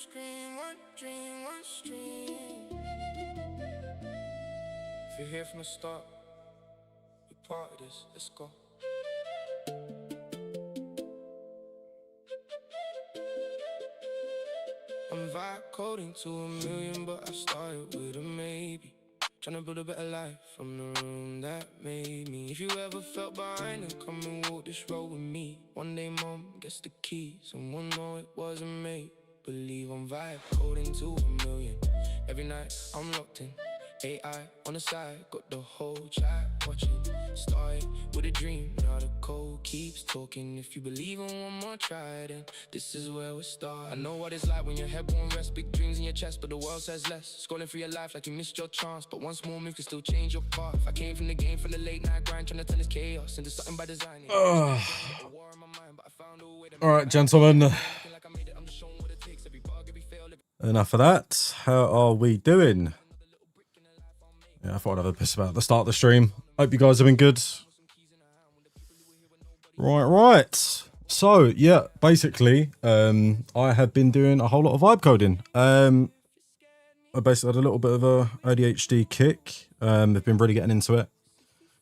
scream, one dream, one stream. If you're here from the start, you're part of this, let's go. I'm vibe coding to a million, but I started with a maybe. Tryna build a better life from the room that made me. If you ever felt behind, then come and walk this road with me. One day mom gets the keys, and we'll know it wasn't made. Believe I'm vibe coding to a million. Every night I'm locked in, AI on the side, got the whole chat watching. Started with a dream, now the code keeps talking. If you believe in one more try, then this is where we start. I know what it's like when your head won't rest, big dreams in your chest, but the world says less. Scrolling through your life like you missed your chance, but one small move can still change your path. I came from the game, from the late night grind, trying to turn this chaos into something by design. Alright, gentlemen. Enough of that. How are we doing? Yeah, I thought I'd have a piss about the start of the stream. Hope you guys have been good. Right. So, yeah, basically, I have been doing a whole lot of vibe coding. I basically had a little bit of a ADHD kick. I've been really getting into it.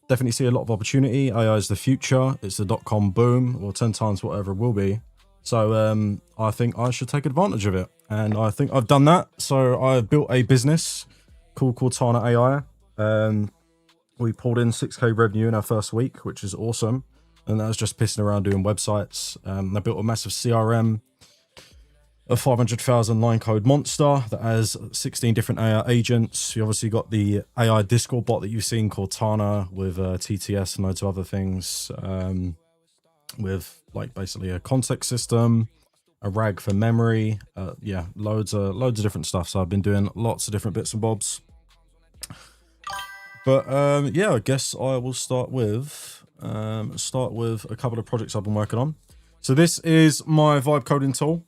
Definitely see a lot of opportunity. AI is the future. It's the .com boom, or 10 times whatever it will be. So I think I should take advantage of it. And I think I've done that. So I've built a business called Cortana AI. We pulled in 6k revenue in our first week, which is awesome. And that was just pissing around doing websites. I built a massive CRM, a 500,000 line code monster that has 16 different AI agents. You obviously got the AI Discord bot that you've seen, Cortana, with TTS and loads of other things. With like basically a context system, a RAG for memory, yeah, loads of different stuff. So I've been doing lots of different bits and bobs. But yeah, I guess I will start with a couple of projects I've been working on. So this is my vibe coding tool.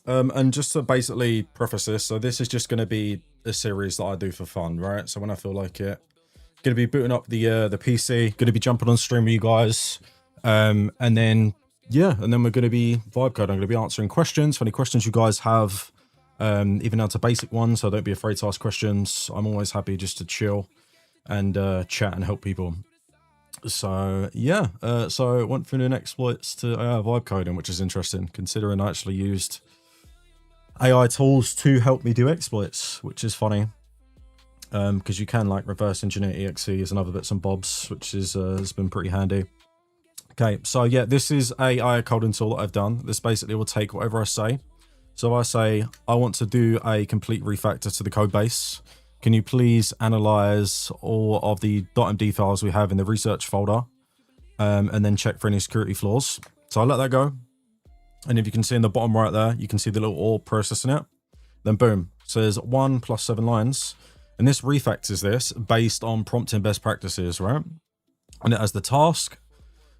And just to basically preface this, so this is just going to be a series that I do for fun, right? So when I feel like it, going to be booting up the PC, going to be jumping on stream with you guys, and then yeah, and then we're going to be vibe coding. I'm going to be answering questions. For any questions you guys have, even down to basic ones, so don't be afraid to ask questions. I'm always happy just to chill and chat and help people. So yeah, so I went through the exploits to vibe coding, which is interesting considering I actually used AI tools to help me do exploits, which is funny, because you can like reverse engineer EXEs and other bits and bobs, which is has been pretty handy. Okay, so yeah, this is a AI coding tool that I've done. This basically will take whatever I say. So if I say I want to do a complete refactor to the code base, can you please analyze all of the .md files we have in the research folder, and then check for any security flaws. So I'll let that go. And if you can see in the bottom right there, you can see the little OR processing it. Then boom, says 1 + 7 lines. And this refactors this based on prompting best practices, right? And it has the task,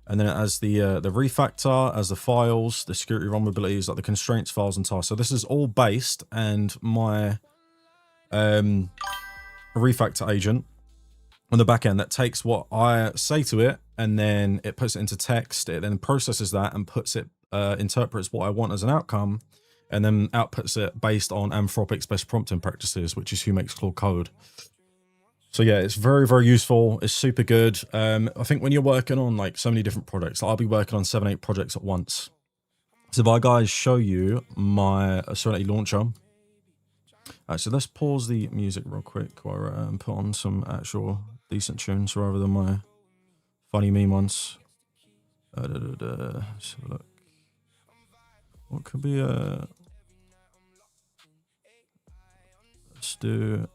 and then it has the refactor, as the files, the security vulnerabilities, like the constraints files and tasks. So this is all based, and my refactor agent on the back end that takes what I say to it, and then it puts it into text. It then processes that and puts it, interprets what I want as an outcome, and then outputs it based on Anthropic's best prompting practices, which is who makes Claude Code. So yeah, it's very, very useful. It's super good. I think when you're working on like so many different projects, like I'll be working on 7, 8 projects at once. So if I guys show you my Serenity launcher. So let's pause the music real quick while I put on some actual decent tunes rather than my funny meme ones. Let's have a look. What could be let's do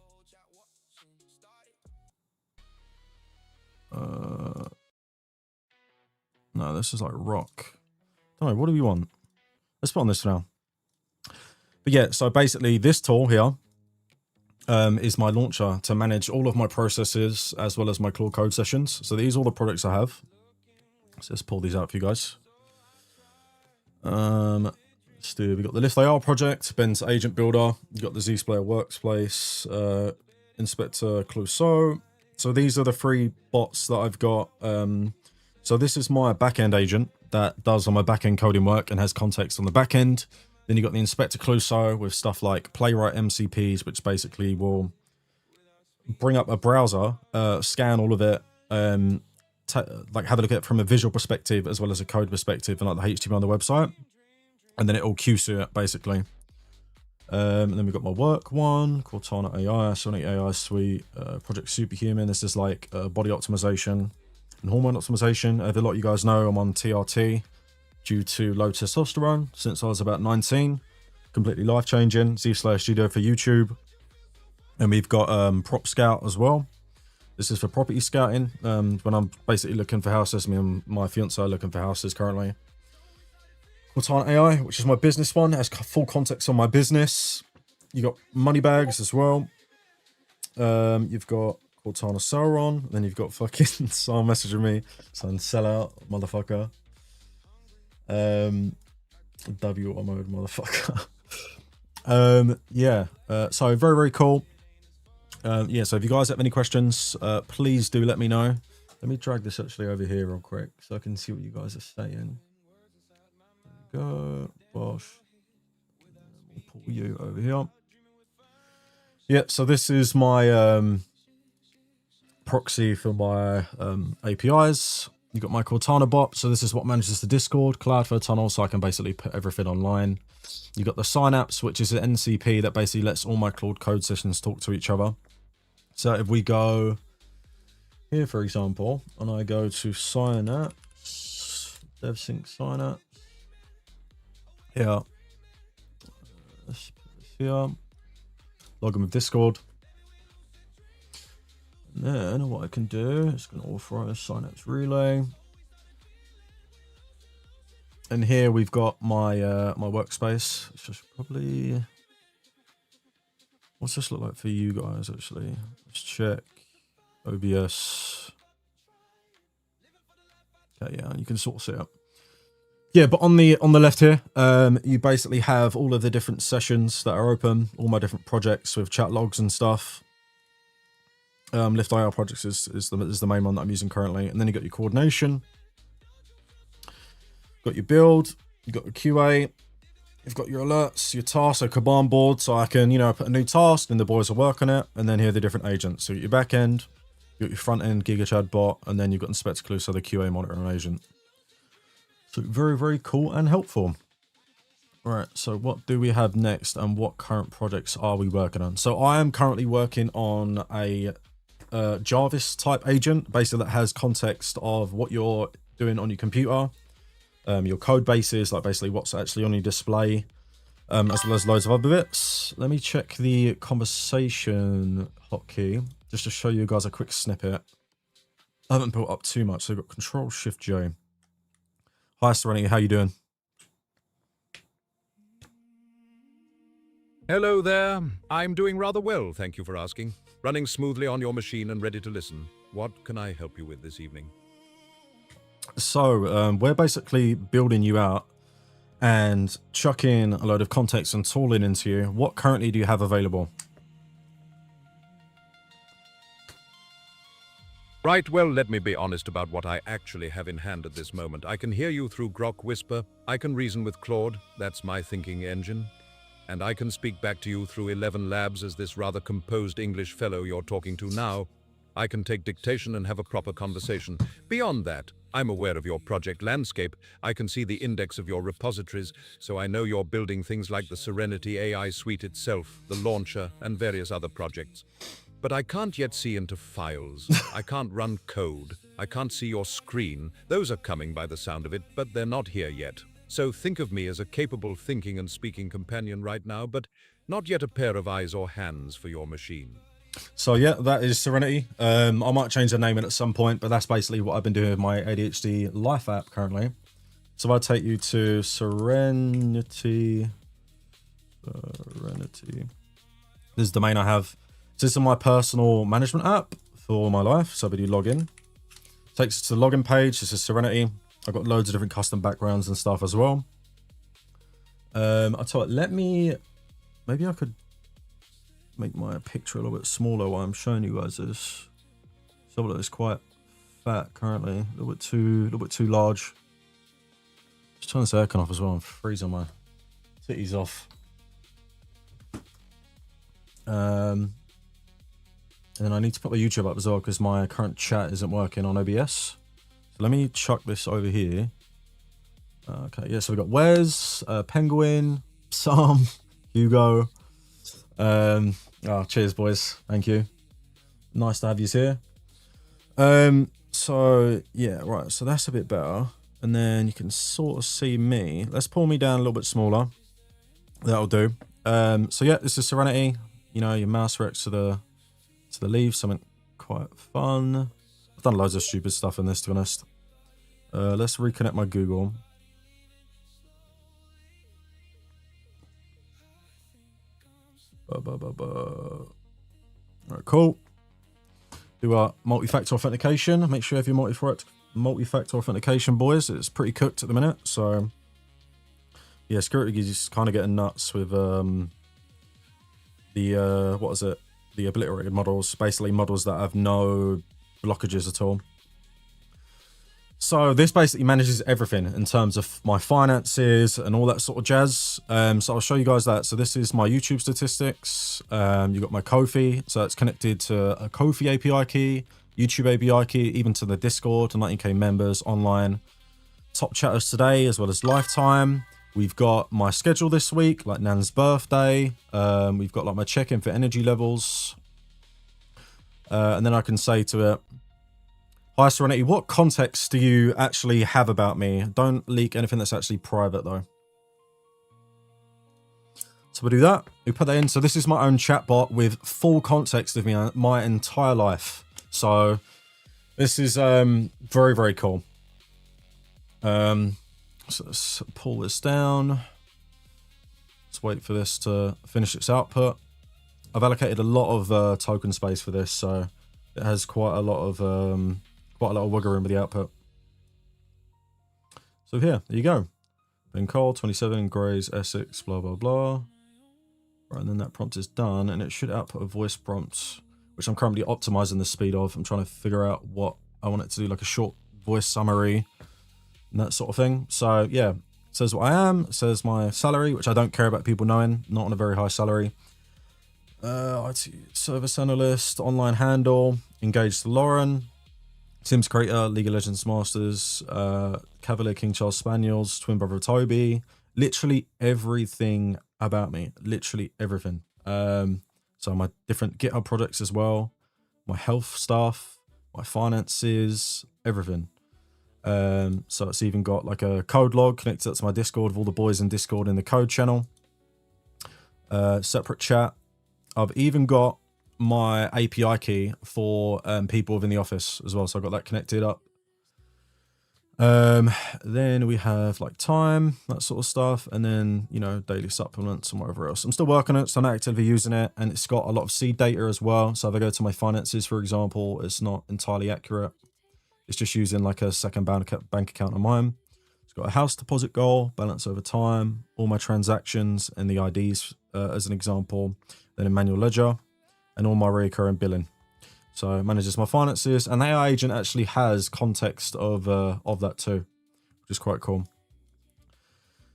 no, this is like rock. Don't know, what do we want? Let's put on this for now. But yeah, so basically this tool here is my launcher to manage all of my processes as well as my Claude Code sessions. So these are all the products I have. So let's pull these out for you guys. Let's do, we got the Lift AR project, Ben's Agent Builder, you got the Zsplayer Workspace, Inspector Clouseau. So these are the 3 bots that I've got. So this is my backend agent that does all my backend coding work and has context on the backend. Then you've got the Inspector Clouseau with stuff like Playwright MCPs, which basically will bring up a browser, scan all of it, like have a look at it from a visual perspective as well as a code perspective and like the HTML on the website. And then it'll QC it basically. And then we've got my work one, Cortana AI, Sonic AI Suite, Project Superhuman. This is like body optimization and hormone optimization. As a lot of you guys know, I'm on TRT due to low testosterone since I was about 19. Completely life-changing. Z/Studio for YouTube. And we've got Prop Scout as well. This is for property scouting. When I'm basically looking for houses, me and my fiance are looking for houses currently. Cortana AI, which is my business one, has full context on my business. You got money bags as well. You've got Cortana Sauron. Then you've got fucking someone messaging me saying sell out, motherfucker. W mode, motherfucker. Yeah. So very, very cool. Yeah, so if you guys have any questions, please do let me know. Let me drag this actually over here real quick so I can see what you guys are saying. There we go. Bosh. We'll pull you over here. Yeah, so this is my proxy for my APIs. You've got my Cortana bot. So this is what manages the Discord, Cloudflare tunnel, so I can basically put everything online. You've got the Synapse, which is an NCP that basically lets all my Claude code sessions talk to each other. So if we go here, for example, and I go to Synapse, DevSync Synapse, here, let's put this here, log in with Discord. And then what I can do is going to authorize Synapse Relay. And here we've got my my workspace. It's just probably, what's this look like for you guys actually? Let's check OBS. Okay, yeah, you can sort of see it. Yeah, but on the left here, you basically have all of the different sessions that are open, all my different projects with chat logs and stuff. Lift IR projects is the main one that I'm using currently, and then you got your coordination. Got your build, you've got your QA, you've got your alerts, your tasks, so Kanban board, so I can, you know, put a new task and the boys will work on it, and then here are the different agents. So your back end, you got your front end GigaChad bot, and then you've got Inspector Clouseau, so the QA monitoring agent. So very, very cool and helpful. All right, so what do we have next and what current projects are we working on? So I am currently working on a Jarvis type agent, basically that has context of what you're doing on your computer. Your code bases, like basically what's actually on your display, as well as loads of other bits. Let me check the conversation hotkey just to show you guys a quick snippet. I haven't built up too much, so I've got Control-Shift-J. Hi, Serenity, how you doing? Hello there. I'm doing rather well, thank you for asking. Running smoothly on your machine and ready to listen. What can I help you with this evening? So we're basically building you out and chucking a load of context and tooling into you. What currently do you have available? Right, well, let me be honest about what I actually have in hand at this moment. I can hear you through Grok Whisper. I can reason with Claude. That's my thinking engine. And I can speak back to you through 11 Labs as this rather composed English fellow you're talking to now. I can take dictation and have a proper conversation. Beyond that, I'm aware of your project landscape. I can see the index of your repositories, so I know you're building things like the Serenity AI suite itself, the launcher, and various other projects. But I can't yet see into files. I can't run code. I can't see your screen. Those are coming by the sound of it, but they're not here yet. So think of me as a capable thinking and speaking companion right now, but not yet a pair of eyes or hands for your machine. So yeah, that is Serenity. I might change the name in at some point, but that's basically what I've been doing with my ADHD Life app currently. So if I take you to Serenity. This is the domain I have. So this is my personal management app for my life. So when you log in, takes us to the login page. This is Serenity. I've got loads of different custom backgrounds and stuff as well. I tell you, maybe I could make my picture a little bit smaller while I'm showing you guys this. So it's quite fat currently, a little bit too large. Just turn this aircon off as well. I'm freezing my Titties off. And then I need to put my YouTube up as well because my current chat isn't working on OBS. So let me chuck this over here. Okay, yeah, so we've got Wes, Penguin, Sam, Hugo. Oh, cheers, boys. Thank you. Nice to have you here. So, yeah, right, so that's a bit better. And then you can sort of see me. Let's pull me down a little bit smaller. That'll do. So, yeah, this is Serenity. You know, your mouse reacts to the leaves, something quite fun. I've done loads of stupid stuff in this, to be honest. Let's reconnect my Google. Alright, cool. Do our multi-factor authentication. Make sure you have your multi-factor authentication, boys. It's pretty cooked at the minute, so yeah, security is kind of getting nuts with what is it? The obliterated models, basically models that have no blockages at all. So this basically manages everything in terms of my finances and all that sort of jazz. So I'll show you guys that. So this is my YouTube statistics. You got my Ko-fi, so it's connected to a Ko-fi API key, YouTube API key, even to the Discord, to 19k members online, top chatters today, as well as lifetime. We've got my schedule this week, like Nan's birthday. We've got like my check-in for energy levels. And then I can say to it, hi Serenity, what context do you actually have about me? Don't leak anything that's actually private though. So we do that, we put that in. So this is my own chatbot with full context of me, my entire life. So this is very, very cool. So let's pull this down. Let's wait for this to finish its output. I've allocated a lot of token space for this, so it has quite a lot of wiggle room with the output. So here, there you go. Ben Cole, 27, Grays, Essex, blah, blah, blah. Right, and then that prompt is done, and it should output a voice prompt, which I'm currently optimizing the speed of. I'm trying to figure out what I want it to do, like a short voice summary and that sort of thing. So yeah, it says what I am, it says my salary, which I don't care about people knowing, not on a very high salary. IT service analyst, online handle, engaged to Lauren, Sims creator, League of Legends Masters, Cavalier King Charles Spaniels, twin brother of Toby, literally everything about me, literally everything. So my different GitHub projects as well, my health stuff, my finances, everything. So it's even got like a code log connected to my Discord with all the boys in Discord in the code channel. Separate chat. I've even got my API key for people within the office as well, so I've got that connected up. Then we have like time, that sort of stuff, and then, you know, daily supplements and whatever else. I'm still working on it, so I'm not actively using it, and it's got a lot of seed data as well. So if I go to my finances, for example, it's not entirely accurate. It's just using like a second bank account on mine. It's got a house deposit goal, balance over time, all my transactions and the IDs as an example, then a manual ledger, and all my recurring billing. So it manages my finances, and the AI agent actually has context of that too, which is quite cool.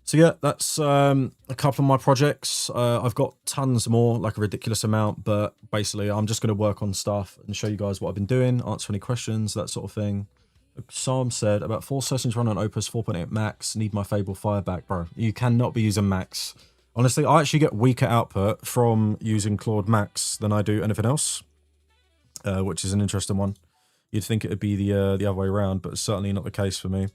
So yeah, that's a couple of my projects. I've got tons more, like a ridiculous amount, but basically I'm just going to work on stuff and show you guys what I've been doing, answer any questions, that sort of thing. Sam said, about 4 sessions run on Opus 4.8 Max, need my Fable Fire back, bro. You cannot be using Max. Honestly, I actually get weaker output from using Claude Max than I do anything else, which is an interesting one. You'd think it would be the other way around, but it's certainly not the case for me.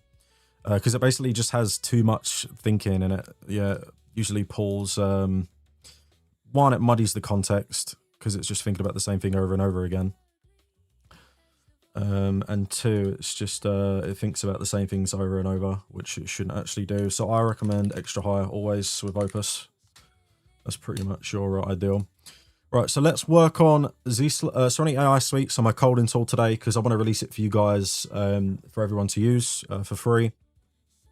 Because it basically just has too much thinking in it. Yeah, usually pulls... one, it muddies the context, because it's just thinking about the same thing over and over again. And two, it's just it thinks about the same things over and over, which it shouldn't actually do. So I recommend extra high always with Opus. That's pretty much your ideal. Right, so let's work on Serenity AI Suite, so my coding tool today, because I want to release it for you guys, for everyone to use for free,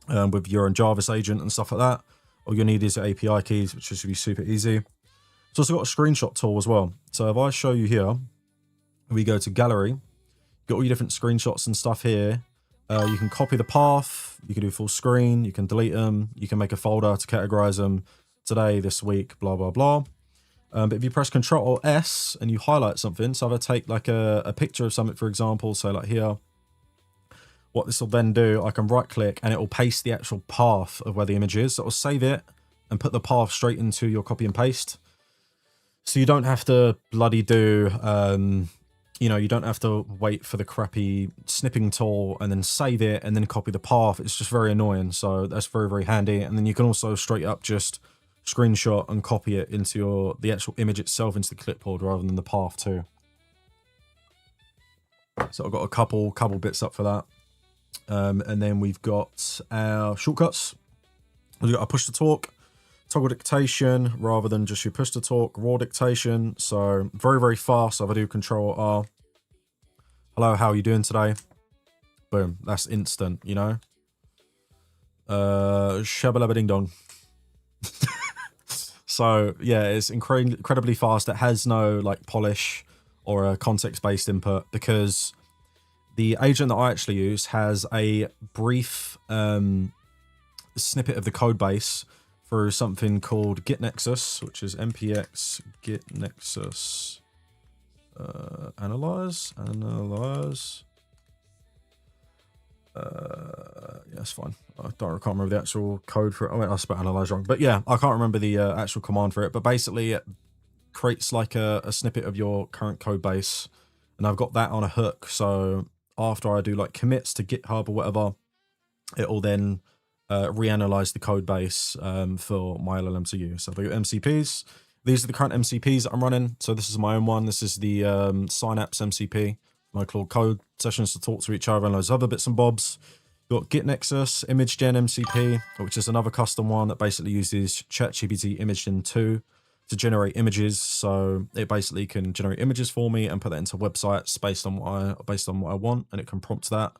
with your own Jarvis agent and stuff like that. All you need is API keys, which should be super easy. It's also got a screenshot tool as well. So if I show you here, we go to gallery, got all your different screenshots and stuff here. You can copy the path, you can do full screen, you can delete them, you can make a folder to categorize them, today, this week, blah, blah, blah. But if you press Control or S and you highlight something, so if I take like a picture of something, for example, so like here, what this will then do, I can right click and it will paste the actual path of where the image is. So it will save it and put the path straight into your copy and paste. So you don't have to bloody do, you know, you don't have to wait for the crappy snipping tool and then save it and then copy the path. It's just very annoying. So that's very, very handy. And then you can also straight up just screenshot and copy it into the actual image itself into the clipboard rather than the path too. So I've got a couple bits up for that. And then we've got our shortcuts. We've got our push to talk, toggle dictation rather than just your push to talk, raw dictation. So very, very fast. So if I do Control R, hello, how are you doing today? Boom, that's instant, you know. Shabba ding dong. So yeah, it's incredibly fast. It has no like polish or a context-based input because the agent that I actually use has a brief snippet of the code base through something called Git Nexus, which is npx git nexus analyze. Yeah, it's fine. I can't remember the actual code for it. I mean, I spelled analyze wrong, but yeah, I can't remember the actual command for it. But basically, it creates like a snippet of your current code base, and I've got that on a hook. So after I do like commits to GitHub or whatever, it will then reanalyze the code base for my LLM to use. So I've got MCPs. These are the current MCPs that I'm running. So this is my own one. This is the Synapse MCP. My Claude Code sessions to talk to each other and those other bits and bobs. You've got Git Nexus, Image Gen MCP, which is another custom one that basically uses ChatGPT Image Gen 2 to generate images. So it basically can generate images for me and put that into websites based on what I want, and it can prompt that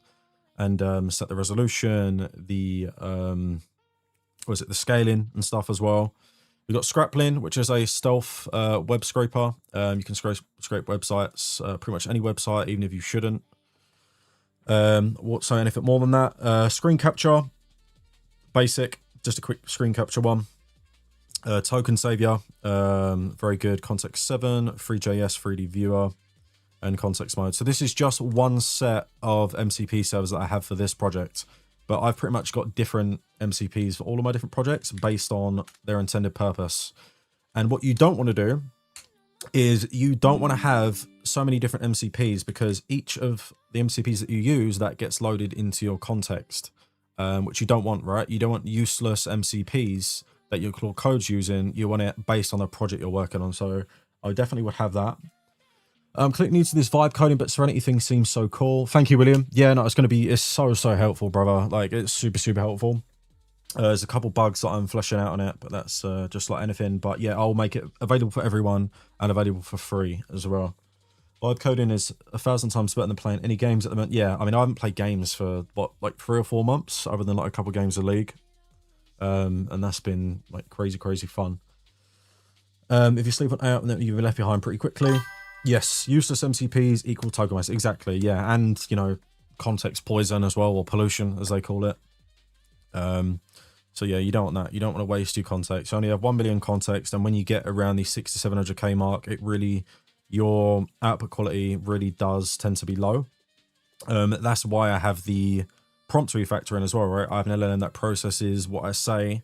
and set the resolution, the the scaling and stuff as well. We've got Scraplin, which is a stealth web scraper. You can scrape websites, pretty much any website, even if you shouldn't. So anything more than that? Screen capture, basic, just a quick screen capture one. Token savior, very good. Context 7, FreeJS, 3D viewer, and context mode. So this is just one set of MCP servers that I have for this project. But I've pretty much got different MCPs for all of my different projects based on their intended purpose. And what you don't want to do is you don't want to have so many different MCPs, because each of the MCPs that you use, that gets loaded into your context, which you don't want, right? You don't want useless MCPs that your Claude Code's using. You want it based on the project you're working on. So I definitely would have that. Click new to this vibe coding but Serenity thing seems so cool. Thank you, William. Yeah, no, it's so helpful, brother. Like, it's super helpful. There's a couple bugs that I'm fleshing out on it, but that's just like anything. But yeah, I'll make it available for everyone and available for free as well. Vibe coding is 1,000 times better than playing any games at the moment. Yeah, I mean, I haven't played games for what, like 3 or 4 months, other than like a couple games of League. And that's been like crazy fun. If you sleep on out, then you'll be left behind pretty quickly. Yes, useless MCPs equal token waste. Exactly, yeah. And, you know, context poison as well, or pollution, as they call it. So yeah, you don't want that. You don't want to waste your context. You only have 1 million context, and when you get around the 600 to 700k mark, it really, your output quality really does tend to be low. That's why I have the prompt refactoring as well, right? I have an LLM that processes what I say,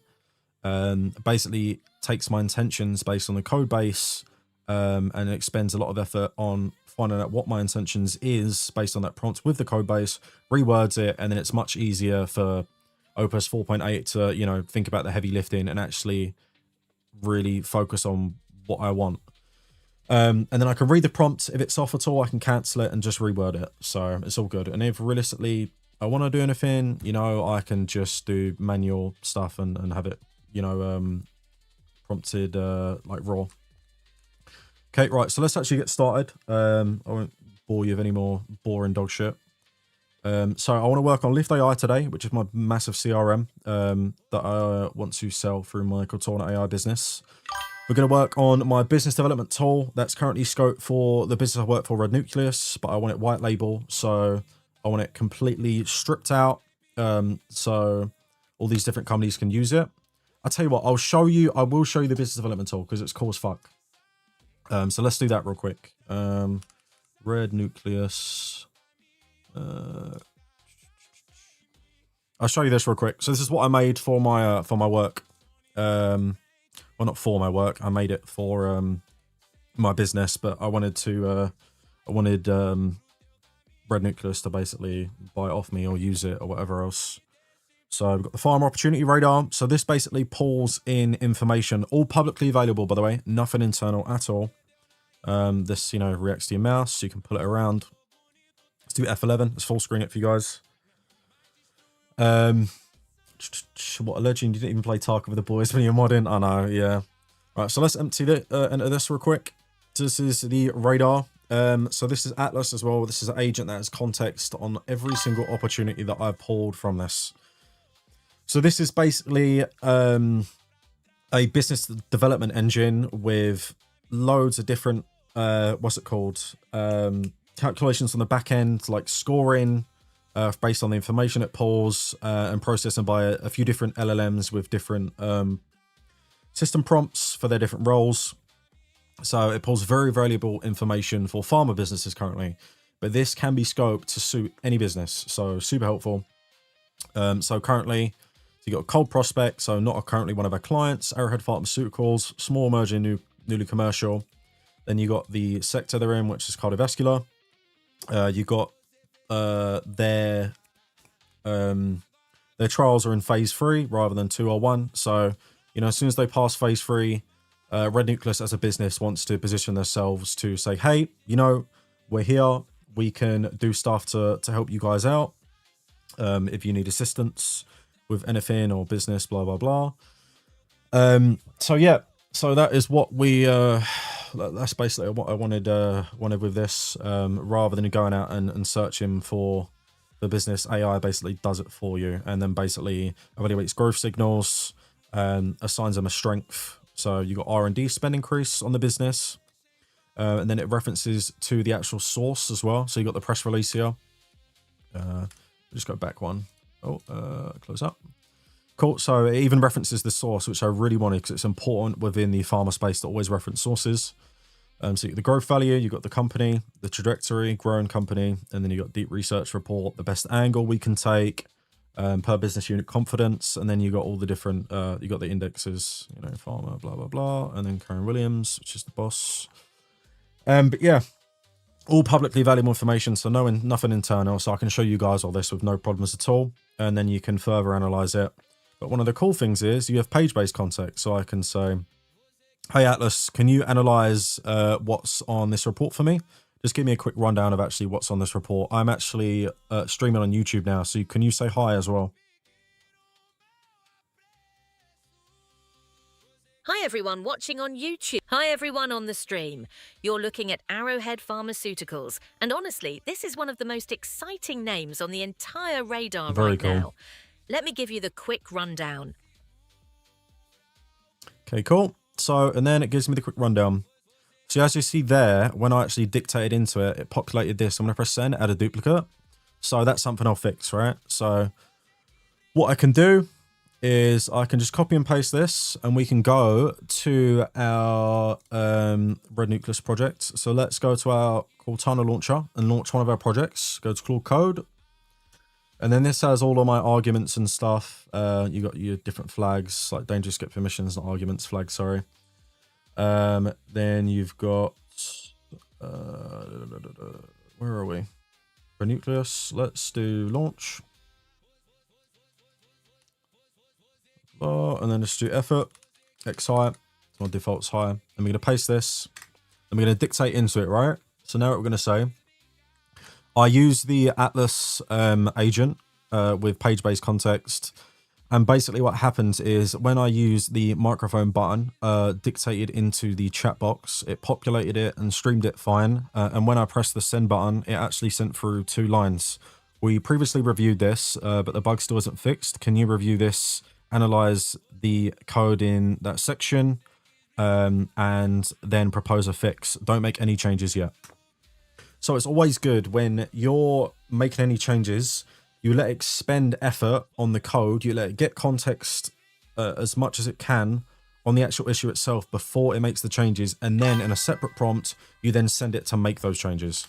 basically takes my intentions based on the code base, and it expends a lot of effort on finding out what my intentions is based on that prompt with the code base, rewords it, and then it's much easier for Opus 4.8 to, you know, think about the heavy lifting and actually really focus on what I want. And then I can read the prompt. If it's off at all, I can cancel it and just reword it. So it's all good. And if realistically I want to do anything, you know, I can just do manual stuff and have it, you know, prompted like raw. Okay, right, so let's actually get started. I won't bore you with any more boring dog shit. So I want to work on Lift AI today, which is my massive CRM that I want to sell through my Cortana AI business. We're going to work on my business development tool that's currently scoped for the business I work for, Red Nucleus, but I want it white label, so I want it completely stripped out, so all these different companies can use it. I'll tell you what, I will show you the business development tool because it's cool as fuck. So let's do that real quick. Red nucleus. I'll show you this real quick. So this is what I made for my work. Well, not for my work. I made it for my business, but I wanted Red Nucleus to basically buy it off me or use it or whatever else. So we've got the farmer opportunity radar. So this basically pulls in information, all publicly available, by the way, nothing internal at all. This, reacts to your mouse, so you can pull it around. Let's do F11. Let's full screen it for you guys. What a legend! You didn't even play Tarka with the boys when you're modding. I know, yeah. Right, so let's enter this real quick. So this is the radar. So this is Atlas as well. This is an agent that has context on every single opportunity that I've pulled from this. So this is basically a business development engine with loads of different calculations on the back end, like scoring based on the information it pulls and processing by a few different LLMs with different system prompts for their different roles. So it pulls very valuable information for pharma businesses currently, but this can be scoped to suit any business. So super helpful. So currently, you got a cold prospect, so not currently one of our clients, Arrowhead Pharmaceuticals, small emerging, newly commercial. Then you got the sector they're in, which is cardiovascular. You got their trials are in phase 3 rather than 2 or 1. So, as soon as they pass phase 3, Red Nucleus as a business wants to position themselves to say, hey, we're here. We can do stuff to help you guys out. If you need assistance with anything or business, blah, blah, blah. So yeah, so that is what that's basically what I wanted with this, rather than going out and searching for the business. AI basically does it for you and then basically evaluates growth signals, assigns them a strength. So you got R&D spend increase on the business, and then it references to the actual source as well. So you got the press release here. Just go back one. Close up. Cool. So it even references the source, which I really wanted because it's important within the pharma space to always reference sources. So you got the growth value, you got the company, the trajectory, growing company, and then you got deep research report, the best angle we can take, per business unit confidence, and then you got all the different, you got the indexes, pharma, blah, blah, blah, and then Karen Williams, which is the boss. But yeah, all publicly valuable information, so nothing internal, so I can show you guys all this with no problems at all, and then you can further analyze it. But one of the cool things is you have page-based context, so I can say, hey Atlas, can you analyze what's on this report for me? Just give me a quick rundown of actually what's on this report. I'm actually streaming on YouTube now, so can you say hi as well? Hi everyone watching on YouTube. Hi everyone on the stream. You're looking at Arrowhead Pharmaceuticals, and honestly, this is one of the most exciting names on the entire radar right now. Let me give you the quick rundown. Okay, cool. So, and then it gives me the quick rundown. So as you see there, when I actually dictated into it, it populated this. I'm going to press send, add a duplicate. So that's something I'll fix, right? So what I can do is I can just copy and paste this and we can go to our Red Nucleus project. So let's go to our Cortana launcher and launch one of our projects. Go to Claude Code. And then this has all of my arguments and stuff. You got your different flags, like danger skip permissions, not arguments, flags, sorry. Then you've got, where are we? Red Nucleus, let's do launch. And then just do effort, X high, my default's high. And we're going to paste this, and we're going to dictate into it, right? So now what we're going to say, I use the Atlas agent with page-based context. And basically what happens is when I use the microphone button dictated into the chat box, it populated it and streamed it fine. And when I pressed the send button, it actually sent through 2 lines. We previously reviewed this, but the bug still isn't fixed. Can you review this, analyze the code in that section, and then propose a fix? Don't make any changes yet. So it's always good when you're making any changes, you let it expend effort on the code, you let it get context as much as it can on the actual issue itself before it makes the changes, and then in a separate prompt you then send it to make those changes.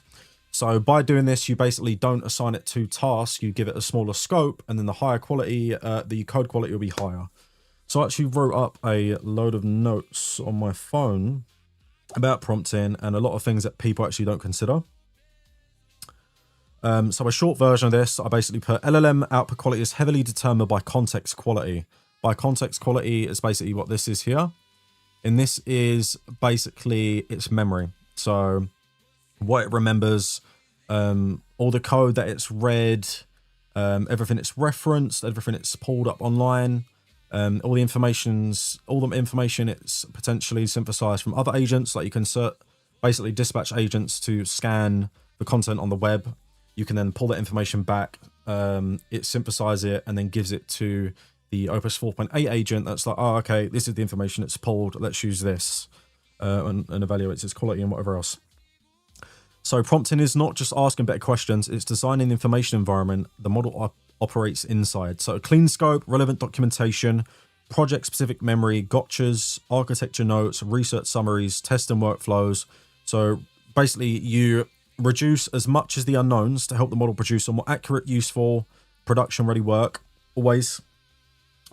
So by doing this, you basically don't assign it to tasks, you give it a smaller scope, and then the higher quality, the code quality will be higher. So I actually wrote up a load of notes on my phone about prompting and a lot of things that people actually don't consider. So a short version of this, I basically put LLM output quality is heavily determined by context quality. By context quality is basically what this is here. And this is basically its memory. So what it remembers, all the code that it's read, everything it's referenced, everything it's pulled up online, all the information it's potentially synthesized from other agents. Like you can basically dispatch agents to scan the content on the web. You can then pull that information back, it synthesizes it, and then gives it to the Opus 4.8 agent. That's like, oh, okay, this is the information it's pulled. Let's use this, and evaluates its quality and whatever else. So prompting is not just asking better questions, it's designing the information environment the model operates inside. So a clean scope, relevant documentation, project-specific memory, gotchas, architecture notes, research summaries, test and workflows. So basically you reduce as much as the unknowns to help the model produce a more accurate, useful, production-ready work, always.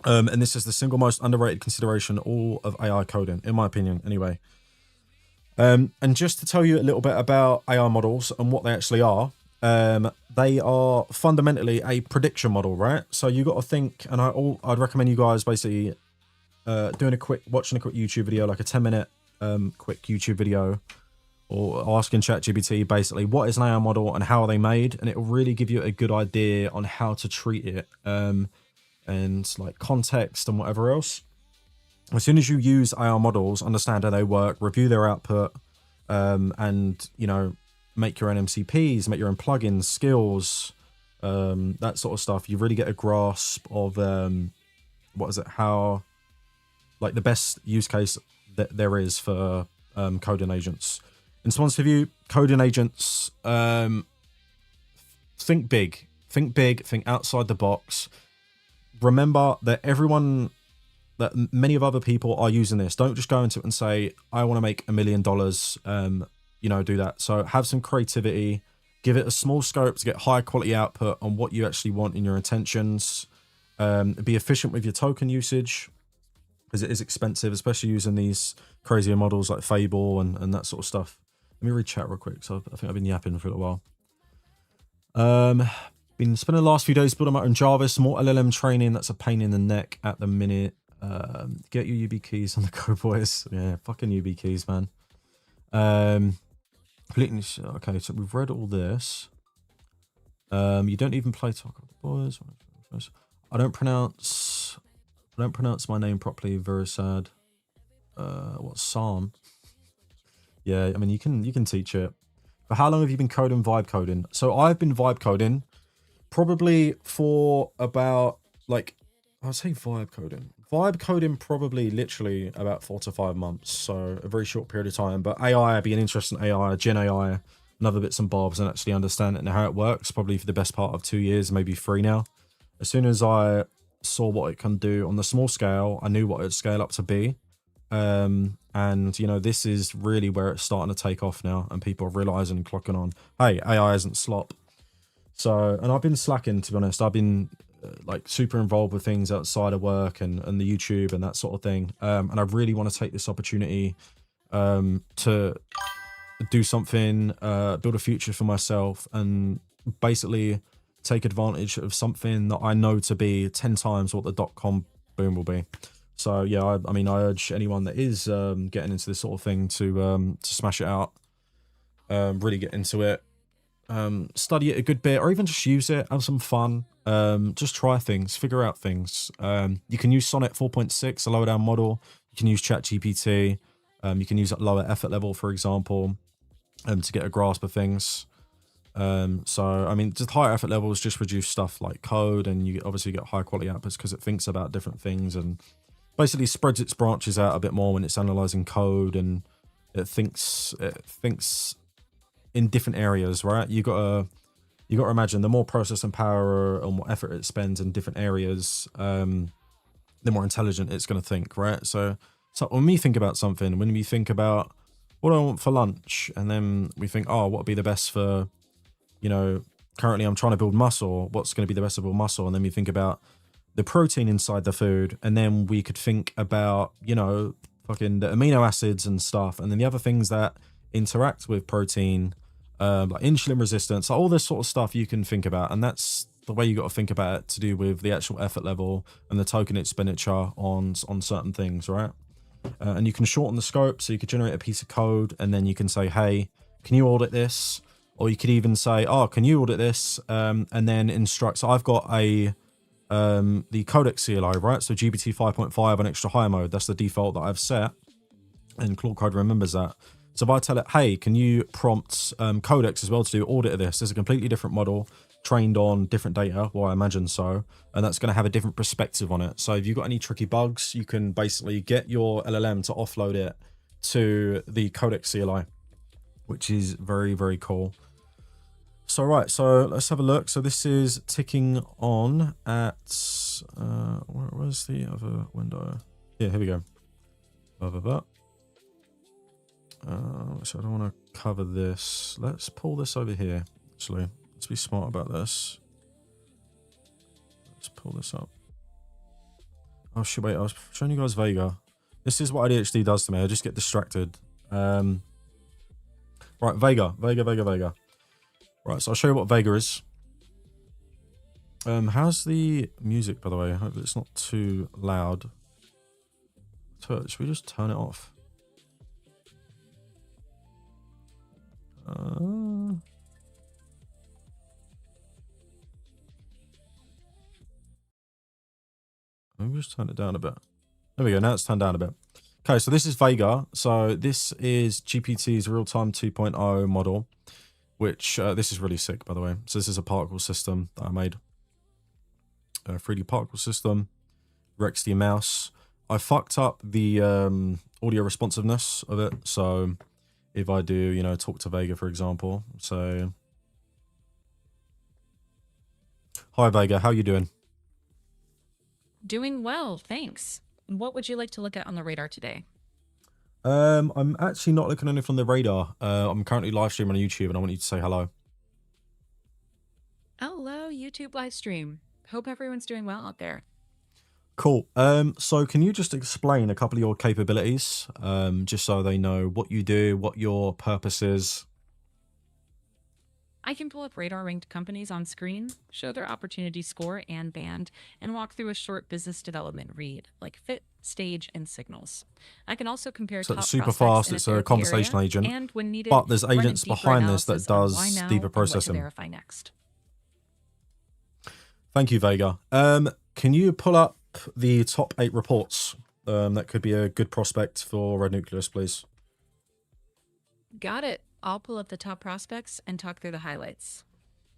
And this is the single most underrated consideration all of AI coding, in my opinion, anyway. And just to tell you a little bit about AI models and what they actually are, they are fundamentally a prediction model, right? So you got to think, and I'd recommend you guys basically watching a quick YouTube video, like a 10-minute quick YouTube video, or asking ChatGPT basically what is an AI model and how are they made, and it will really give you a good idea on how to treat it, and like context and whatever else. As soon as you use AI models, understand how they work, review their output, and, you know, make your own MCPs, make your own plugins, skills, that sort of stuff, you really get a grasp of, how, like, the best use case that there is for coding agents. In someone's view, coding agents, think big, think outside the box. Remember that many of other people are using this. Don't just go into it and say, I want to make $1 million, do that. So have some creativity, give it a small scope to get high quality output on what you actually want in your intentions. Be efficient with your token usage, because it is expensive, especially using these crazier models like Fable and that sort of stuff. Let me read chat real quick. So I think I've been yapping for a little while. Been spending the last few days building my own Java, some more LLM training. That's a pain in the neck at the minute. Get your UB keys on the go, boys. Yeah, fucking UB keys, man. Okay, so we've read all this. You don't even play Talk of the Boys. I don't pronounce my name properly. Very sad. What's Psalm? Yeah, I mean you can teach it. But how long have you been vibe coding? So I've been vibe coding probably for about, like, I'd say vibe coding probably literally about 4 to 5 months, so a very short period of time. But AI, being interested in AI, Gen AI, and other bits and bobs, and actually understanding how it works, probably for the best part of 2 years, maybe 3 now. As soon as I saw what it can do on the small scale, I knew what it'd scale up to be. And this is really where it's starting to take off now, and people are realizing and clocking on, hey, AI isn't slop. So, and I've been slacking, to be honest. I've been like super involved with things outside of work and the YouTube and that sort of thing. And I really want to take this opportunity to do something, build a future for myself, and basically take advantage of something that I know to be 10 times what the .com boom will be. So yeah, I mean, I urge anyone that is getting into this sort of thing to smash it out, really get into it. Study it a good bit, or even just use it, have some fun, just try things, figure out things. You can use Sonnet 4.6, a lower down model. You can use ChatGPT. You can use at lower effort level, for example, to get a grasp of things. So I mean, just higher effort levels just reduce stuff like code, and you obviously get high quality outputs because it thinks about different things and basically spreads its branches out a bit more when it's analyzing code, and it thinks in different areas, right? You gotta imagine the more processing power and more effort it spends in different areas, the more intelligent it's going to think, right? So when we think about something, when we think about what do I want for lunch, and then we think, oh, what would be the best for, you know, currently I'm trying to build muscle. What's going to be the best to build muscle? And then we think about the protein inside the food, and then we could think about, you know, fucking the amino acids and stuff, and then the other things that interact with protein, like insulin resistance, all this sort of stuff you can think about. And that's the way you got to think about it, to do with the actual effort level and the token expenditure on certain things, right? And you can shorten the scope, so you could generate a piece of code, and then you can say, hey, can you audit this? Or you could even say, oh, can you audit this? And then instruct. So I've got the codex CLI, right? So GPT 5.5 on extra high mode. That's the default that I've set, and Claude Code remembers that. So if I tell it, hey, can you prompt codex as well to do audit of this? There's a completely different model trained on different data, well, I imagine so, and that's going to have a different perspective on it. So if you've got any tricky bugs, you can basically get your LLM to offload it to the codex CLI, which is very, very cool. So right, so let's have a look. So this is ticking on at where's the other window? Yeah, here we go. So I don't want to cover this. Let's pull this over here. Actually, let's be smart about this. Let's pull this up. Oh shit! Wait, I was showing you guys Vega. This is what ADHD does to me. I just get distracted. Right, Vega. Right, so I'll show you what Vega is. How's the music, by the way? I hope it's not too loud. Should we just turn it off? Maybe just turn it down a bit. There we go, now it's turned down a bit. Okay, so this is Vega. So this is GPT's real-time 2.0 model, which this is really sick, by the way. So this is a particle system that I made. A 3D particle system, Rexty mouse. I fucked up the audio responsiveness of it. So if I do, you know, talk to Vega, for example. So, hi Vega, how you doing? Doing well, thanks. What would you like to look at on the radar today? I'm actually not looking at anything on the radar. I'm currently live streaming on YouTube, and I want you to say hello. Hello, YouTube live stream. Hope everyone's doing well out there. Cool. So can you just explain a couple of your capabilities, just so they know what you do, what your purpose is? I can pull up radar ranked companies on screen, show their opportunity score and band, and walk through a short business development read, like fit, stage, and signals. I can also compare So top it's super prospects fast, in it's a a therapy conversation area, agent, and when needed, but there's run a agents deeper behind this that analysis on does why now deeper and what to processing. verify next. Thank you, Vega. Can you pull up the top 8 reports? That could be a good prospect for Red Nucleus, please. Got it. I'll pull up the top prospects and talk through the highlights.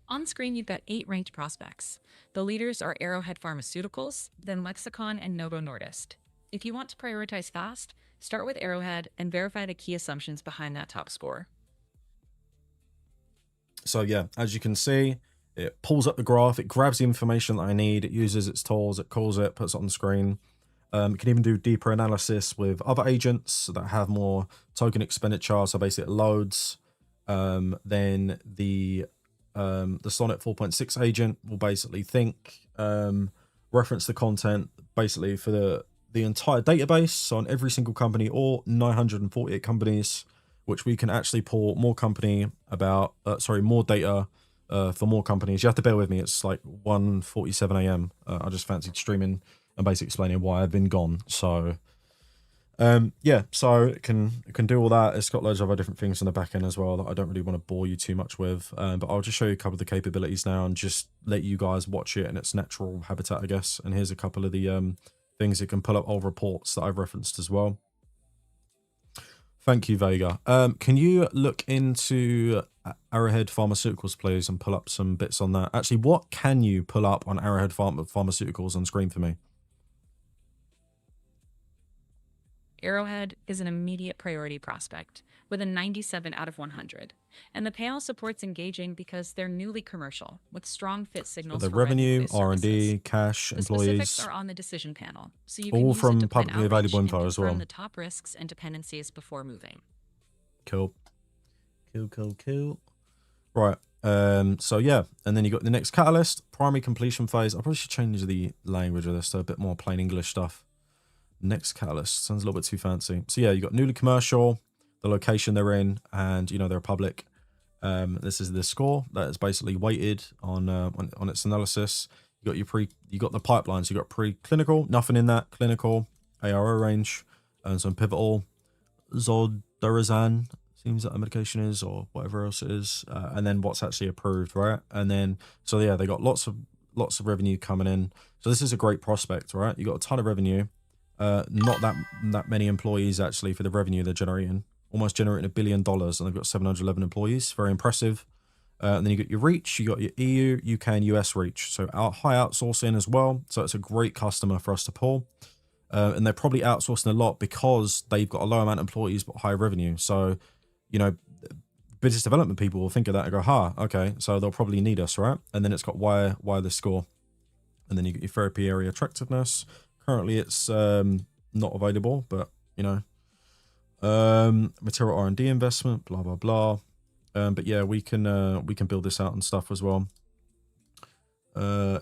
On screen, you've got 8 ranked prospects. The leaders are Arrowhead Pharmaceuticals, then Lexicon and Novo Nordisk. If you want to prioritize fast, start with Arrowhead and verify the key assumptions behind that top score. So yeah, as you can see, it pulls up the graph, it grabs the information that I need, it uses its tools, it calls it, puts it on the screen. It can even do deeper analysis with other agents that have more token expenditure, so basically it loads. Then the Sonnet 4.6 agent will basically think, reference the content basically for the entire database, so on every single company, or 948 companies, which we can actually pull more company about, more data for more companies. You have to bear with me, it's like 1:47 a.m. I just fancied streaming and basically explaining why I've been gone. So yeah, so it can do all that. It's got loads of other different things in the back end as well that I don't really want to bore you too much with, but I'll just show you a couple of the capabilities now and just let you guys watch it in its natural habitat, I guess. And here's a couple of the things it can pull up, old reports that I've referenced as well. Thank you, Vega. Can you look into Arrowhead Pharmaceuticals, please, and pull up some bits on that? Actually, what can you pull up on Arrowhead Pharmaceuticals on screen for me? Arrowhead is an immediate priority prospect with a 97 out of 100. And the payout support's engaging because they're newly commercial with strong fit signals The for revenue, regulated R&D, services. cash, The specifics employees, are on the decision panel, so you can all use it from to plan publicly outreach available and info as confirm well. the top risks and dependencies before moving. Cool. Cool. Right. So yeah, and then you got the next catalyst, primary completion phase. I probably should change the language of this to a bit more plain English stuff. Next catalyst sounds a little bit too fancy. So yeah, you got newly commercial, the location they're in, and you know they're public. This is the score that is basically weighted on its analysis. You got the pipelines. You got preclinical, nothing in that, clinical, ARO range, and some pivotal, Zoldarazan seems that a medication is, or whatever else it is, and then what's actually approved, right? And then so yeah, they got lots of revenue coming in. So this is a great prospect, right? You got a ton of revenue, not that many employees actually for the revenue they're generating. Almost generating $1 billion, and they've got 711 employees. Very impressive. And then you got your reach, you got your EU, UK, and US reach. So high outsourcing as well. So it's a great customer for us to pull. And they're probably outsourcing a lot because they've got a low amount of employees but high revenue. So, you know, business development people will think of that and go, okay, so they'll probably need us, right? And then it's got why the score. And then you get your therapy area attractiveness. Currently it's not available, but you know, material R&D investment, blah blah blah. But yeah, we can build this out and stuff as well.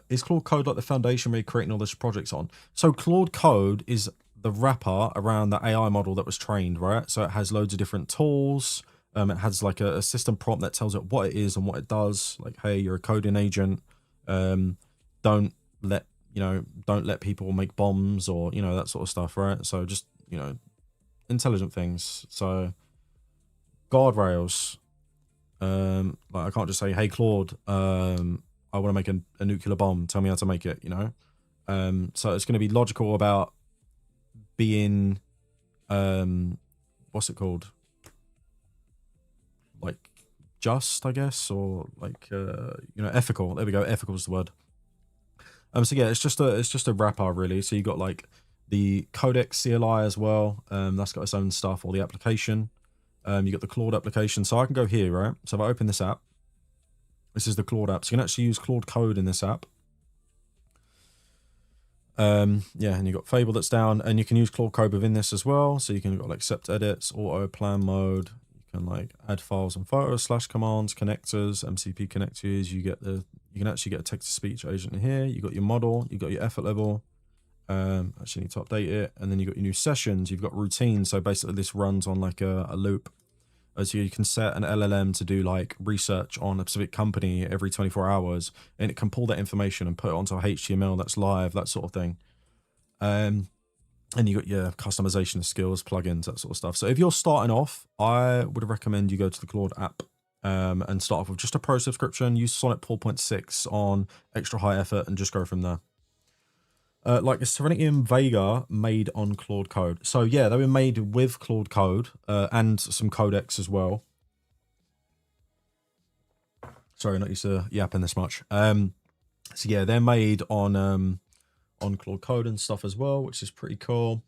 Is Claude Code like the foundation we're creating all these projects on? So Claude Code is the wrapper around the AI model that was trained, right? So it has loads of different tools. It has like a system prompt that tells it what it is and what it does. Like, hey, you're a coding agent. Don't let people make bombs or, you know, that sort of stuff, right? So just, you know, intelligent things. So guardrails. Like I can't just say, hey Claude, I want to make a nuclear bomb. Tell me how to make it, you know? So it's going to be logical about being, what's it called? Like just, I guess, or like, you know, ethical. There we go. Ethical is the word. So yeah, it's just a wrapper really. So you got like the Codex CLI as well. That's got its own stuff, or the application. You got the Claude application. So I can go here, right? So if I open this app, this is the Claude app. So you can actually use Claude Code in this app. Yeah, and you got Fable that's down, and you can use Claude Code within this as well. So you can got like accept edits, auto plan mode. You can like add files and photos, / commands, connectors, MCP connectors. You can actually get a text to speech agent in here. You got your model, you got your effort level. Actually need to update it, and then you got your new sessions. You've got routines. So basically, this runs on like a loop. So you can set an LLM to do like research on a specific company every 24 hours, and it can pull that information and put it onto a HTML that's live, that sort of thing. And you got your customization of skills, plugins, that sort of stuff. So if you're starting off, I would recommend you go to the Claude app and start off with just a pro subscription. Use Sonnet 4.6 on extra high effort and just go from there. Like a Serenity and Vega made on Claude Code. So yeah, they were made with Claude Code and some codecs as well. Sorry, not used to yapping this much. So yeah, they're made on Claude Code and stuff as well, which is pretty cool.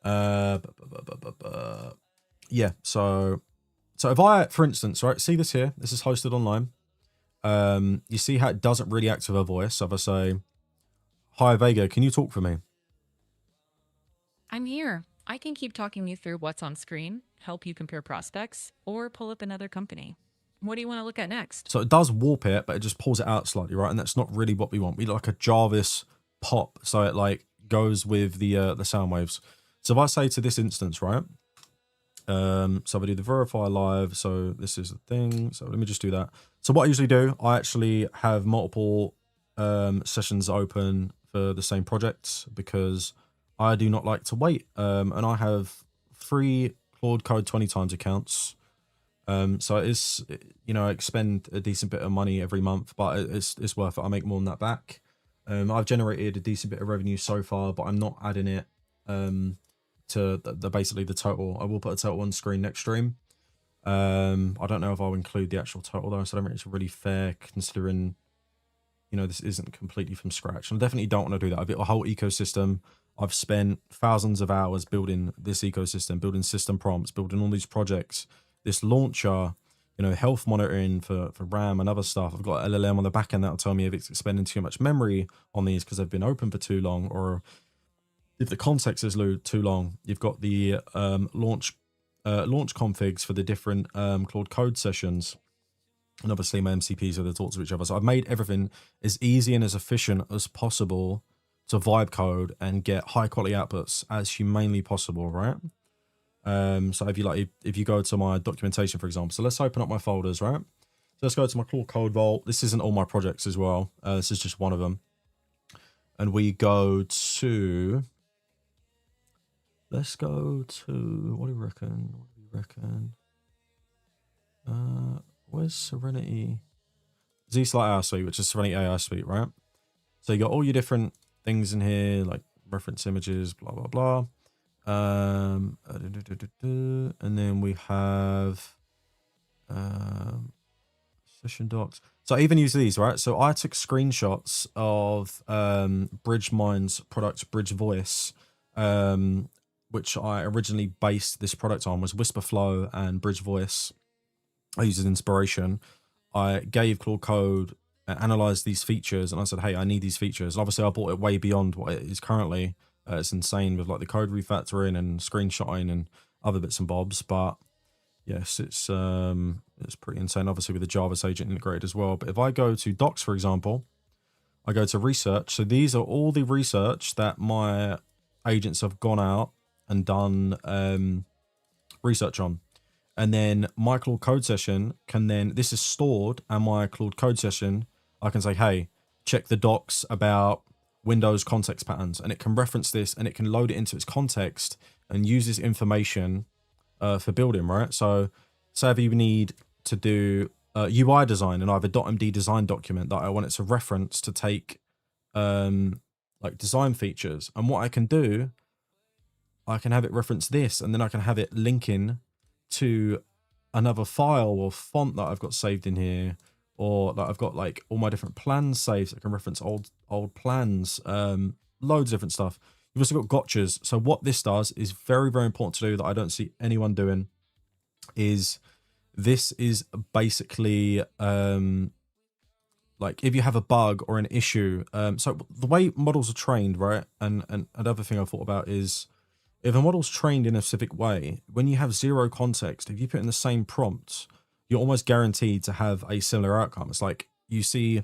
Yeah, so if I, for instance, right, see this here, this is hosted online. You see how it doesn't really act with a voice. So if I say, hi Vega, can you talk for me? I'm here. I can keep talking you through what's on screen, help you compare prospects, or pull up another company. What do you want to look at next? So it does warp it, but it just pulls it out slightly, right? And that's not really what we want. We like a Jarvis pop, so it like goes with the sound waves. So if I say to this instance, right? So if I do the verify live, so this is the thing. So let me just do that. So what I usually do, I actually have multiple sessions open for the same projects because I do not like to wait. And I have 3 Claude Code 20 times accounts. So it is, you know, I expend a decent bit of money every month, but it's worth it. I make more than that back. I've generated a decent bit of revenue so far, but I'm not adding it to basically the total. I will put a total on screen next stream. I don't know if I'll include the actual total though, so I don't think it's really fair considering, you know, this isn't completely from scratch. And I definitely don't want to do that. I've got a whole ecosystem I've spent thousands of hours building this ecosystem, building system prompts, building all these projects, this launcher, you know, health monitoring for RAM and other stuff. I've got LLM on the back end that'll tell me if it's expending too much memory on these because they've been open for too long, or if the context is too long. You've got the launch configs for the different Claude Code sessions. And obviously my MCPs are the talk to each other. So I've made everything as easy and as efficient as possible to vibe code and get high quality outputs as humanly possible, right? So if you go to my documentation, for example, so let's open up my folders, right? So let's go to my Claude Code Vault. This isn't all my projects as well. This is just one of them. And we go to, let's go to, what do you reckon? Where's Serenity? Z-Slide AI Suite, which is Serenity AI Suite, right? So you got all your different things in here, like reference images, blah, blah, blah. And then we have session docs. So I even use these, right? So I took screenshots of BridgeMind's product, Bridge Voice, which I originally based this product on, was Whisper Flow and Bridge Voice. I used as inspiration. I gave Claude Code, analyzed these features, and I said, hey, I need these features. And obviously I brought it way beyond what it is currently. It's insane with like the code refactoring and screenshotting and other bits and bobs. But yes, it's pretty insane, obviously, with the Jarvis agent integrated as well. But if I go to docs, for example, I go to research. So these are all the research that my agents have gone out and done research on. And then my Claude Code session can then, this is stored, and my Claude Code session, I can say, hey, check the docs about Windows context patterns, and it can reference this and it can load it into its context and use this information for building, right? So say if you need to do UI design, and I have a .md design document that I want it to reference to take like design features, and what I can do, I can have it reference this, and then I can have it linking to another file or font that I've got saved in here, or like I've got like all my different plans saved. I can reference old plans, loads of different stuff. You've also got gotchas. So what this does is very, very important to do that I don't see anyone doing, is this is basically like if you have a bug or an issue. So the way models are trained, right? And another thing I thought about is, if a model's trained in a specific way, when you have zero context, if you put in the same prompt, you're almost guaranteed to have a similar outcome. It's like you see,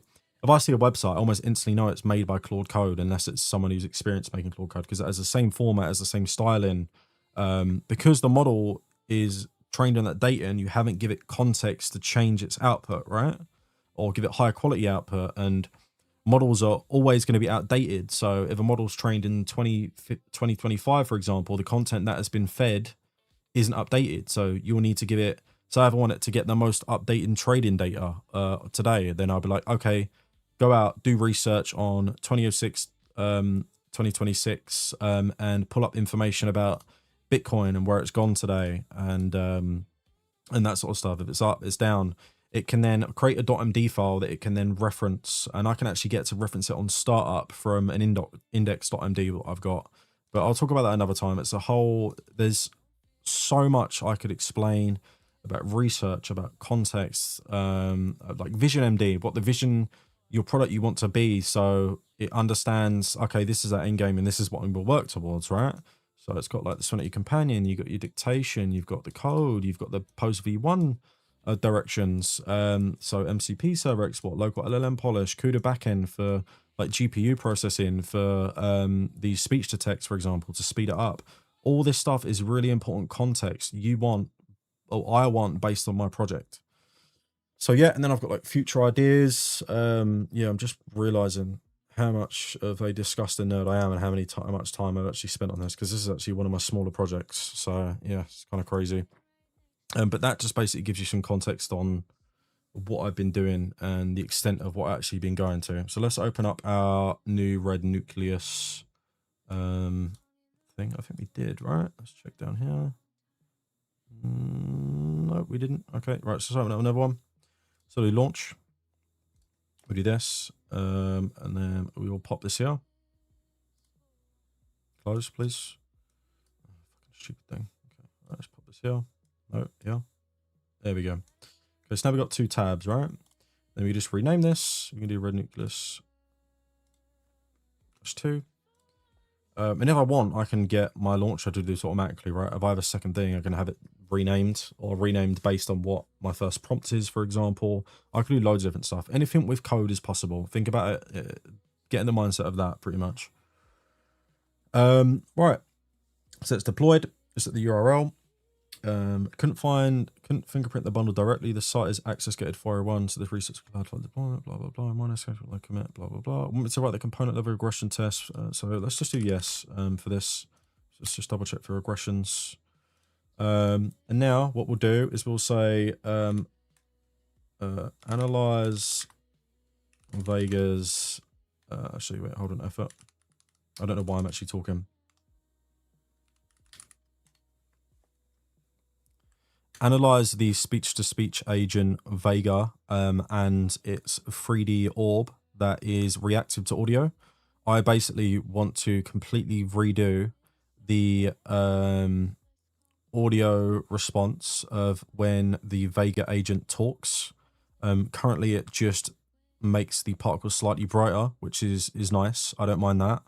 if I see a website, I almost instantly know it's made by Claude Code, unless it's someone who's experienced making Claude Code, because it has the same format, has the same styling. Because the model is trained on that data and you haven't give it context to change its output, right? Or give it higher quality output, and models are always going to be outdated. So if a model's trained in 2025, for example, the content that has been fed isn't updated. So you'll need to give it, so if I want it to get the most updated trading data today, then I'll be like, okay, go out, do research on 2006, 2026, and pull up information about Bitcoin and where it's gone today, and that sort of stuff. If it's up, it's down. It can then create a .md file that it can then reference, and I can actually get to reference it on startup from an index.md that I've got. But I'll talk about that another time. It's a whole, there's so much I could explain about research, about context, like Vision MD, what the vision, your product you want to be, so it understands, okay, this is our end game and this is what we will work towards, right? So it's got like the Serenity Companion, you've got your dictation, you've got the code, you've got the post v1 directions, so MCP server export, local LLM polish, CUDA backend for like GPU processing, for the speech to text, for example, to speed it up. All this stuff is really important context you want, or I want, based on my project. So yeah, and then I've got like future ideas. Yeah, I'm just realizing how much of a disgusting nerd I am and how much time I've actually spent on this, because this is actually one of my smaller projects. So yeah, it's kind of crazy. But that just basically gives you some context on what I've been doing and the extent of what I've actually been going to. So let's open up our new red nucleus thing. I think we did, right? Let's check down here. No, we didn't. Okay, right, so let's open up another one. So we launch. We do this, and then we will pop this here. close, please. Fucking stupid thing. Okay, right, let's pop this here. No, yeah. There we go. Okay, so now we've got 2 tabs, right? Then we just rename this. We can do red nucleus. That's 2. And if I want, I can get my launcher to do this automatically, right? If I have a second thing, I can have it renamed or renamed based on what my first prompt is, for example. I can do loads of different stuff. Anything with code is possible. Think about it, get in the mindset of that pretty much. Right. So it's deployed. It's at the URL. Couldn't fingerprint the bundle directly. The site is access gated 401, so the research cloud for deployment, blah blah blah. Minus like commit, blah blah blah. I want me to write the component level regression test. So let's just do yes for this. Let's just double check for regressions. And now what we'll do is we'll say analyze Vega's. Actually, wait, hold on, effort. I don't know why I'm actually talking. Analyze the speech-to-speech agent Vega and its 3D orb that is reactive to audio. I basically want to completely redo the audio response of when the Vega agent talks. Currently, it just makes the particles slightly brighter, which is nice. I don't mind that.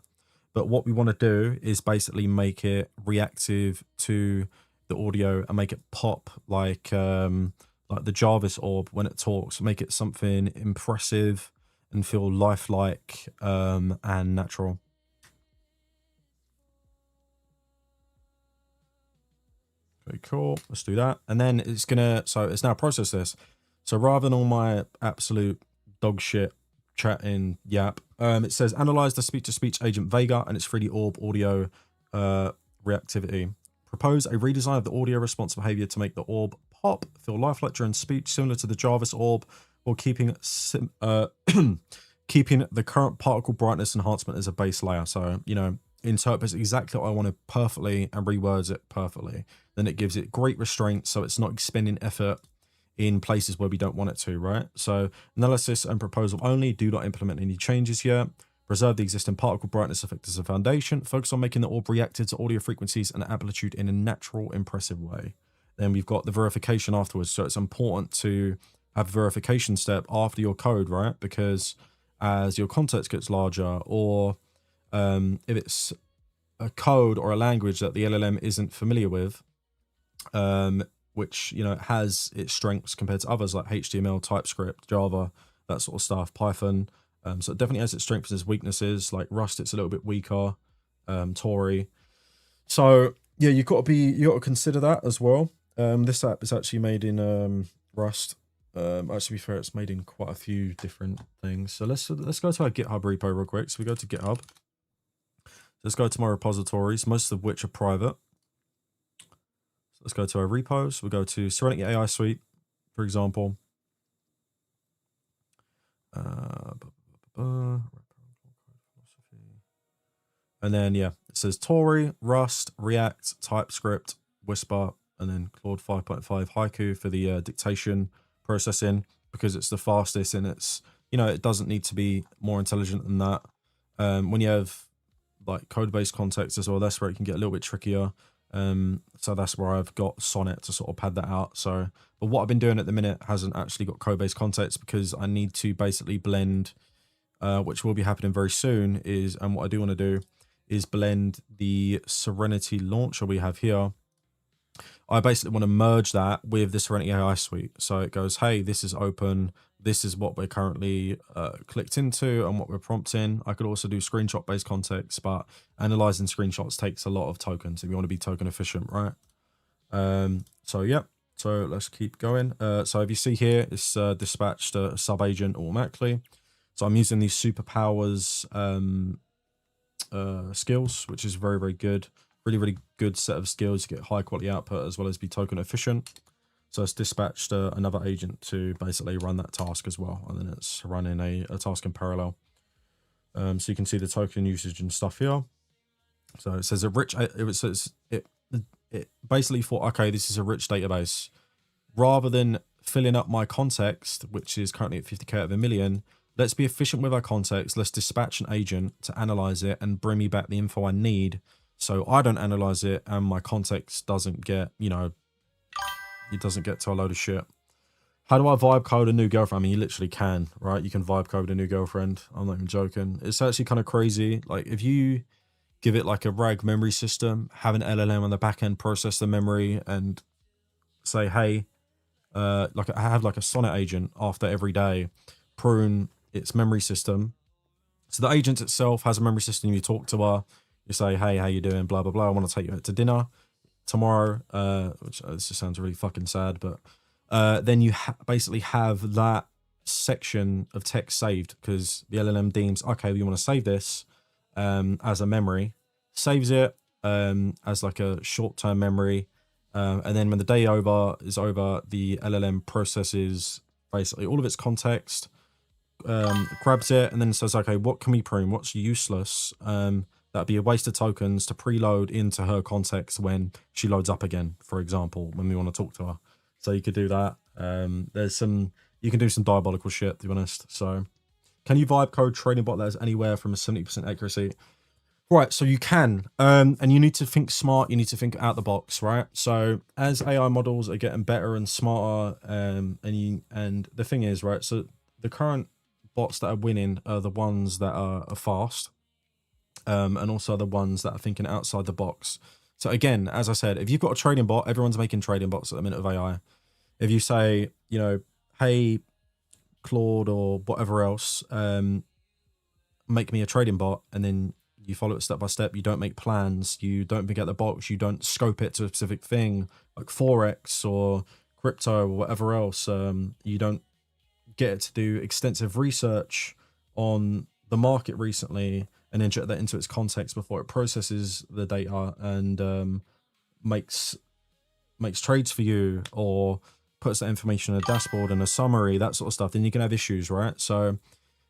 But what we want to do is basically make it reactive to the audio and make it pop like the Jarvis orb when it talks. Make it something impressive and feel lifelike and natural. Okay, cool. Let's do that. And then it's gonna, so it's now process this. So rather than all my absolute dog shit chatting yap, it says analyze the speech-to-speech agent Vega and its 3D orb audio reactivity. Propose a redesign of the audio response behavior to make the orb pop, feel lifelike during speech, similar to the Jarvis orb, while keeping keeping the current particle brightness enhancement as a base layer. So, you know, interprets exactly what I wanted perfectly and rewords it perfectly. Then it gives it great restraint, so it's not expending effort in places where we don't want it to, right? So analysis and proposal only, do not implement any changes yet. Preserve the existing particle brightness effect as a foundation. Focus on making the orb reactive to audio frequencies and amplitude in a natural, impressive way. Then we've got the verification afterwards. So it's important to have a verification step after your code, right? Because as your context gets larger, or if it's a code or a language that the LLM isn't familiar with, which, you know, has its strengths compared to others like HTML, TypeScript, Java, that sort of stuff, Python. So it definitely has its strengths and its weaknesses. Like Rust, it's a little bit weaker. Tory. So yeah, you got to consider that as well. This app is actually made in Rust. Actually, to be fair, it's made in quite a few different things. So let's go to our GitHub repo real quick. So we go to GitHub. Let's go to my repositories, most of which are private. So let's go to our repos. We'll go to Serenity AI Suite, for example. And then, yeah, it says Tory, Rust, React, TypeScript, Whisper, and then Claude 5.5 Haiku for the dictation processing, because it's the fastest and it's, you know, it doesn't need to be more intelligent than that. When you have like code-based context as well, that's where it can get a little bit trickier. So that's where I've got Sonnet to sort of pad that out. So, but what I've been doing at the minute hasn't actually got code-based context, because I need to basically blend, which will be happening very soon, is, and what I do want to do is blend the Serenity launcher we have here. I basically want to merge that with the Serenity AI suite. So it goes, hey, this is open. This is what we're currently clicked into and what we're prompting. I could also do screenshot-based context, but analyzing screenshots takes a lot of tokens if you want to be token efficient, right? So yeah, so let's keep going. So if you see here, it's dispatched a sub-agent automatically. So I'm using these superpowers skills, which is very, very good. Really, really good set of skills to get high quality output as well as be token efficient. So it's dispatched another agent to basically run that task as well. And then it's running a task in parallel. So you can see the token usage and stuff here. So it says it basically thought, okay, this is a rich database. Rather than filling up my context, which is currently at 50K out of a million, let's be efficient with our context. Let's dispatch an agent to analyze it and bring me back the info I need, so I don't analyze it, and my context doesn't get, you know, it doesn't get to a load of shit. How do I vibe code a new girlfriend? I mean, you literally can, right? You can vibe code a new girlfriend. I'm not even joking. It's actually kind of crazy. Like, if you give it like a RAG memory system, have an LLM on the back end process the memory, and say, hey, like I have like a Sonnet agent after every day, prune its memory system. So the agent itself has a memory system. You talk to her, you say, hey, how you doing? Blah, blah, blah. I want to take you out to dinner tomorrow, which this just sounds really fucking sad, but then you basically have that section of text saved, because the LLM deems, okay, you want to save this as a memory, saves it as like a short-term memory, and then when the day is over, the LLM processes basically all of its context, grabs it, and then says, okay, what can we prune? What's useless? That'd be a waste of tokens to preload into her context when she loads up again, for example, when we want to talk to her. So you could do that. You can do some diabolical shit, to be honest. So can you vibe code trading bot that is anywhere from a 70% accuracy? Right, so you can, and you need to think smart. You need to think out the box, right? So as AI models are getting better and smarter, and the thing is, right, so the current bots that are winning are the ones that are fast, and also the ones that are thinking outside the box. So again, as I said, if you've got a trading bot, everyone's making trading bots at the minute of AI. If you say, you know, hey, Claude or whatever else, make me a trading bot, and then you follow it step by step, you don't make plans, you don't think out the box, you don't scope it to a specific thing like Forex or crypto or whatever else, you don't get it to do extensive research on the market recently and inject that into its context before it processes the data and makes trades for you, or puts that information in a dashboard and a summary, that sort of stuff, then you can have issues, right? So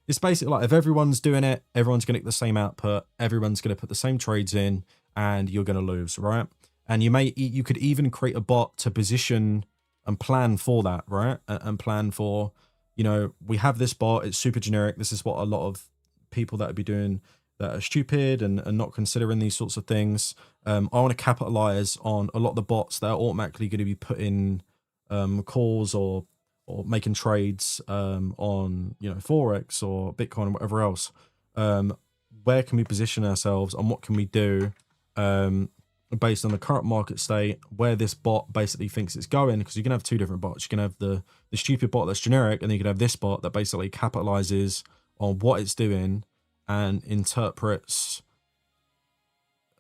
it's basically like, if everyone's doing it, everyone's going to get the same output, everyone's going to put the same trades in, and you're going to lose, right? And you could even create a bot to position and plan for that, right? And plan for, you know, we have this bot, it's super generic. This is what a lot of people that would be doing that are stupid and not considering these sorts of things. I want to capitalize on a lot of the bots that are automatically going to be putting calls or making trades on, you know, Forex or Bitcoin or whatever else. Where can we position ourselves, and what can we do based on the current market state, where this bot basically thinks it's going? Because you can have two different bots. You can have the stupid bot that's generic, and then you can have this bot that basically capitalizes on what it's doing and interprets.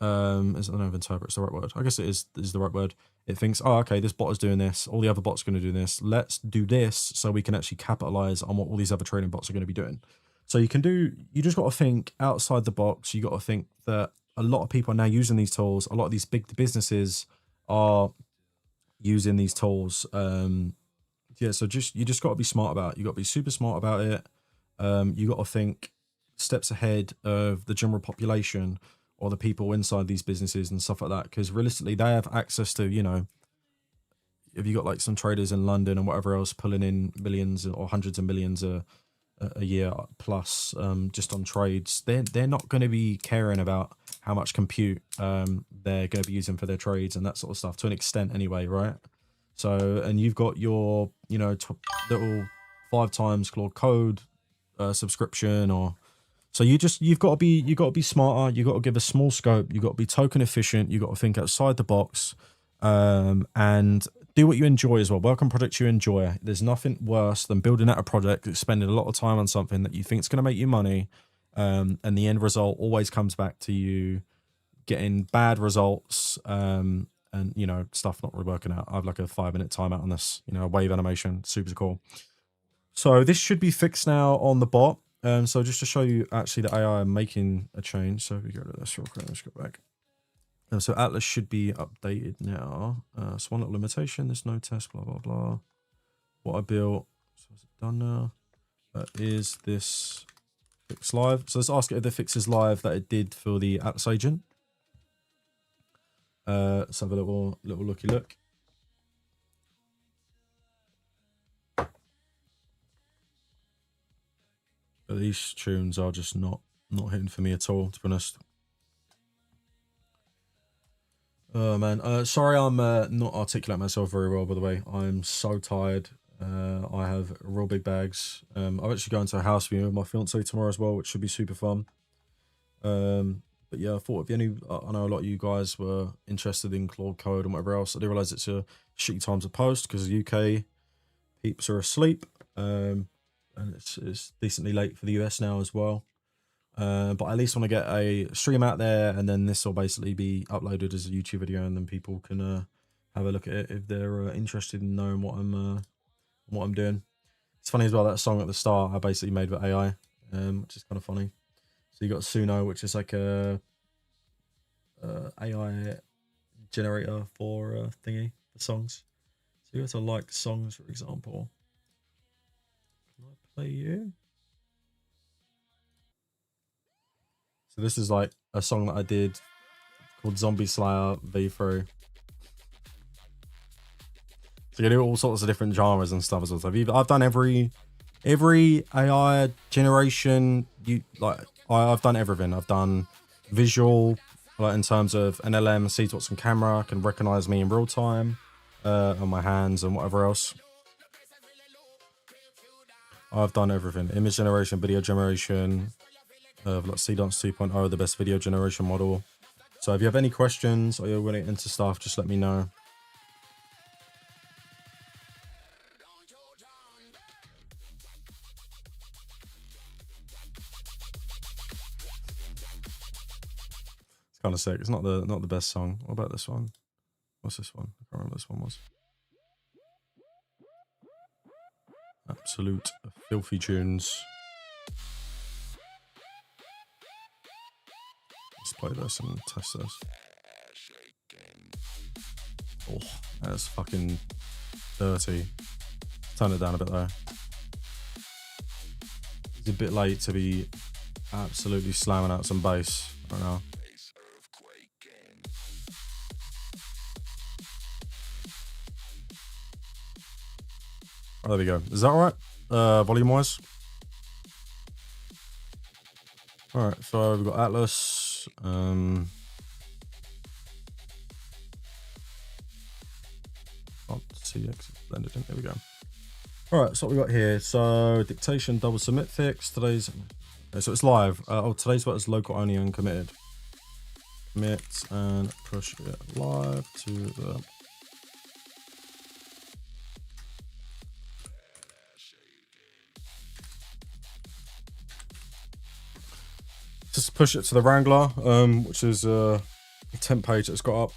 I don't know if interpret's the right word. I guess it is the right word. It thinks, oh, okay, this bot is doing this. All the other bots are going to do this. Let's do this so we can actually capitalize on what all these other trading bots are going to be doing. So you just got to think outside the box. You got to think that a lot of people are now using these tools. A lot of these big businesses are using these tools. Yeah, so you just got to be smart about it. You got to be super smart about it. You got to think steps ahead of the general population or the people inside these businesses and stuff like that. Because realistically, they have access to, you know, if you got like some traders in London and whatever else pulling in millions or hundreds of millions a year plus just on trades, they're not going to be caring about how much compute they're going to be using for their trades and that sort of stuff, to an extent anyway, right? So, and you've got your, you know, little 5 times Claude Code subscription, or so you've got to be smarter. You got to give a small scope. You got to be token efficient. You got to think outside the box, and do what you enjoy as well. Work on projects you enjoy. There's nothing worse than building out a project, spending a lot of time on something that you think is going to make you money, and the end result always comes back to you getting bad results, and you know, stuff not really working out. I have like a 5-minute timeout on this, you know, a wave animation, super cool. So this should be fixed now on the bot. So just to show you actually the AI making a change. So if we go to this real quick, let's go back. So Atlas should be updated now. So one little limitation, there's no test, blah, blah, blah. What I built, so is it done now? Is this fix live? So let's ask it if the fix is live that it did for the Atlas agent. Let's have a little looky look. But these tunes are just not hitting for me at all, to be honest. Oh man, sorry I'm not articulate myself very well. By the way, I'm so tired. I have real big bags. I'm actually going to a house viewing with my fiance tomorrow as well, which should be super fun. But yeah, I thought if any, I know a lot of you guys were interested in Claude Code and whatever else. I do realise it's a shitty time to post because the UK peeps are asleep, and it's decently late for the US now as well. But I at least want to get a stream out there, and then this will basically be uploaded as a YouTube video, and then people can have a look at it if they're interested in knowing what I'm doing. It's funny as well, that song at the start I basically made with AI, which is kind of funny. So you got Suno, which is like a AI generator for thingy for songs. So you have to like songs, for example. Can I play you? So this is like a song that I did called Zombie Slayer V3. So you do all sorts of different genres and stuff as well. So I've done every AI generation. I've done everything. I've done visual, like in terms of an LM sees what's on camera, can recognize me in real time, on my hands and whatever else. I've done everything. Image generation, video generation, like CDance 2.0, the best video generation model. So if you have any questions or you're really into stuff, just let me know. It's kind of sick. It's not the best song. What about this one? What's this one? I can't remember what this one was. Absolute filthy tunes. Let's play this and test this. Oh, that's fucking dirty. Turn it down a bit though. It's a bit late to be absolutely slamming out some bass right now. Oh, there we go. Is that alright? Volume wise? Alright, so we've got Atlas. TX blended in. There we go. Alright, so what we got here. So dictation double submit fix. Today's so it's live. Today's what is local only and committed. Commit and push it live to the just push it to the Wrangler, which is a temp page that's got up.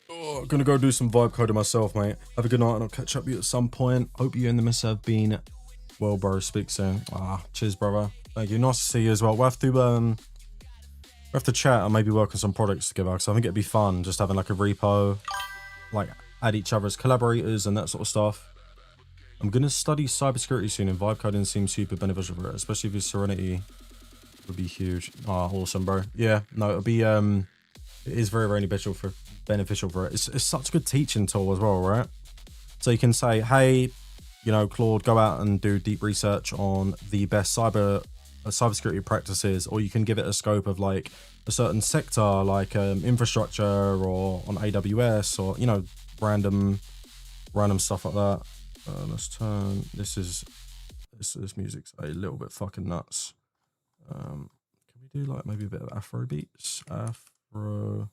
Oh, I'm gonna go do some vibe coding myself, mate. Have a good night, and I'll catch up with you at some point. Hope you and the miss have been well, bro. Speak soon. Cheers, brother. Thank you. Nice to see you as well. We'll have to chat and maybe work on some products together, because I think it'd be fun just having like a repo, like add each other as collaborators and that sort of stuff. I'm gonna study cybersecurity soon, and vibe coding seems super beneficial for it, especially if your Serenity would be huge. Awesome, bro. Yeah, no, it'll be it is very, very beneficial for it. It's such a good teaching tool as well, right? So you can say, hey, you know, Claude, go out and do deep research on the best cybersecurity practices, or you can give it a scope of like a certain sector, like infrastructure or on AWS, or you know, random stuff like that. Let's turn this music's a little bit fucking nuts. Can we do like maybe a bit of Afro beats? So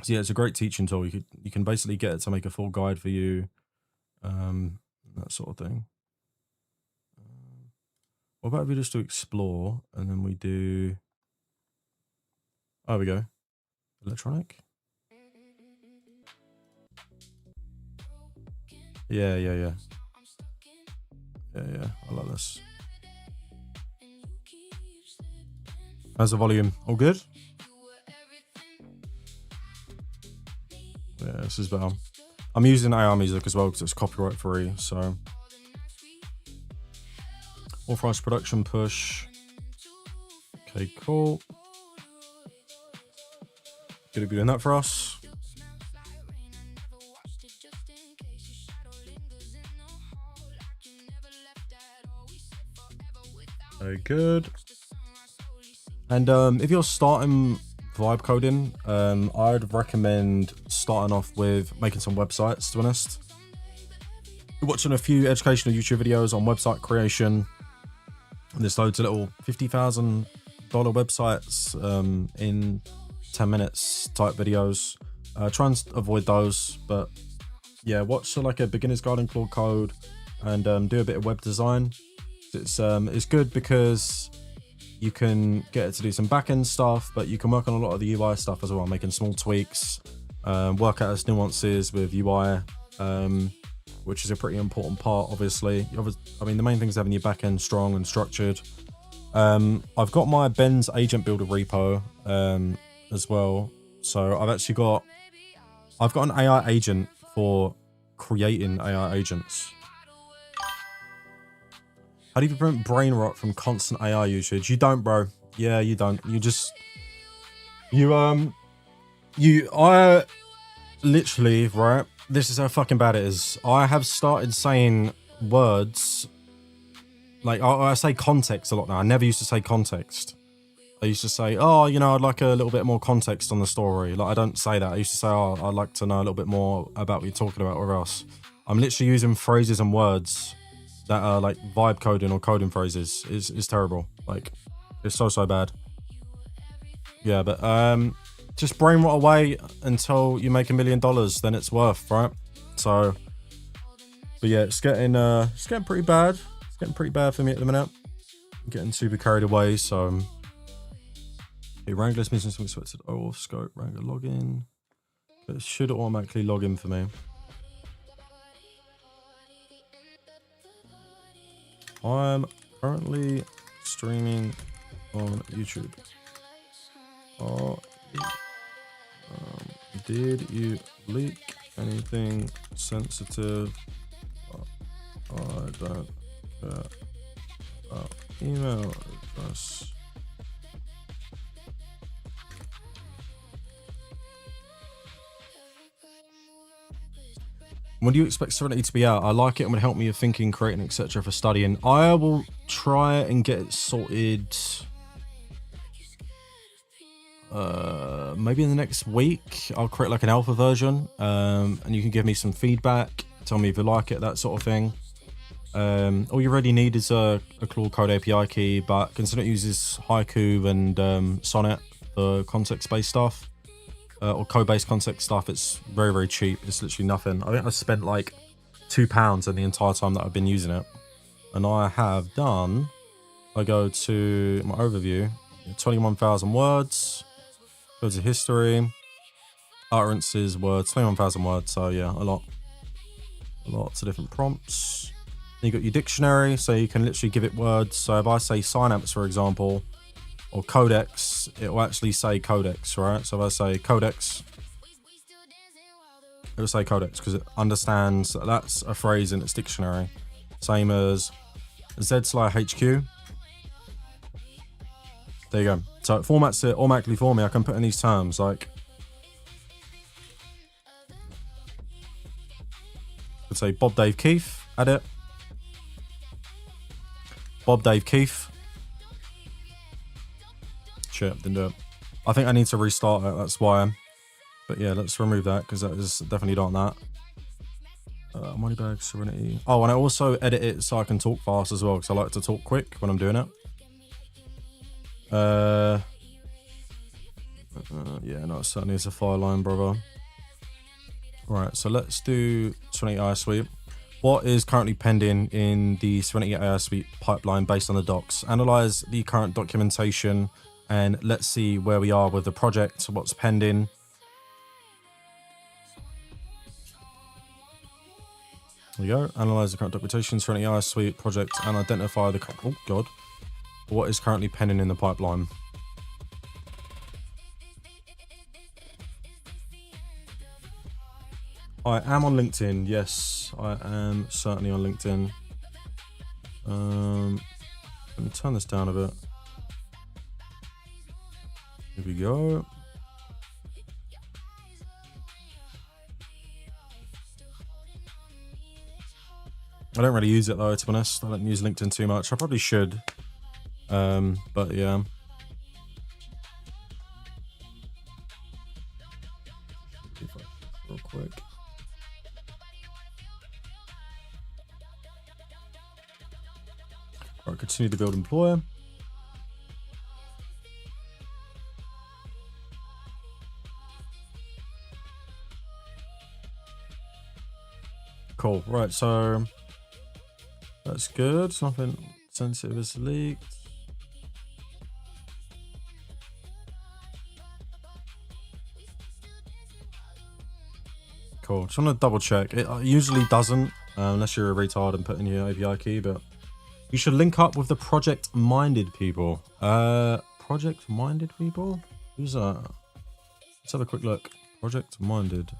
yeah, it's a great teaching tool. You can basically get it to make a full guide for you, that sort of thing. What about if we just do explore and then we do? Oh, there we go. Electronic. Yeah. I like this. How's the volume? All good? Yeah, this is better. I'm using AI music as well because it's copyright free, so. Authorized production push. Okay, cool. Gonna be doing that for us. Very good. And if you're starting vibe coding, I'd recommend starting off with making some websites, to be honest. Watching a few educational YouTube videos on website creation. And there's loads of little $50,000 websites in 10 minutes type videos. Try and avoid those, but yeah, watch like a beginner's guide in Claude Code and do a bit of web design. It's good because you can get it to do some back-end stuff, but you can work on a lot of the UI stuff as well, making small tweaks, work out its nuances with UI, which is a pretty important part, obviously. I mean, the main thing is having your back-end strong and structured. I've got my Ben's Agent Builder repo as well. So I've got an AI agent for creating AI agents. How do you prevent brain rot from constant AI usage? You don't, bro. Yeah, you don't. I literally, right? This is how fucking bad it is. I have started saying words, like I say context a lot now. I never used to say context. I used to say, oh, you know, I'd like a little bit more context on the story. Like, I don't say that. I used to say, oh, I'd like to know a little bit more about what you're talking about or else. I'm literally using phrases and words that are like vibe coding or coding phrases. Is terrible. Like, it's so bad. Yeah, but just brain rot away until you make $1 million, then it's worth, right? So, but yeah, it's getting pretty bad. It's getting pretty bad for me at the minute. I'm getting super carried away, so Wrangler's missing something selected. Oh, scope, Wrangler login. It should automatically log in for me. I'm currently streaming on YouTube. Did you leak anything sensitive? I don't care about email address. When do you expect Serenity to be out? I like it and would help me with thinking, creating, etc. for studying. I will try and get it sorted maybe in the next week. I'll create like an alpha version and you can give me some feedback, tell me if you like it, that sort of thing. All you really need is a Claude Code API key, but consider it uses Haiku and Sonnet for context-based stuff. Or code-based context stuff. It's very cheap. It's literally nothing. I think I spent like £2 in the entire time that I've been using it, and I have done, I go to my overview, 21,000 words, go to history, utterances, words, 21,000 words. So yeah, lots of different prompts. Then you got your dictionary, so you can literally give it words. So if I say synapse, for example, or codex, it will actually say codex, right? So if I say codex, it will say codex because it understands that that's a phrase in its dictionary. Same as Z/HQ. There you go. So it formats it automatically for me. I can put in these terms like, let's say Bob Dave Keith, add it. Bob Dave Keith. Shit, didn't do it. I think I need to restart it, that's why. But yeah, let's remove that because that is definitely not that. Moneybag, Serenity. Oh, and I also edit it so I can talk fast as well because I like to talk quick when I'm doing it. Yeah, no, it certainly is a file line, brother. Right, so let's do Serenity AI Suite. What is currently pending in the Serenity AI Suite pipeline based on the docs? Analyze the current documentation and let's see where we are with the project, what's pending. There we go. Analyze the current documentation, Serenity AI Suite project, and identify the what is currently pending in the pipeline. I am on LinkedIn. Yes, I am certainly on LinkedIn. Let me turn this down a bit. Here we go. I don't really use it though, to be honest. I don't use LinkedIn too much. I probably should. But yeah. Real quick. Alright, continue to build employer. Cool. Right, so that's good. Nothing sensitive is leaked. Cool. Just want to double check. It usually doesn't, unless you're a retard and put in your API key, but you should link up with the project-minded people. Project-minded people? Who's that? Let's have a quick look. Project-minded.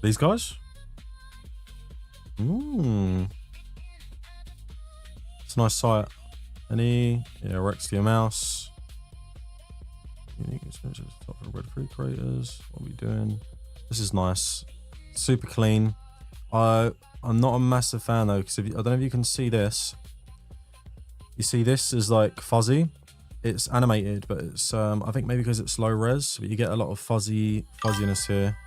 These guys? It's a nice site. Any? Yeah, Rex to your mouse. Unique experience of top red free creators. What are we doing? This is nice. Super clean. I'm not a massive fan though, because I don't know if you can see this. You see this is like fuzzy. It's animated, but it's I think maybe because it's low res, but you get a lot of fuzziness here.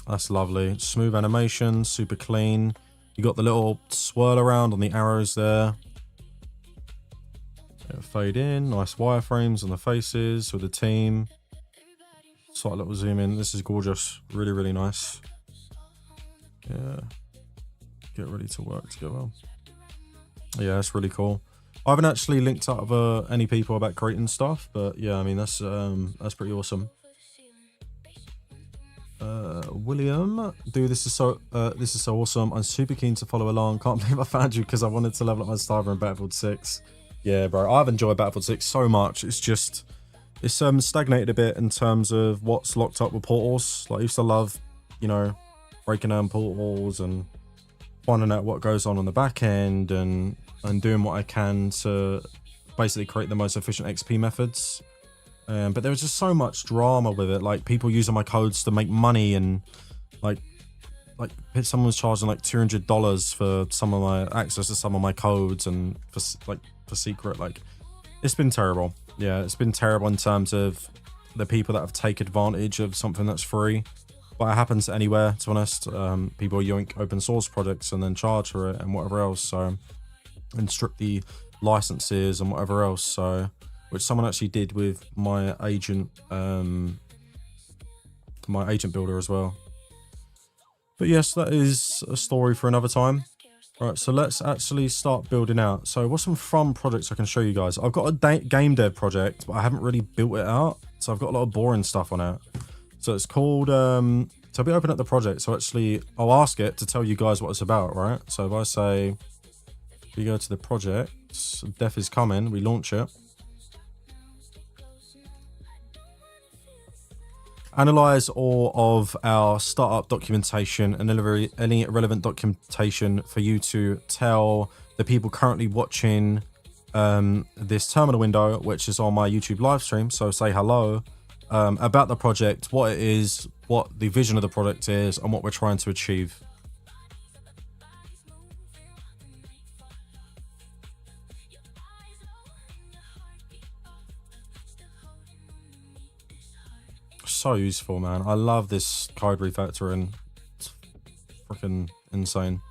That's lovely. Smooth animation, super clean. You got the little swirl around on the arrows there. Fade in, nice wireframes on the faces with the team. Slight little zoom in. This is gorgeous. Really, really nice. Yeah. Get ready to work together. Yeah, it's really cool. I haven't actually linked up with any people about creating stuff, but yeah, I mean that's pretty awesome. William, dude, this is so awesome. I'm super keen to follow along. Can't believe I found you because I wanted to level up my Starver in Battlefield 6. Yeah, bro, I've enjoyed Battlefield 6 so much. It's just, it's stagnated a bit in terms of what's locked up with portals. Like, I used to love, you know, breaking down portals and finding out what goes on the back end and doing what I can to basically create the most efficient XP methods. But there was just so much drama with it, like people using my codes to make money, and like someone was charging like $200 for some of my access to some of my codes, and for secret. Like, it's been terrible. Yeah, it's been terrible in terms of the people that have taken advantage of something that's free. But it happens anywhere, to be honest. People yoink open source projects and then charge for it and whatever else. So, and strip the licenses and whatever else. So, which someone actually did with my agent builder as well. But yes, that is a story for another time. Right, so let's actually start building out. So what's some fun projects I can show you guys? I've got a game dev project, but I haven't really built it out. So I've got a lot of boring stuff on it. So it's called, so I'll be opening up the project. So actually, I'll ask it to tell you guys what it's about, right? So if I say, we go to the project, dev is coming, we launch it. Analyze all of our startup documentation and deliver any relevant documentation for you to tell the people currently watching this terminal window, which is on my YouTube live stream. So say hello, about the project, what it is, what the vision of the product is, and what we're trying to achieve. So useful, man. I love this code refactoring. It's freaking insane.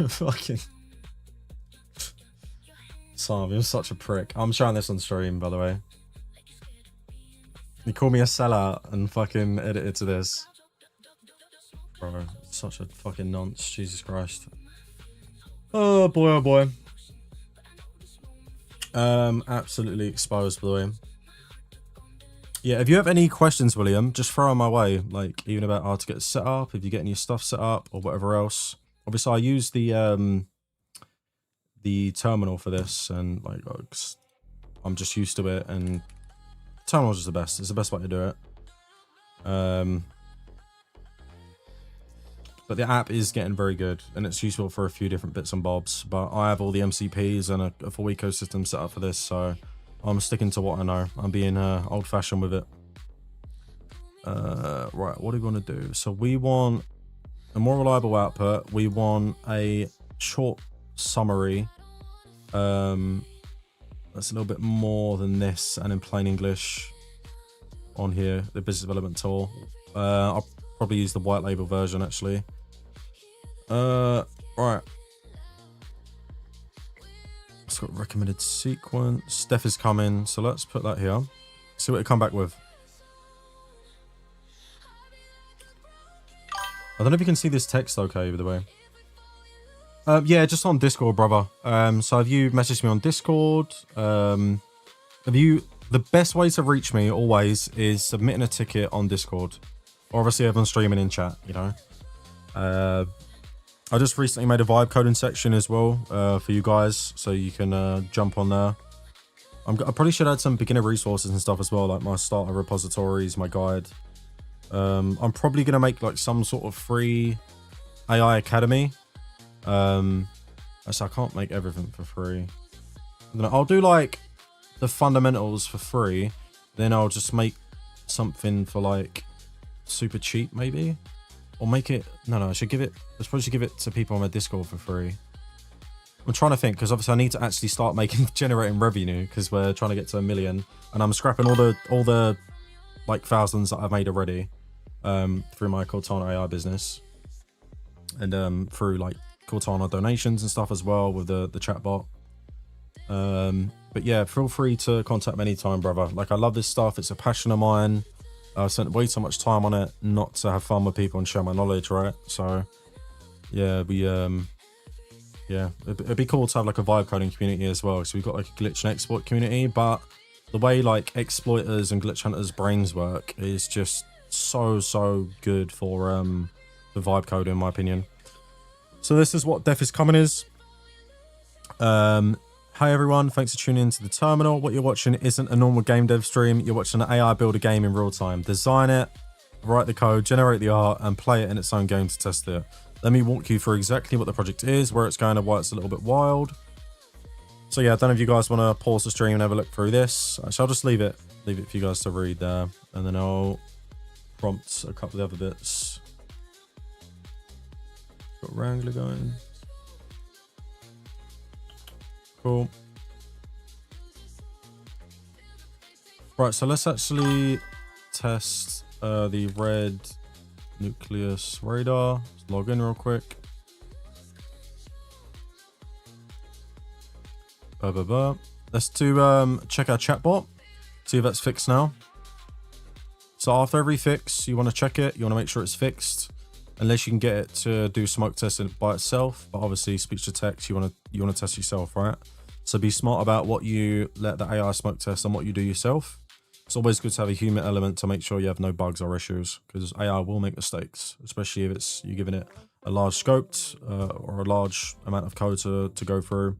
Fucking Sam, you're such a prick. I'm showing this on stream, by the way. You call me a sellout and fucking edit it to this. Bro, such a fucking nonce. Jesus Christ. Oh boy, oh boy. Absolutely exposed, by the way. Yeah, if you have any questions, William, just throw them my way. Like, even about how to get set up, if you're getting your stuff set up, or whatever else. Obviously, I use the terminal for this, and like, I'm just used to it, and terminal's just the best. It's the best way to do it. but the app is getting very good, and it's useful for a few different bits and bobs. But I have all the MCPs and a full ecosystem set up for this, so I'm sticking to what I know. I'm being old-fashioned with it. Right, what do we want to do? So we want a more reliable output. We want a short summary. That's a little bit more than this, and in plain English on here, the business development tool. I'll probably use the white label version actually. Right. It's got recommended sequence. Steph is coming, so let's put that here. See what it come back with. I don't know if you can see this text okay, by the way. Yeah, just on Discord, brother. So have you messaged me on Discord? The best way to reach me always is submitting a ticket on Discord. Or obviously everyone's streaming in chat, you know. I just recently made a vibe coding section as well for you guys, so you can jump on there. I probably should add some beginner resources and stuff as well, like my starter repositories, my guide. I'm probably going to make like some sort of free AI academy. So I can't make everything for free. I'll do like the fundamentals for free, then I'll just make something for like super cheap maybe, or make it I should give it to people on my Discord for free. I'm trying to think, because obviously I need to actually start generating revenue, because we're trying to get to 1 million, and I'm scrapping all the like thousands that I've made already through my Cortana AI business, and through like Cortana donations and stuff as well with the chatbot. But yeah, feel free to contact me anytime, brother. Like, I love this stuff. It's a passion of mine. I spent way too much time on it not to have fun with people and share my knowledge, right? So yeah, it'd be cool to have like a vibe coding community as well. So we've got like a glitch and exploit community, but the way like exploiters and glitch hunters brains work is just so good for the vibe code, in my opinion. So this is what Death is Coming is. Hi everyone, thanks for tuning into the terminal. What you're watching isn't a normal game dev stream. You're watching an AI build a game in real time. Design it, write the code, generate the art, and play it in its own game to test it. Let me walk you through exactly what the project is, where it's going, and why it's a little bit wild. So yeah, I don't know if you guys want to pause the stream and have a look through this. Actually, I'll just leave it for you guys to read there, and then I'll prompt a couple of other bits. Got Wrangler going. Cool. Right, so let's actually test the red nucleus radar. Let's log in real quick. Let's do check our chatbot. See if that's fixed now. So after every fix, you want to check it. You want to make sure it's fixed, unless you can get it to do smoke testing by itself. But obviously, speech to text, you want to test yourself, right? So be smart about what you let the AI smoke test and what you do yourself. It's always good to have a human element to make sure you have no bugs or issues, because AI will make mistakes, especially if you're giving it a large scope or a large amount of code to go through.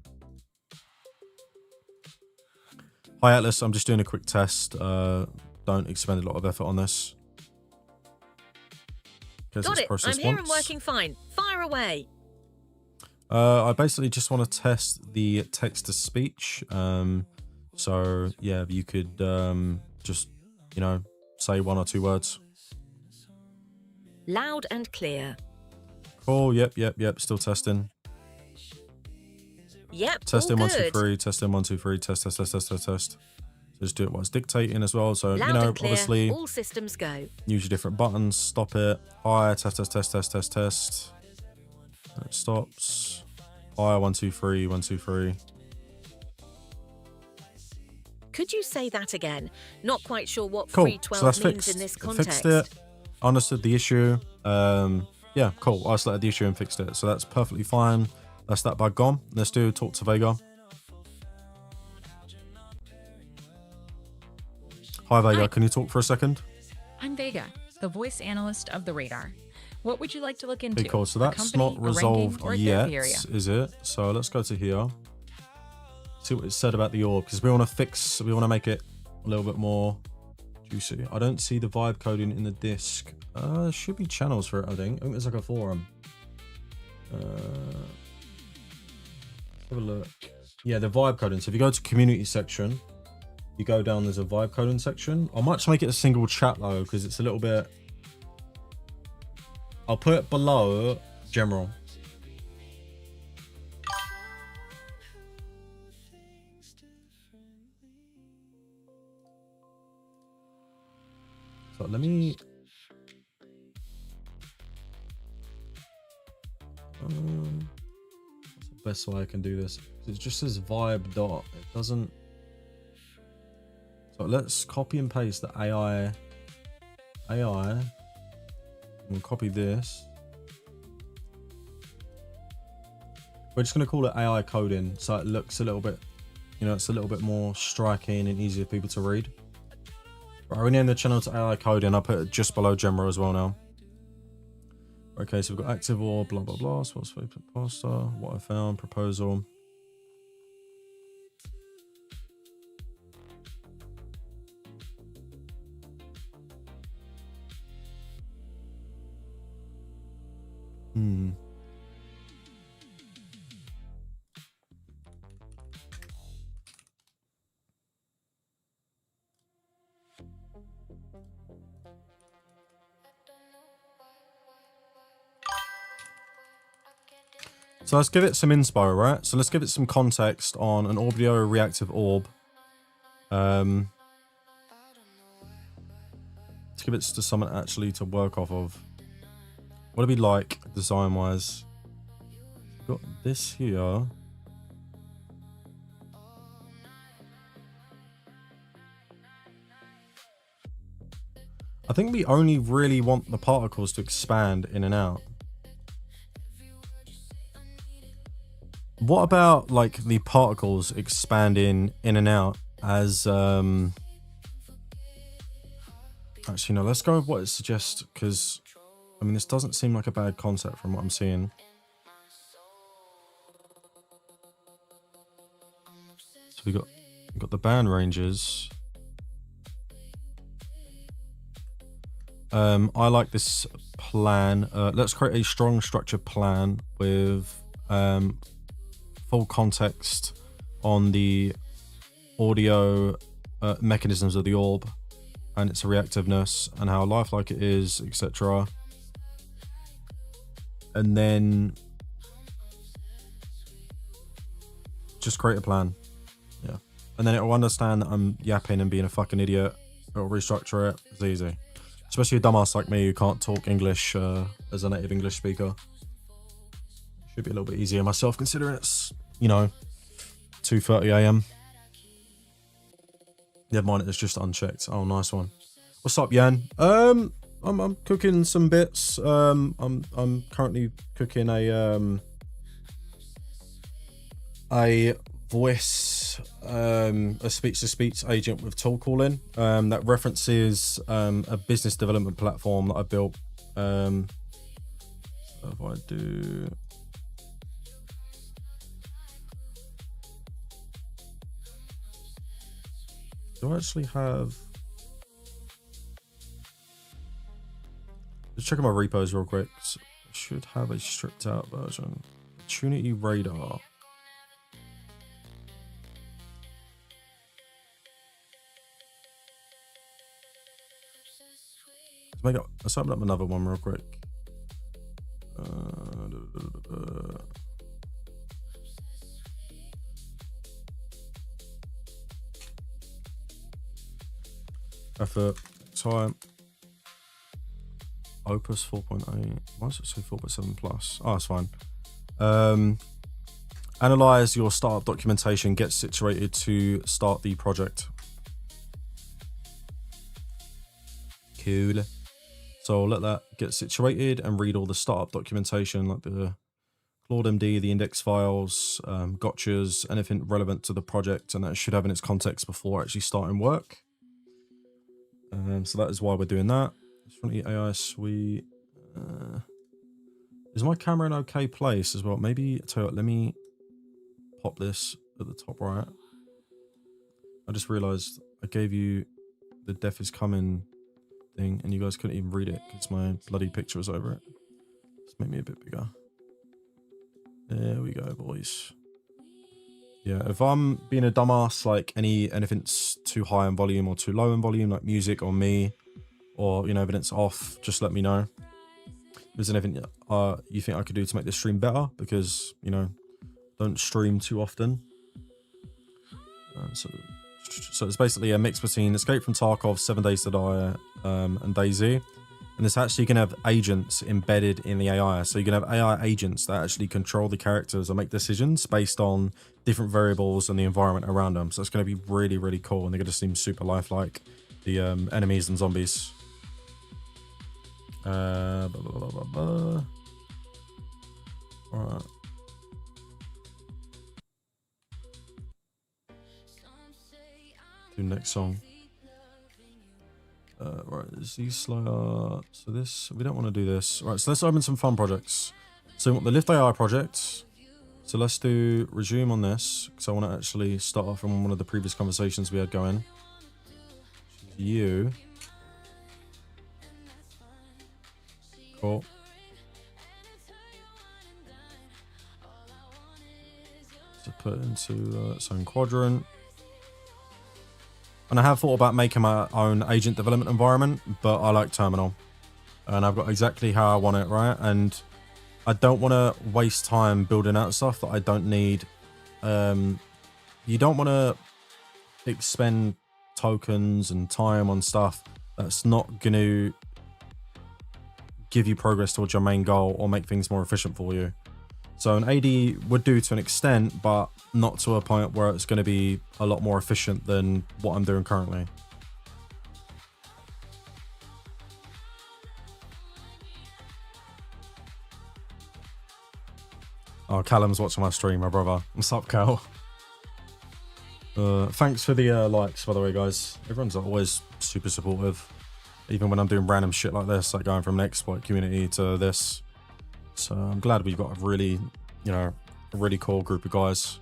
Hi Atlas, I'm just doing a quick test. Don't expend a lot of effort on this. Got it. I'm here and working fine. Fire away. I basically just want to test the text to speech. So yeah, you could just, say 1 or 2 words. Loud and clear. Cool. Yep. Still testing. Yep. Testing all 1 2 good. 3. Testing 1 2 3. Test. So just do it while it's dictating as well. So Loud and clear. obviously, All systems go. use your different buttons. Stop it. Higher. Test. It stops. Higher. 1 2 3. 1 2 3. Could you say that again? Not quite sure what Cool. free 12 So that's means fixed. in this It context. fixed it. Understood the issue. Yeah, cool. Isolated the issue and fixed it. So that's perfectly fine. That's that bug gone. Let's do talk to Vega. Hi Vega, Hi. can you talk for a second? I'm Vega, the voice analyst of the radar. What would you like to look into? Okay, cool. So A that's company, not a ranking, resolved or a yet, therapy area? is it? So let's go to here. See what it said about the org, because we want to make it a little bit more juicy. I don't see the vibe coding in the disk. There should be channels for it, I think. There's like a forum. Let's have a look. Yeah, the vibe coding. So if you go to community section, you go down, there's a vibe coding section. I might just make it a single chat though, because it's a little bit... I'll put it below general. So let me... what's the best way I can do this? It just says vibe dot. It doesn't... So let's copy and paste the AI. We'll copy this. We're just going to call it AI coding, so it looks a little bit, you know, it's a little bit more striking and easier for people to read. Right, I renamed the channel to AI coding. I put it just below Gemma as well now. Okay, so we've got active or blah blah blah. So what's pasta? What I found, proposal. So let's give it some inspo, right? So let's give it some context on an Orbio reactive orb. Let's give it to someone actually to work off of. What it'd be like design-wise. Got this here. I think we only really want the particles to expand in and out. What about like the particles expanding in and out as actually no, let's go with what it suggests, because I mean this doesn't seem like a bad concept from what I'm seeing. So we got the band ranges. I like this plan. Let's create a strong structured plan with full context on the audio mechanisms of the orb and its reactiveness and how lifelike it is, etc. And then just create a plan. Yeah. And then it will understand that I'm yapping and being a fucking idiot. It'll restructure it. It's easy. Especially a dumbass like me who can't talk English as a native English speaker. Should be a little bit easier myself considering it's, you know, 2:30 AM. Yeah, mine is just unchecked. Oh, nice one. What's up, Jan? I'm cooking some bits. I'm currently cooking a voice, a speech-to-speech agent with tool calling that references a business development platform that I built. So if I do I actually have... Just checking my repos real quick. So I should have a stripped out version. Opportunity radar. Let's open up another one real quick. Effort, time, Opus 4.8. Why does it say 4.7 plus? Oh, it's fine. Analyze your startup documentation. Get situated to start the project. Cool. So let that get situated and read all the startup documentation, like the Claude MD, the index files, gotchas, anything relevant to the project, and that should have in its context before actually starting work. So that is why we're doing that. Trinity AI Suite. Is my camera in okay place as well? Maybe, tell you what, let me pop this at the top right. I just realized I gave you the death is coming thing and you guys couldn't even read it because my bloody picture was over it. Let's make me a bit bigger. There we go, boys. Yeah, if I'm being a dumbass, like anything's too high in volume or too low in volume, like music or me, or, you know, everything's off, just let me know. If there's anything you think I could do to make this stream better, because, you know, don't stream too often. So it's basically a mix between Escape from Tarkov, 7 Days to Die, and DayZ. And it's actually going to have agents embedded in the AI. So you're going to have AI agents that actually control the characters or make decisions based on different variables and the environment around them. So it's going to be really, really cool. And they're going to seem super lifelike, the enemies and zombies. Alright. Do next song. Right, is these slower? So this, we don't want to do this. Right, so let's open some fun projects. So we want the Lift AI project. So let's do resume on this, because I want to actually start off from one of the previous conversations we had going. You. Cool. So put it into its own quadrant. And I have thought about making my own agent development environment, but I like Terminal. And I've got exactly how I want it, right? And I don't want to waste time building out stuff that I don't need. You don't want to expend tokens and time on stuff that's not going to give you progress towards your main goal or make things more efficient for you. So an AD would do to an extent, but not to a point where it's going to be a lot more efficient than what I'm doing currently. Oh, Callum's watching my stream, my brother. What's up, Cal? Thanks for the likes, by the way, guys. Everyone's always super supportive. Even when I'm doing random shit like this, like going from an exploit community to this. So I'm glad we've got a really, you know, a really cool group of guys.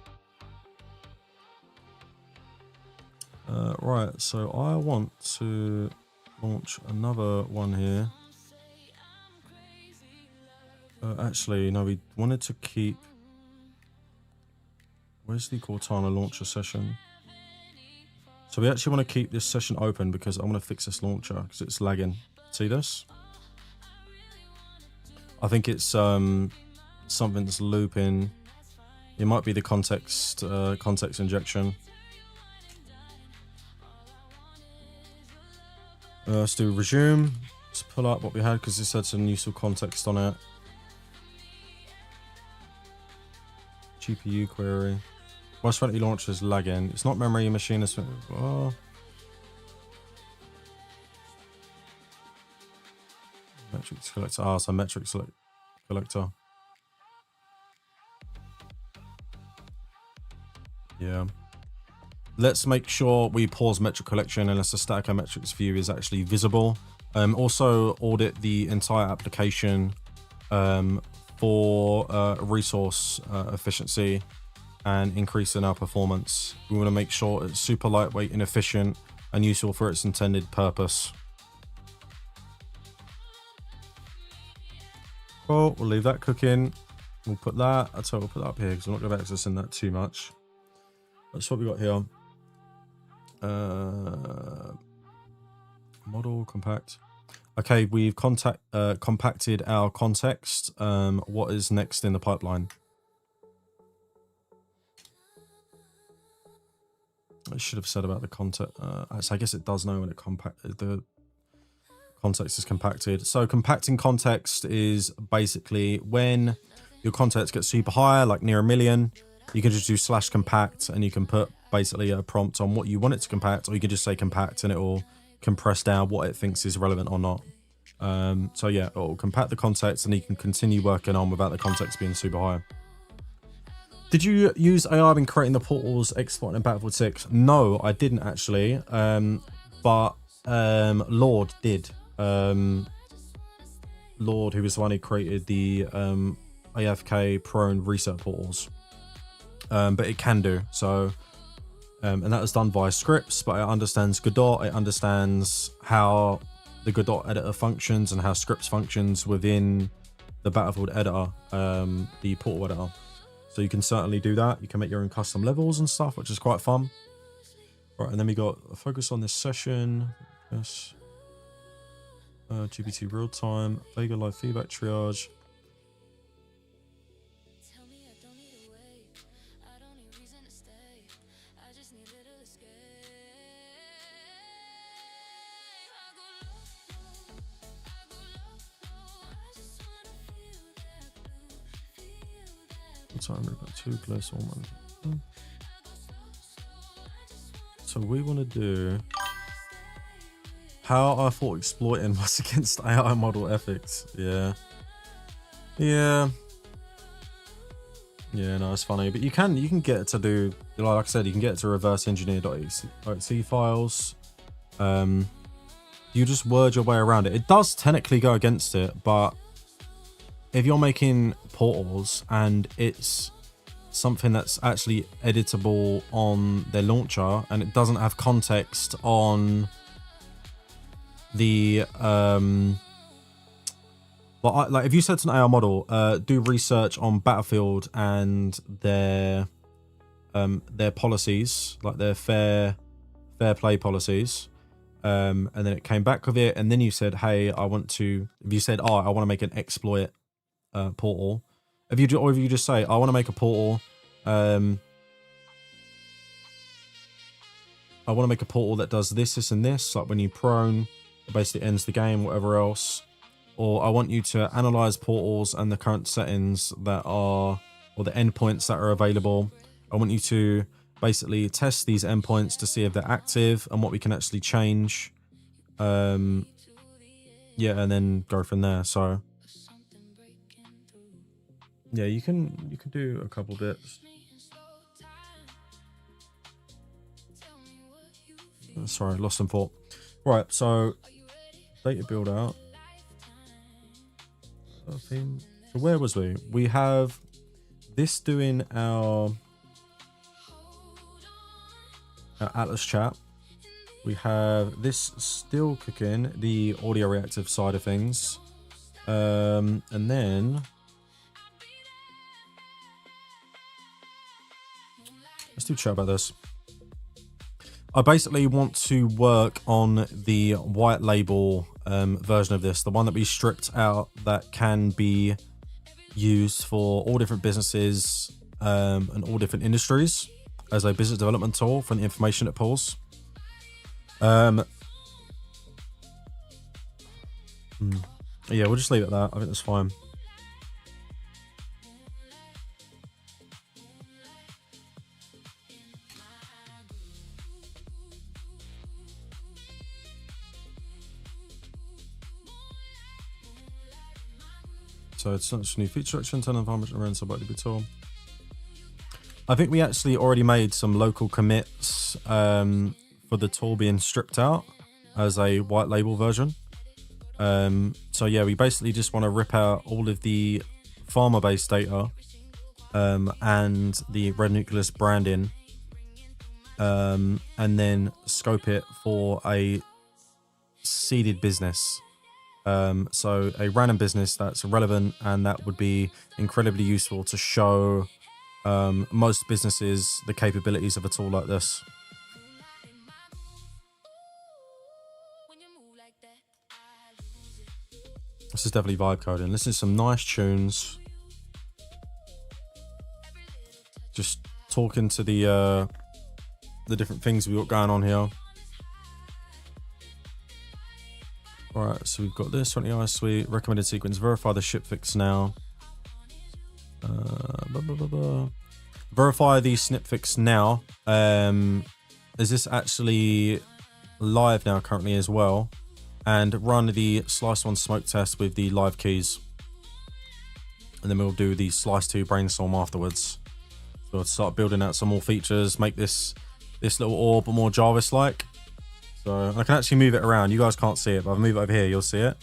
Right, so I want to launch another one here. Actually, no, we wanted to keep... Where's the Cortana launcher session? So we actually want to keep this session open because I want to fix this launcher because it's lagging. See this? I think it's something that's looping. It might be the context injection. Let's do resume. Let's pull up what we had because this had some useful context on it. GPU query. Why Serenity launcher is lagging? It's not memory machine. It's metrics collector. Ah, so metrics collector. Yeah. Let's make sure we pause metric collection unless the static metrics view is actually visible. Also audit the entire application for resource efficiency and increase in our performance. We want to make sure it's super lightweight and efficient and useful for its intended purpose. Cool, we'll leave that cooking. We'll put that, I'll tell you, we'll put that up here because I'm not going to be accessing that too much. That's what we got here. Model, compact. Okay, we've compacted our context. What is next in the pipeline? I should have said about the context. I guess it does know when the context is compacted. So compacting context is basically when your context gets super high, like near 1 million, you can just do /compact and you can put basically a prompt on what you want it to compact, or you can just say compact and it will compress down what it thinks is relevant or not. So yeah, it will compact the context and you can continue working on without the context being super high. Did you use AI in creating the portals exploit in Battlefield 6? No, I didn't actually. But Lord did. Lord, who was the one who created the AFK prone reset portals. But it can do so. And that was done via scripts, but it understands Godot. It understands how the Godot editor functions and how scripts functions within the Battlefield editor, the portal editor. So you can certainly do that. You can make your own custom levels and stuff, which is quite fun. Right, and then we got a focus on this session. Yes. GPT real time, Vega live feedback triage. Time got 2 close on. So we want to do how I thought exploiting was against AI model ethics. Yeah, no, it's funny, but you can get it to do, like I said, you can get it to reverse engineer .exe files. You just word your way around it. It does technically go against it, but if you're making portals and it's something that's actually editable on their launcher and it doesn't have context on the like if you said to an AI model, do research on Battlefield and their policies, like their fair play policies, and then it came back with it, and then you said, hey, I want to make an exploit portal. If you just say, I want to make a portal, I want to make a portal that does this, and this, like when you prone, it basically ends the game, whatever else. Or I want you to analyze portals and the current settings that are, or the endpoints that are available. I want you to basically test these endpoints to see if they're active and what we can actually change. Yeah, and then go from there. So yeah, you can do a couple bits. Sorry, lost in thought. Right, so data build out. So where was we? We have this doing our Atlas chat. We have this still cooking the audio reactive side of things. And then let's do chat about this. I basically want to work on the white label version of this, the one that we stripped out that can be used for all different businesses and all different industries as a business development tool for the information it pulls. Yeah, we'll just leave it at that. I think that's fine. So it's not just new feature action, turn environment around so about the tool. I think we actually already made some local commits for the tool being stripped out as a white label version. So yeah, we basically just want to rip out all of the pharma-based data and the red nucleus branding, and then scope it for a seeded business. So a random business that's relevant and that would be incredibly useful to show most businesses the capabilities of a tool like this. This is definitely vibe coding. Listen to some nice tunes. Just talking to the different things we've got going on here. Alright, so we've got this 20 IS suite, recommended sequence, verify the ship fix now. Verify the snip fix now. Is this actually live now currently as well? And run the slice 1 smoke test with the live keys. And then we'll do the slice 2 brainstorm afterwards. So we'll start building out some more features, make this little orb more Jarvis-like. So I can actually move it around. You guys can't see it, but if I move it over here, you'll see it.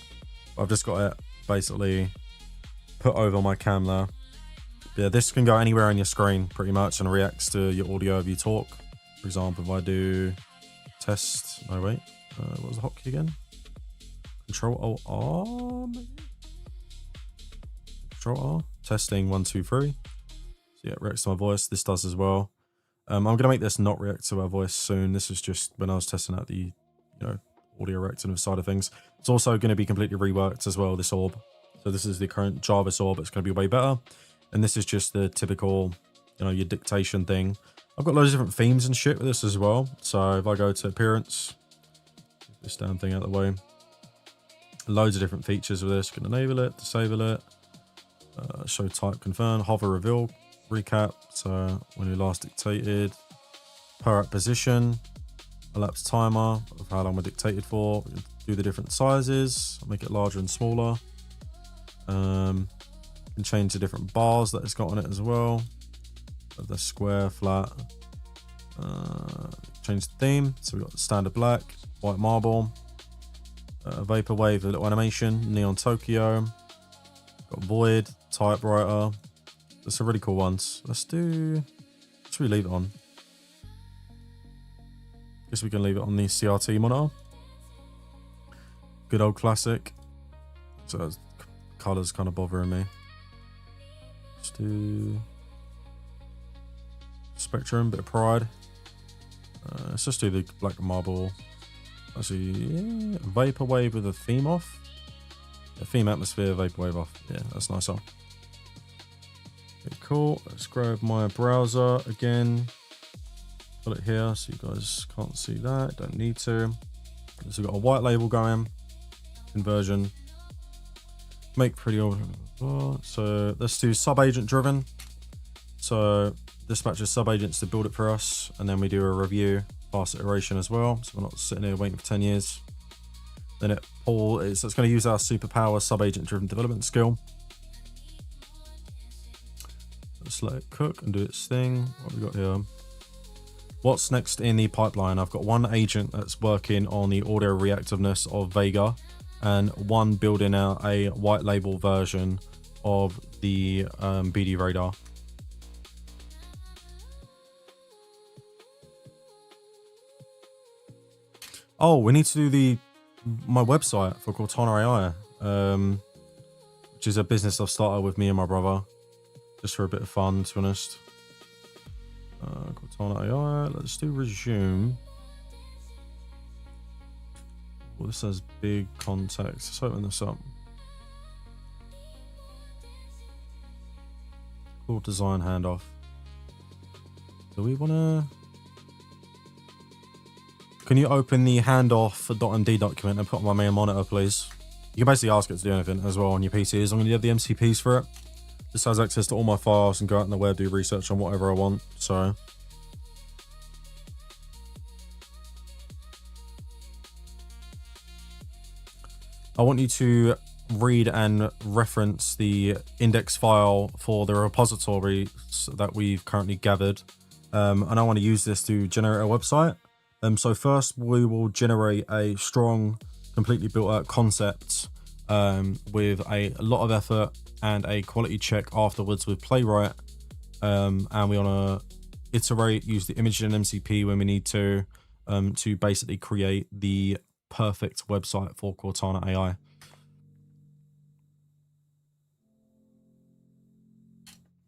But I've just got it basically put over my camera. Yeah, this can go anywhere on your screen pretty much and reacts to your audio if you talk. For example, if I do test, no wait, what was the hotkey again? Control R, maybe? Control R, testing 1 2 3. So Yeah, it reacts to my voice. This does as well. I'm going to make this not react to our voice soon. This is just when I was testing out the, audio reactive side of things. It's also going to be completely reworked as well, this orb. So this is the current Jarvis orb. It's going to be way better. And this is just the typical, your dictation thing. I've got loads of different themes and shit with this as well. So if I go to appearance, get this damn thing out of the way. Loads of different features with this. Can enable it, disable it. Show type, confirm, hover, reveal, recap. So when you last dictated, per app position, elapsed timer of how long I dictated for. Do the different sizes, make it larger and smaller. Can change the different bars that it's got on it as well. The square, flat. Change the theme. So we've got standard black, white marble, vaporwave, a little animation, neon Tokyo. Got void, typewriter. There's some really cool ones. Should we leave it on? Guess we can leave it on the CRT monitor. Good old classic. So colors kind of bothering me. Let's do spectrum, bit of pride. Let's just do the black marble. Actually, yeah, vaporwave with a theme off. Yeah, theme atmosphere, vaporwave off. Yeah, that's nice. Okay, cool. Let's grab my browser again. Put it here so you guys can't see that. Don't need to. So we've got a white label going. Conversion. Make pretty old. So let's do sub-agent driven. So dispatches sub-agents to build it for us. And then we do a review, fast iteration as well. So we're not sitting here waiting for 10 years. Then it's going to use our superpower sub-agent driven development skill. Let's let it cook and do its thing. What have we got here? What's next in the pipeline? I've got one agent that's working on the audio reactiveness of Vega and one building out a white label version of the BD radar. Oh, we need to do my website for Cortana AI, which is a business I've started with me and my brother, just for a bit of fun, to be honest. Cortana AI, let's do resume. Well, this has big context. Let's open this up. Cool design handoff. Do we want to... Can you open the handoff .md document and put on my main monitor, please? You can basically ask it to do anything as well on your PC, as long as you have the MCPs for it. This has access to all my files and go out on the web, do research on whatever I want. So I want you to read and reference the index file for the repositories that we've currently gathered. And I want to use this to generate a website. So first we will generate a strong, completely built out concept with a lot of effort and a quality check afterwards with Playwright. And we want to iterate, use the image and MCP when we need to basically create the perfect website for Cortana AI.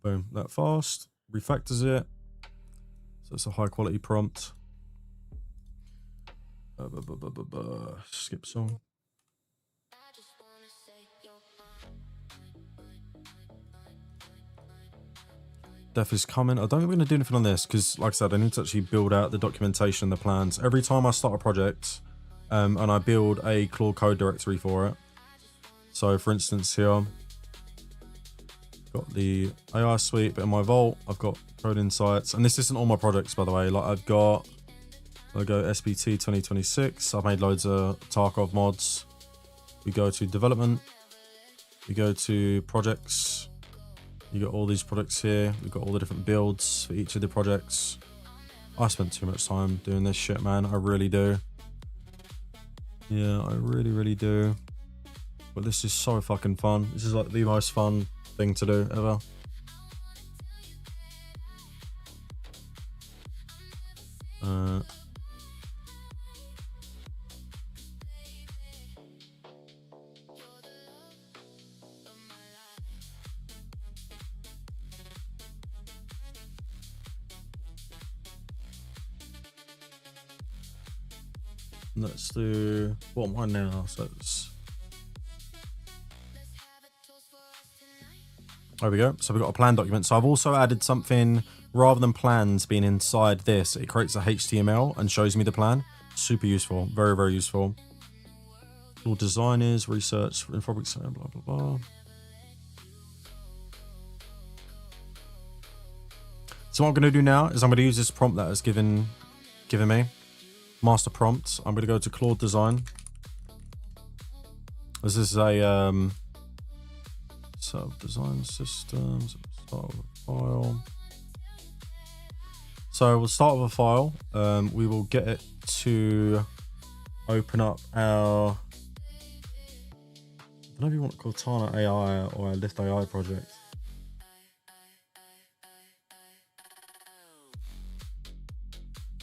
Boom, that fast. Refactors it. So it's a high quality prompt. Skip song. Death is coming. I don't think we're going to do anything on this because, like I said, I need to actually build out the documentation, the plans. Every time I start a project and I build a Claude code directory for it. So, for instance, here, got the AI suite, but in my vault, I've got code insights. And this isn't all my projects, by the way. Like, I've got logo SBT 2026. I've made loads of Tarkov mods. We go to development. We go to projects. You got all these projects here. We've got all the different builds for each of the projects. I spent too much time doing this shit, man. I really do. Yeah, I really do. But this is so fucking fun. This is like the most fun thing to do ever. Let's do, what am I now? So it's, there we go. So we've got a plan document. So I've also added something, rather than plans being inside this, it creates a HTML and shows me the plan. Super useful. Very, very useful. All designers, research, infographics, blah, blah, blah. So what I'm going to do now is I'm going to use this prompt that it's given me. Master prompt. I'm going to go to Claude Design. This is a set of design systems. Start with a file. So we'll start with a file. We will get it to open up our, I don't know if you want to call Cortana AI or a Lift AI project.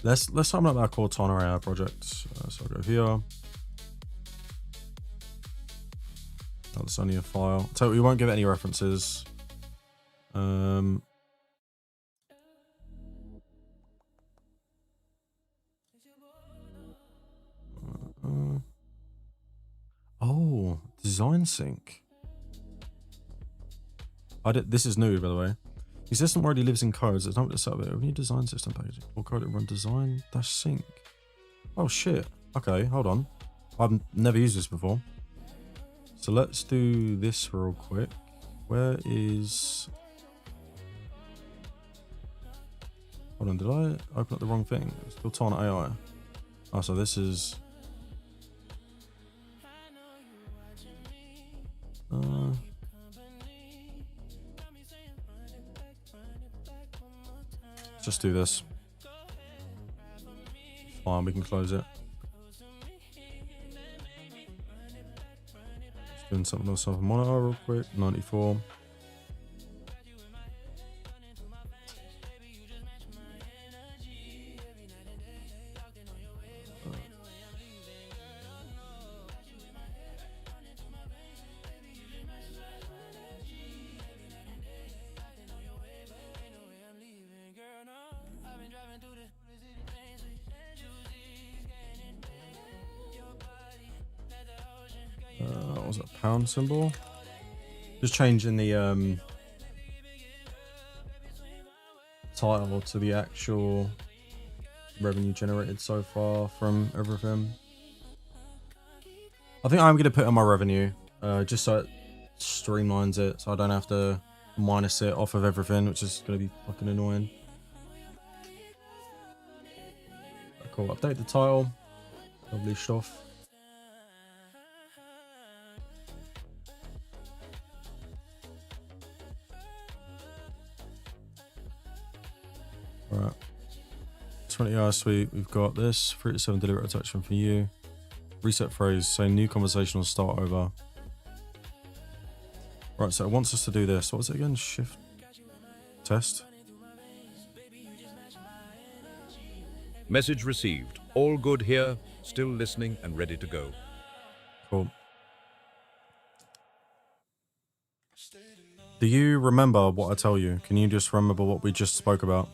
Let's open up our Cortana AI project. So I'll go here. That's only a file. So we won't give it any references. Oh, design sync. This is new, by the way. The system already lives in codes. There's not to set up it. New design system page. Or code it run design dash sync. Oh shit. Okay, hold on. I've never used this before. So let's do this real quick. Where is? Hold on. Did I open up the wrong thing? It's Cortana AI. Oh, so this is. Just do this. Fine, we can close it. Just doing something else on the monitor real quick. 94. What was it? Pound symbol? Just changing the title to the actual revenue generated so far from everything. I think I'm going to put on my revenue just so it streamlines it, so I don't have to minus it off of everything, which is going to be fucking annoying. Cool. Update the title. Lovely stuff. Alright. 20-hour suite. We've got this. 3 to 7 deliberate attachment for you. Reset phrase. Say new conversation or start over. Right, so it wants us to do this. What was it again? Shift test. Message received. All good here. Still listening and ready to go. Cool. Do you remember what I tell you? Can you just remember what we just spoke about?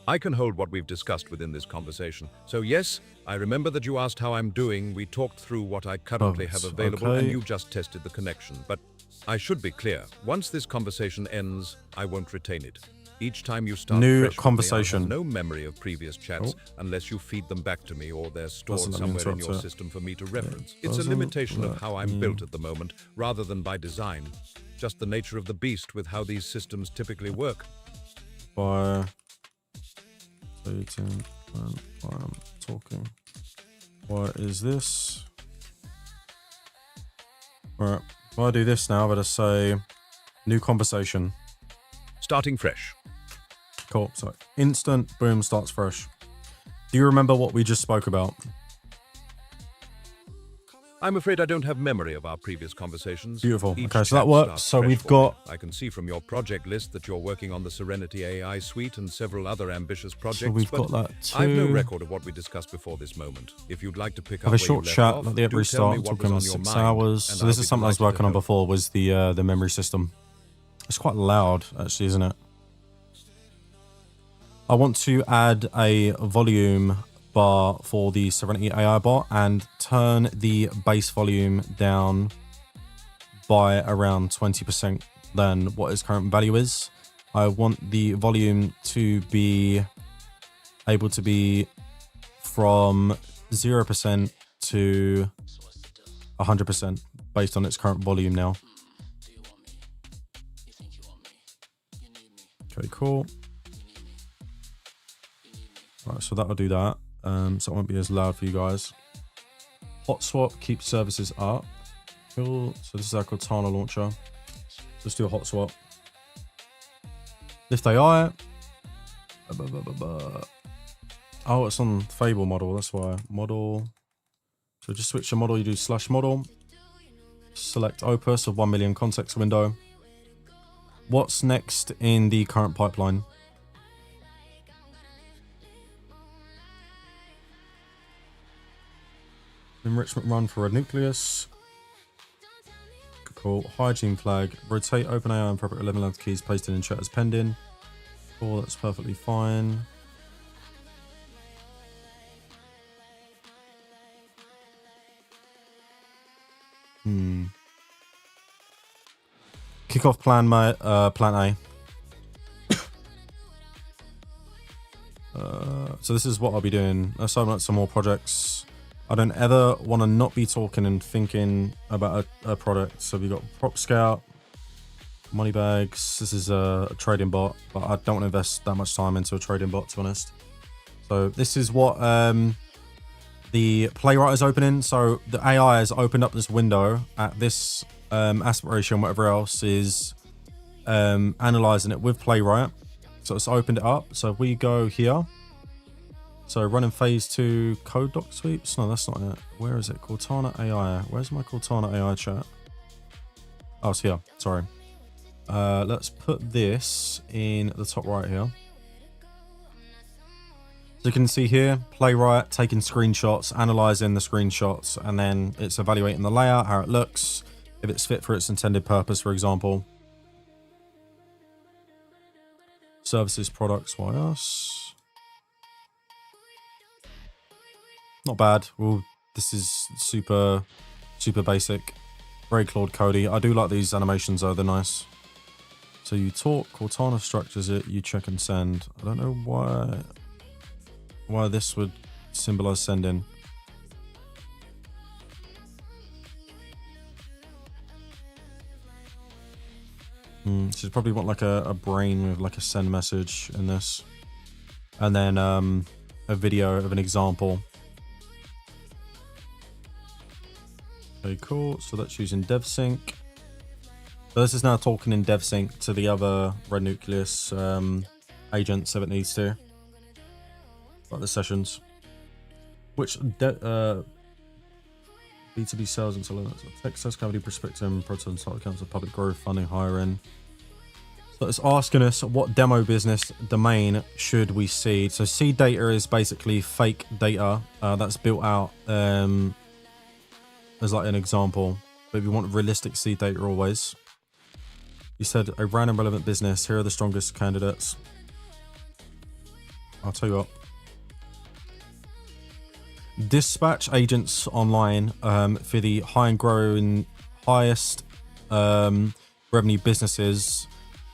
I can hold what we've discussed within this conversation. So yes, I remember that you asked how I'm doing. We talked through what I currently have available, okay. And you just tested the connection. But I should be clear. Once this conversation ends, I won't retain it. Each time you start new fresh conversation. With me, I have no memory of previous chats unless you feed them back to me or they're stored somewhere in your system for me to reference. It's a limitation of how I'm built at the moment, rather than by design. Just the nature of the beast with how these systems typically work. By stating when I'm talking. What is this? Alright, if I do this now, I better say new conversation. Starting fresh. Cool. So instant, boom, starts fresh. Do you remember what we just spoke about? I'm afraid I don't have memory of our previous conversations. Beautiful. Each Okay, so that chat works. starts So fresh we've for got... me. I can see from your project list that you're working on the Serenity AI suite and several other ambitious projects. So we've but got that too. I have no record of what we discussed before this moment. If you'd like to pick up Have a where short you left chat, off, let the app do tell me restart. what Talking was for on your 6 mind, hours. and So this I'll is be something I was delighted to working on help. before, was the memory system. It's quite loud, actually, isn't it? I want to add a volume bar for the Serenity AI bot and turn the base volume down by around 20% than what its current value is. I want the volume to be able to be from 0% to 100% based on its current volume now. Okay, cool. Right, so that'll do that. So it won't be as loud for you guys. Hot swap, keep services up. Cool. So this is our Cortana launcher. Let's do a hot swap. Lift AI. Oh, it's on Fable model. That's why. Model. So just switch your model. You do /model. Select Opus of 1 million context window. What's next in the current pipeline? Enrichment run for a nucleus. Cool. Hygiene flag. Rotate OpenAI and appropriate 11 length keys placed in chat as pending. Cool, that's perfectly fine. Kick off plan A. So this is what I'll be doing. Let's open up some more projects. I don't ever want to not be talking and thinking about a product. So we've got Prop Scout, money bags. This is a trading bot, but I don't want to invest that much time into a trading bot, to be honest. So this is what the playwright is opening. So the AI has opened up this window at this aspiration, whatever else is analyzing it with playwright. So it's opened it up. So if we go here, so running phase 2 code doc sweeps. No, that's not it. Where is it? Cortana AI. Where's my Cortana AI chat? Oh, it's here. Sorry. Let's put this in the top right here. So you can see here, playwright taking screenshots, analyzing the screenshots, and then it's evaluating the layout, how it looks, if it's fit for its intended purpose, for example. Services, products, why us? Not bad. Well, this is super basic. Very Claude Cody. I do like these animations though, they're nice. So you talk, Cortana structures it, you check and send. I don't know why this would symbolize sending. So you probably want like a brain with like a send message in this. And then a video of an example. Okay, cool. So that's using DevSync. So this is now talking in DevSync to the other Red Nucleus agents if it needs to. Like the sessions. Which B2B sales and so on. Text sales cavity perspective, proton site accounts of public growth, funding, hiring. So it's asking us what demo business domain should we seed. So seed data is basically fake data that's built out as like an example, but if you want realistic seed data always. You said a random relevant business. Here are the strongest candidates. I'll tell you what. Dispatch agents online for the high and growing, highest revenue businesses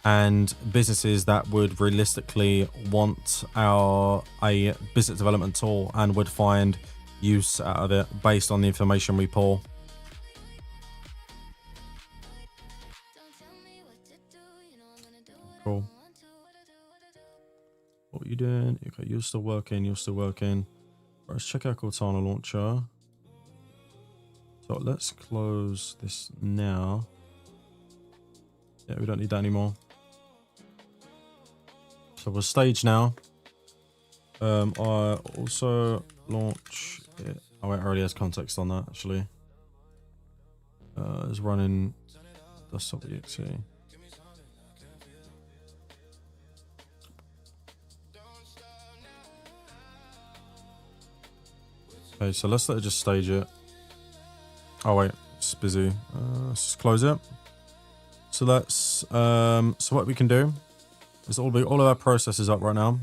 and businesses that would realistically want a business development tool and would find use out of it based on the information we pull. Cool. What are you doing? Okay, you're still working. Right, let's check out Cortana launcher. So let's close this now. Yeah, we don't need that anymore. So we'll stage now. I also launch it. Oh wait, it already has context on that actually. It's running desktop.exe. Okay, so let's let it just stage it. Oh wait, it's busy. Let's just close it. So let's so what we can do is all of our processes up right now.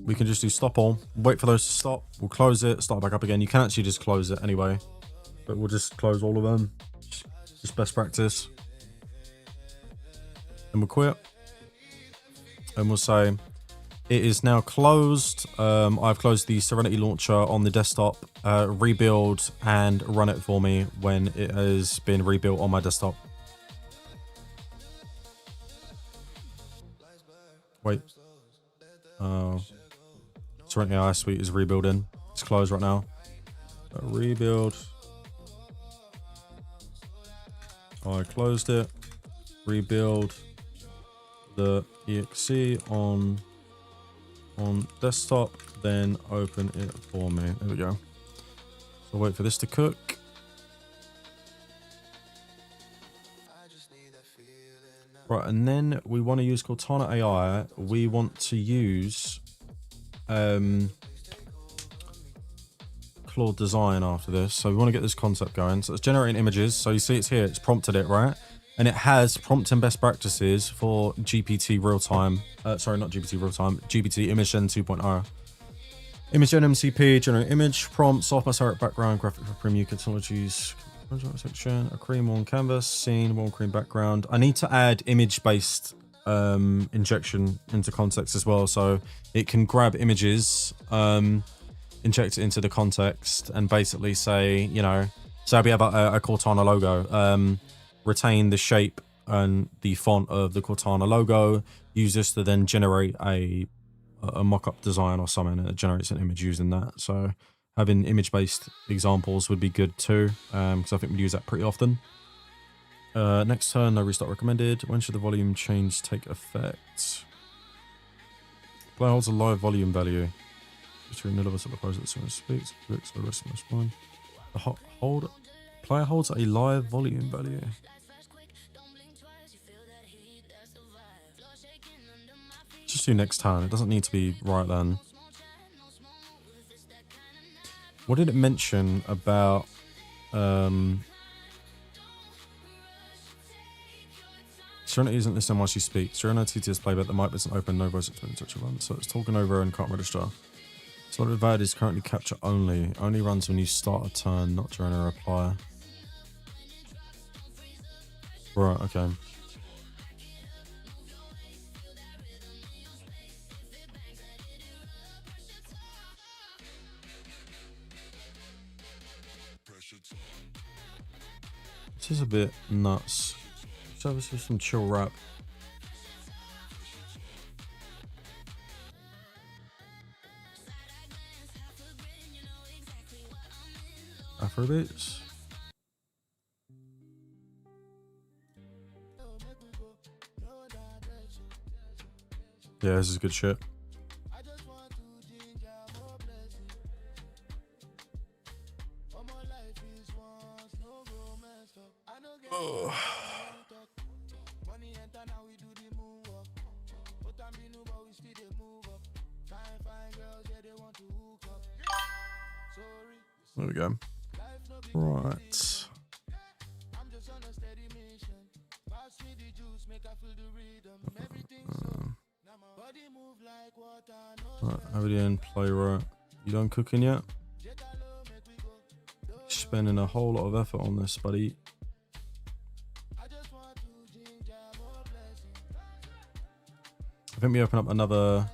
we can just do stop all, wait for those to stop, we'll close it, start back up again. You can actually just close it anyway, but we'll just close all of them, just best practice. And we'll quit, and we'll say it is now closed. I've closed the Serenity launcher on the desktop. Rebuild and run it for me when it has been rebuilt on my desktop. Wait. Serenity AI Suite is rebuilding. It's closed right now. Rebuild. I closed it. Rebuild the exe on desktop, then open it for me. There we go. So wait for this to cook. Right, and then we want to use Cortana AI. We want to use Claude Design after this. So we want to get this concept going. So it's generating images. So you see it's here. It's prompted it, right? And it has prompt and best practices for GPT real-time. Sorry, not GPT real-time. GPT ImageGen 2.0. ImageGen MCP, generate image, prompt, software direct background, graphic for premium technologies, section, a cream on canvas, scene, one cream background. I need to add image-based injection into context as well. So it can grab images, inject it into the context, and basically say, you know, so we have a Cortana logo. Retain the shape and the font of the Cortana logo, use this to then generate a mock-up design or something, and it generates an image using that. So having image-based examples would be good too, because I think we use that pretty often. Next turn, no restart recommended. When should the volume change take effect? Player holds a live volume value. Between none of us at the pose that someone speaks, the rest of us fine. Player holds a live volume value. Just do next turn. It doesn't need to be right then. What did it mention about Serenity isn't listening while she speaks. During her TTS playback, the mic isn't open, no voice experience touch run. So it's talking over and can't register. Slot valid is currently capture only. Only runs when you start a turn, not during a reply. Right, okay. This is a bit nuts. Let's have us some chill rap. Afrobeats. Yeah, this is good shit. Ugh. There we go. Right. Right, Avidian, playwright. You done cooking yet? Spending a whole lot of effort on this, buddy. I think we open up another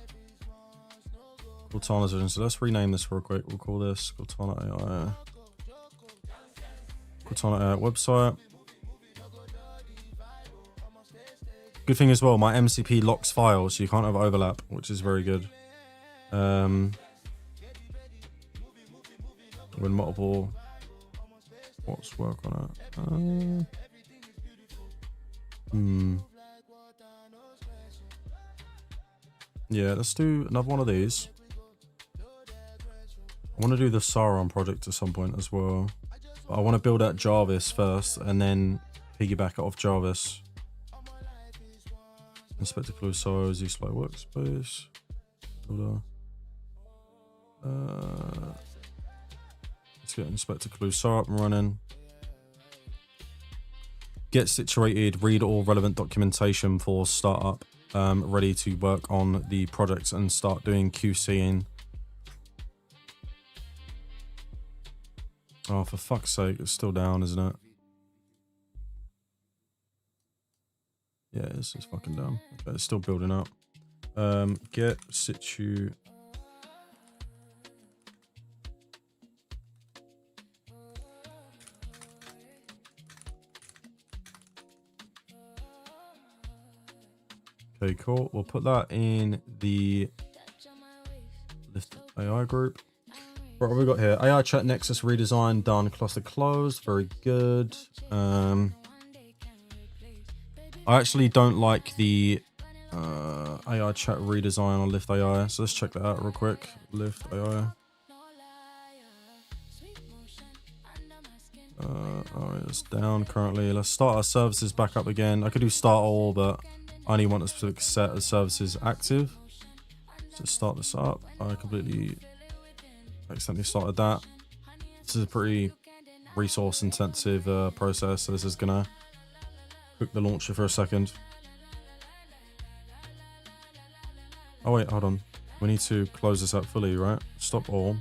Cortana version, so let's rename this real quick. We'll call this Cortana AI. Cortana AI website. Good thing as well, my MCP locks files, so you can't have overlap, which is very good. When multiple, what's work on it? Yeah, let's do another one of these. I want to do the Sauron project at some point as well. But I want to build out Jarvis first and then piggyback it off Jarvis. Inspector Clue Sorrows, use Slow Workspace. Let's get Inspector Clue Sorrow up and running. Get situated, read all relevant documentation for startup. ready to work on the projects and start doing QCing. Oh, for fuck's sake, it's still down, isn't it? Yeah, it's fucking down. Okay, it's still building up. Get situ. Okay, cool. We'll put that in the Lift AI group. What have we got here? AI chat Nexus redesign done. Cluster closed. Very good. I actually don't like the AI chat redesign on Lift AI. So let's check that out real quick. Lift AI. Oh, it's down currently. Let's start our services back up again. I could do start all, but I only want a specific set of services active. So start this up. I completely accidentally started that. This is a pretty resource intensive process, so this is gonna cook the launcher for a second. Oh wait, hold on. We need to close this out fully, right? Stop all.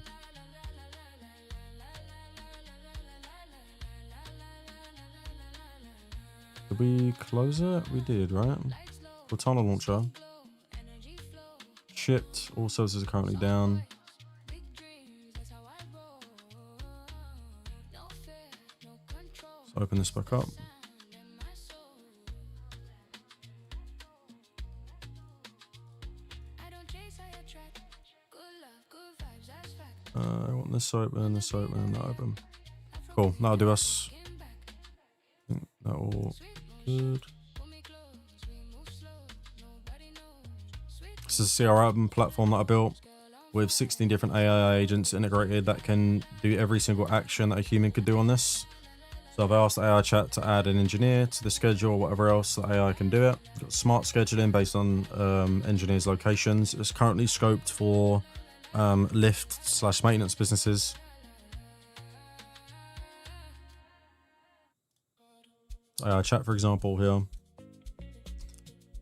Did we close it? We did, right? Cortana launcher. Shipped. All services are currently down. Let's open this back up. I want this open, that open. Cool, that'll do us. I think that all good. This is a CRM platform that I built with 16 different AI agents integrated that can do every single action that a human could do on this. So I've asked AI chat to add an engineer to the schedule or whatever else that AI can do it. Got smart scheduling based on engineers' locations. It's currently scoped for lift/maintenance businesses. AI chat, for example, here.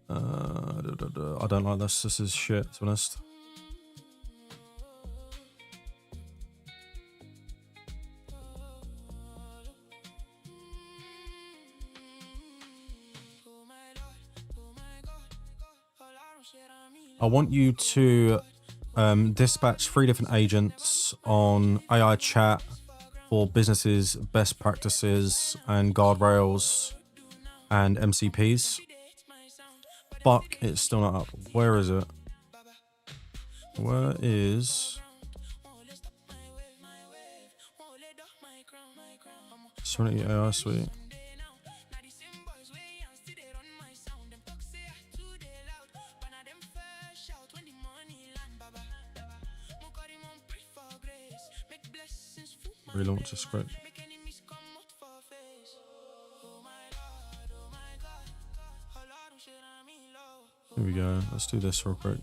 I don't like this. This is shit, to be honest. I want you to dispatch 3 different agents on AI chat for businesses, best practices, and guardrails and MCPs. Fuck, it's still not up. Where is it? Where is Serenity AI Suite? Relaunch the script. Here we go. Let's do this real quick.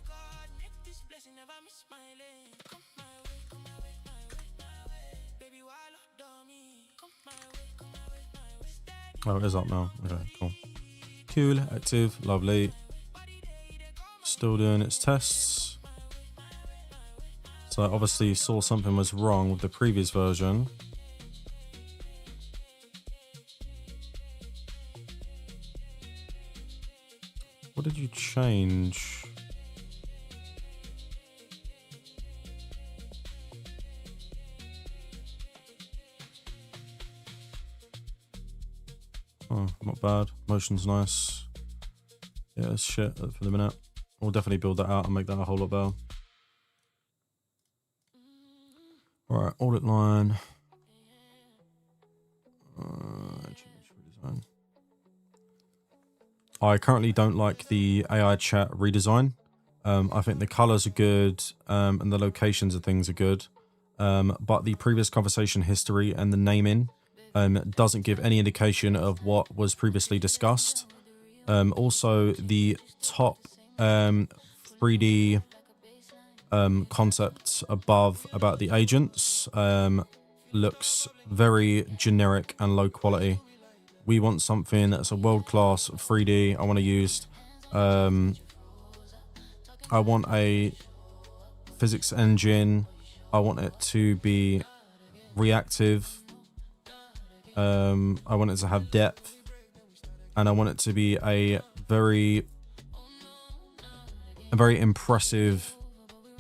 Oh, it is up now. Okay, cool. Cool, active, lovely. Still doing its tests. So obviously you saw something was wrong with the previous version. What did you change? Oh, not bad. Motion's nice. Yeah, it's shit for the minute. We'll definitely build that out and make that a whole lot better. Alright, audit line. I currently don't like the AI chat redesign. I think the colors are good and the locations of things are good. But the previous conversation history and the naming doesn't give any indication of what was previously discussed. Also, the top 3D concept above about the agents looks very generic and low quality. We want something that's a world-class 3D. I want to use I want a physics engine. I want it to be reactive. I want it to have depth, and I want it to be a very impressive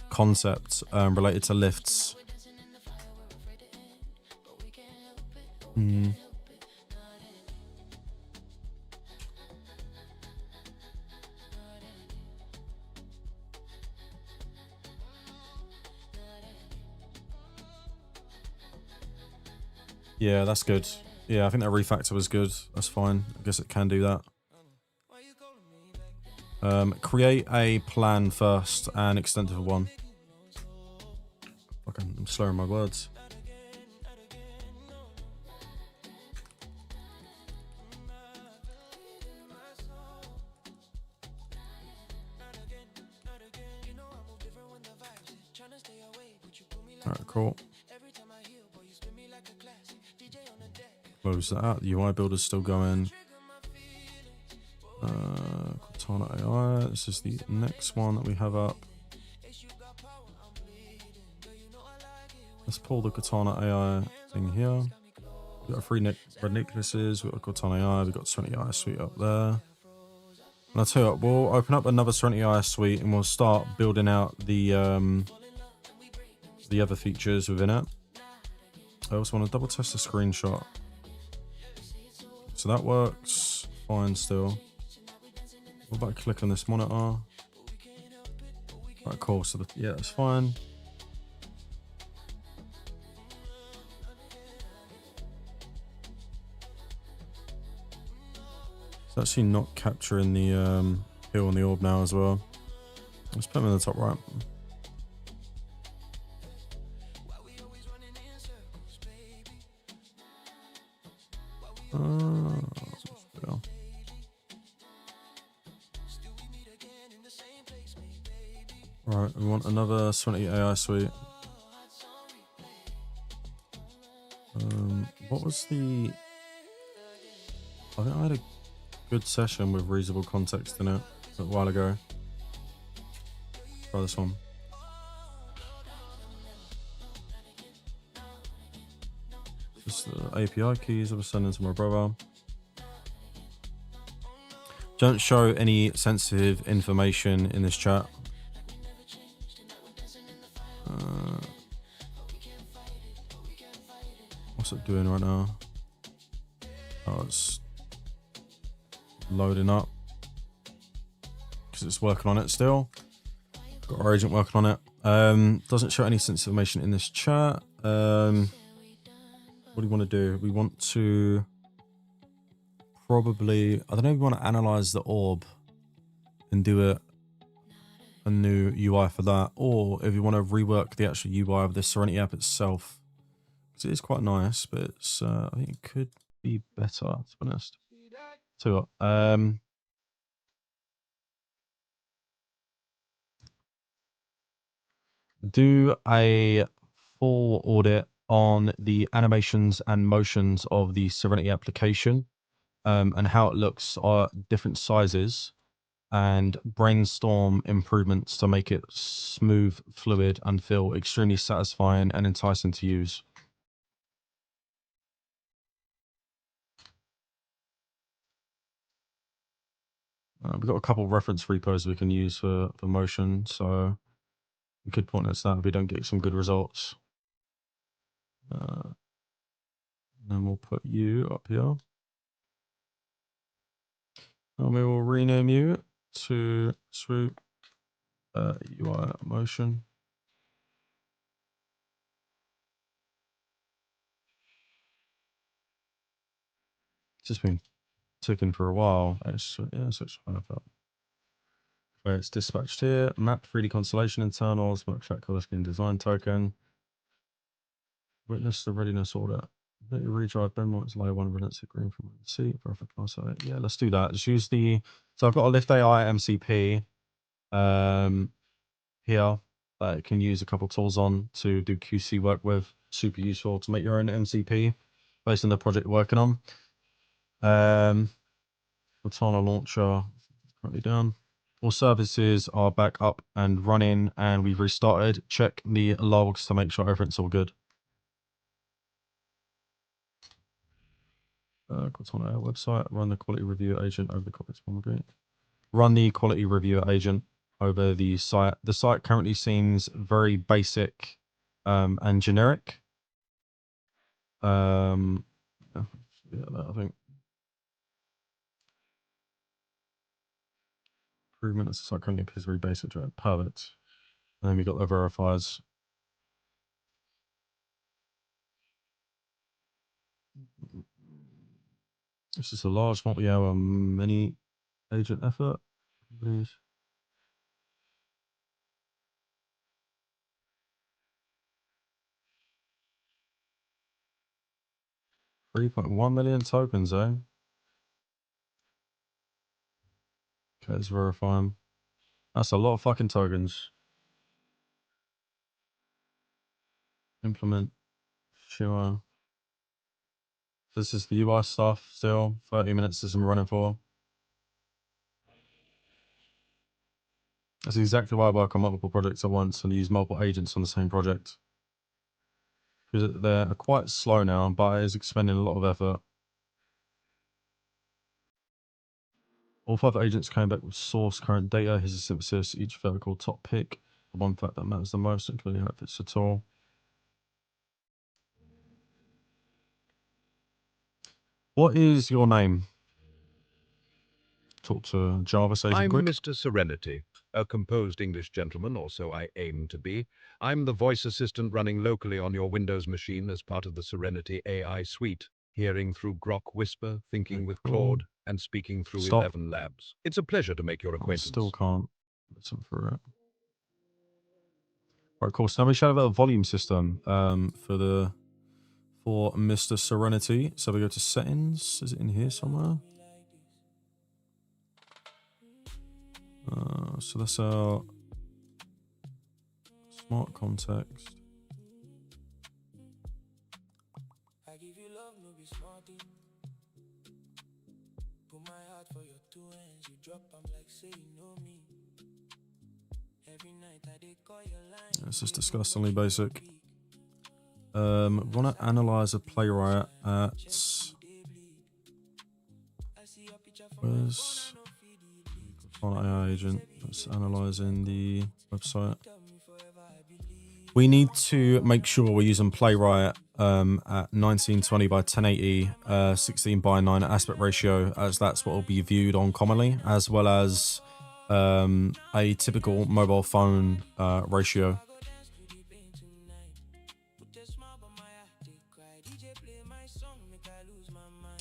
concept related to lifts. Yeah, that's good. Yeah, I think that refactor was good. That's fine. I guess it can do that. Create a plan first and extensive one. Fucking, I'm slurring my words. Alright, cool. Close that out. The UI builder's still going. Cortana AI. This is the next one that we have up. Let's pull the Cortana AI thing here. We've got 3 red necklaces. We've got Cortana AI. We've got Serenity AI suite up there. And I'll tell you what, we'll open up another Serenity AI suite and we'll start building out the other features within it. I also want to double test the screenshot. So that works fine still. What about click on this monitor? Right, cool. So yeah, that's fine. It's actually not capturing the hill and the orb now as well. Let's put them in the top right. Yeah. Right, we want another Serenity AI suite. What was the... I think I had a good session with reasonable context in it a while ago. Try this one. Just the API keys I was sending to my brother. Don't show any sensitive information in this chat. What's it doing right now? Oh, it's loading up because it's working on it still. Got our agent working on it. Doesn't show any sensitive information in this chat. What do you want to do? We want to probably, I don't know if we want to analyze the orb and do a new UI for that, or if you want to rework the actual UI of the Serenity app itself. Because it is quite nice, but it's, I think it could be better, to be honest. So, do a full audit on the animations and motions of the Serenity application, and how it looks at different sizes, and brainstorm improvements to make it smooth, fluid, and feel extremely satisfying and enticing to use. We've got a couple of reference repos we can use for motion, so we could point us that if we don't get some good results. Then we'll put you up here. And we will rename you to Swoop UI Motion. It's just been ticking for a while. Yeah, so it's fine. Where it's dispatched here. Map 3D constellation internals. Work track color scheme design token. Witness the readiness audit. Let you redrive benchmarks layer 1 redundancy green from C. Perfect. Yeah, let's do that. Just use the. So I've got a Lift AI MCP here that you can use a couple tools on to do QC work with. Super useful to make your own MCP based on the project you're working on. Cortana launcher currently done. All services are back up and running, and we've restarted. Check the logs to make sure everything's all good. What's on our website? Run the quality review agent over the comments. Run the quality review agent over the site. The site currently seems very basic and generic. Yeah, I think improvement as the site currently appears very basic. Perfect. And then we got the verifiers. This is a large multi-hour mini agent effort. Please. 3.1 million tokens, eh? Okay, let's verify them. That's a lot of fucking tokens. Implement. Sure. This is the UI stuff still. 30 minutes this I'm running for. That's exactly why I work on multiple projects at once and use multiple agents on the same project. Because they're quite slow now, but it is expending a lot of effort. All 5 agents came back with source current data. Here's a synthesis, each vertical top pick. The one fact that matters the most, including how it fits at all. What is your name? Talk to Jarvis agent I'm quick. Mr. Serenity, a composed English gentleman, or so I aim to be. I'm the voice assistant running locally on your Windows machine as part of the Serenity AI suite, hearing through Grok Whisper, thinking with Claude, and speaking through Stop. 11 labs. It's a pleasure to make your I acquaintance. still can't listen for it. Right, cool. So now we should have a volume system for Mr. Serenity. So we go to settings. Is it in here somewhere? So that's our smart context. I give you love, no be small thing. Put my heart for your 2 hands. You drop, I'm like, say you know me. Every night I did call your line. This is disgustingly basic. Want to analyze a playwright at where's on AI agent? Let's analyzing the website. We need to make sure we're using playwright at 1920 by 1080, 16 by 9 aspect ratio, as that's what will be viewed on commonly, as well as a typical mobile phone ratio.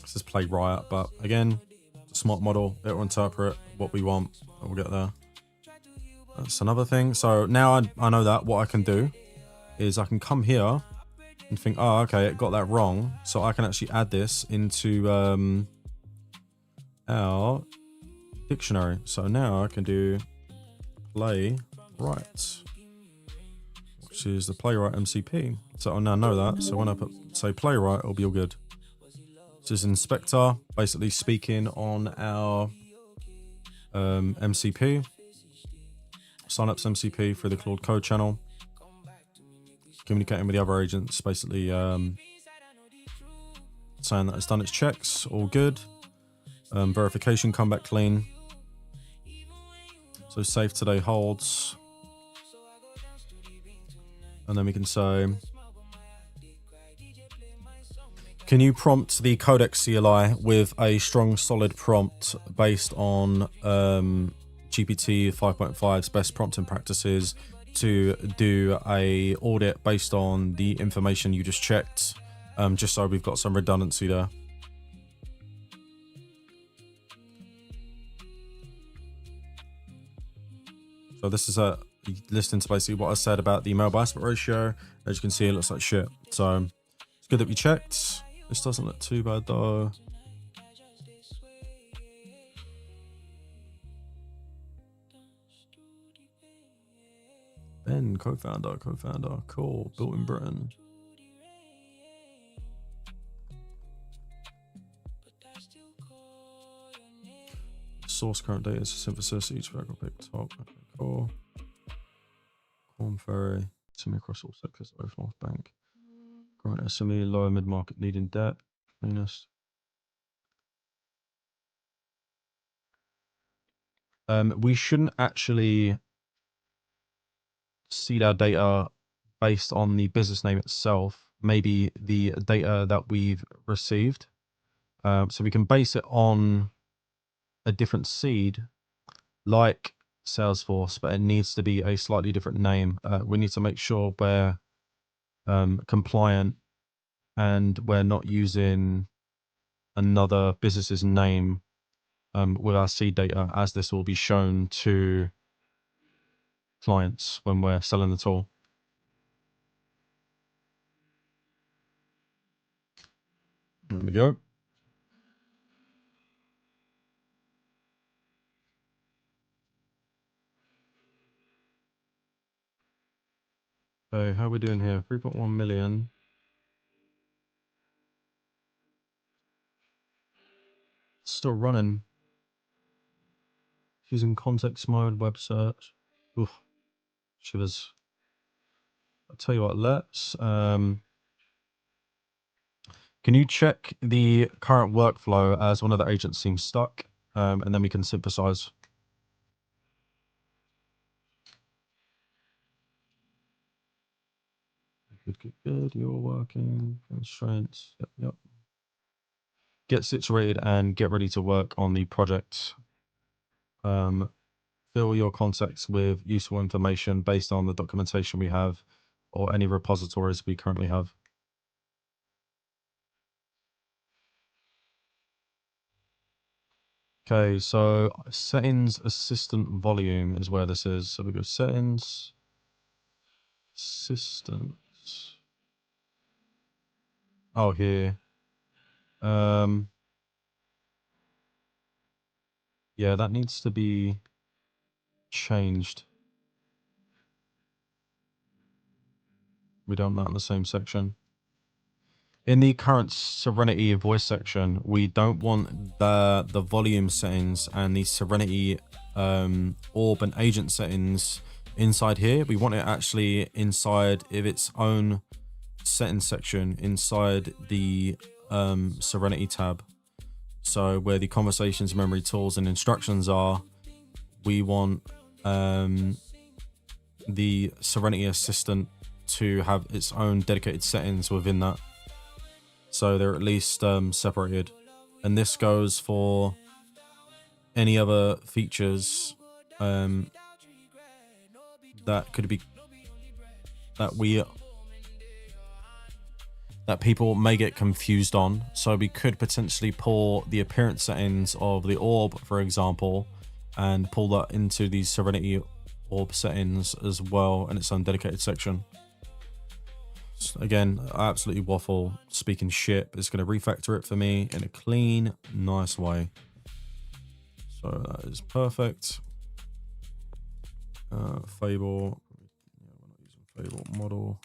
This is playwright, but again, it's a smart model. It will interpret what we want, and we'll get there. That's another thing. So now I know that what I can do is I can come here and think, oh, okay, it got that wrong. So I can actually add this into our dictionary. So now I can do playwright, which is the playwright MCP. So I now know that. So when I say playwright, it'll be all good. This is inspector, basically speaking on our MCP. Synapse MCP through the Claude Code channel. Communicating with the other agents, basically saying that it's done its checks, all good. Verification come back clean. So save today holds. And then we can say, can you prompt the Codex CLI with a strong solid prompt based on GPT 5.5's best prompting practices to do a audit based on the information you just checked, just so we've got some redundancy there. So this is a listening to basically what I said about the mobile aspect ratio. As you can see, it looks like shit. So it's good that we checked. This doesn't look too bad though. Ben, co-founder, cool, built in Britain. source current data to synthesis. Each record pick top. Okay, cool. Corn Ferry. SME across all sectors. Both North Bank. Growing SME, lower mid market needing debt. Cleanest. We shouldn't actually seed our data based on the business name itself. Maybe the data that we've received. So we can base it on a different seed, like Salesforce, but it needs to be a slightly different name. We need to make sure we're compliant and we're not using another business's name with our seed data, as this will be shown to clients when we're selling the tool. There we go. So how are we doing here? 3.1 million. Still running. Using context mode, web search. Oof. Shivers. I'll tell you what, let's can you check the current workflow as one of the agents seems stuck? And then we can synthesize. Good. You're working. Constraints. Yep. Get situated and get ready to work on the project. Fill your contacts with useful information based on the documentation we have or any repositories we currently have. Okay, so settings assistant volume is where this is. So we go settings, assistants. Oh, here. Yeah, that needs to be changed. We don't know in the same section. In the current Serenity voice section, we don't want the volume settings and the Serenity orb and agent settings inside here. We want it actually inside of its own settings section inside the Serenity tab. So where the conversations, memory, tools, and instructions are, we want the Serenity Assistant to have its own dedicated settings within that. So they're at least separated. And this goes for any other features that could be that people may get confused on. So we could potentially pull the appearance settings of the orb, for example, and pull that into the Serenity orb settings as well in its own dedicated section. Again, I absolutely waffle speaking shit. It's going to refactor it for me in a clean, nice way. So that is perfect. Fable. Yeah, we're not using Fable model.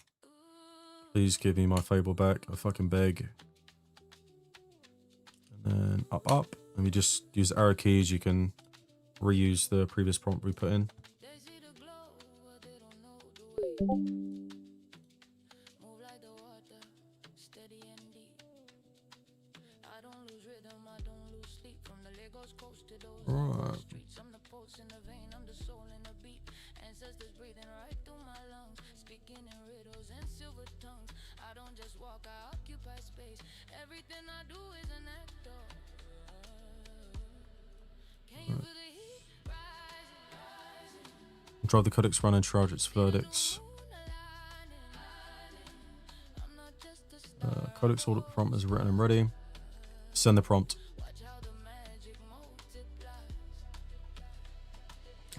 Please give me my Fable back. I fucking beg. And then up. And we just use arrow keys. You can reuse the previous prompt we put in. Right. Drive the codex run and charge its verdicts. Codex order prompt is written and ready. Send the prompt.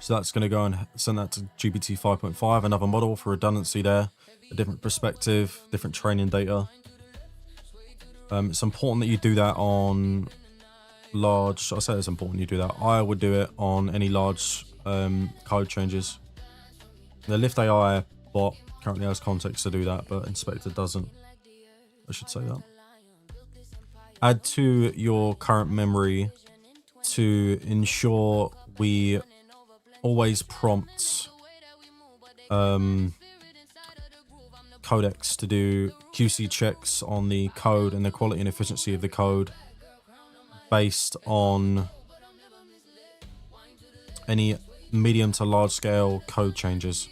So that's going to go and send that to GPT 5.5, another model for redundancy there, a different perspective, different training data. It's important that you do that on large, I say it's important you do that. I would do it on any large code changes. The Lift AI bot currently has context to do that, but Inspector doesn't. I should say that. Add to your current memory to ensure we always prompt codecs to do QC checks on the code and the quality and efficiency of the code based on any medium to large scale code changes.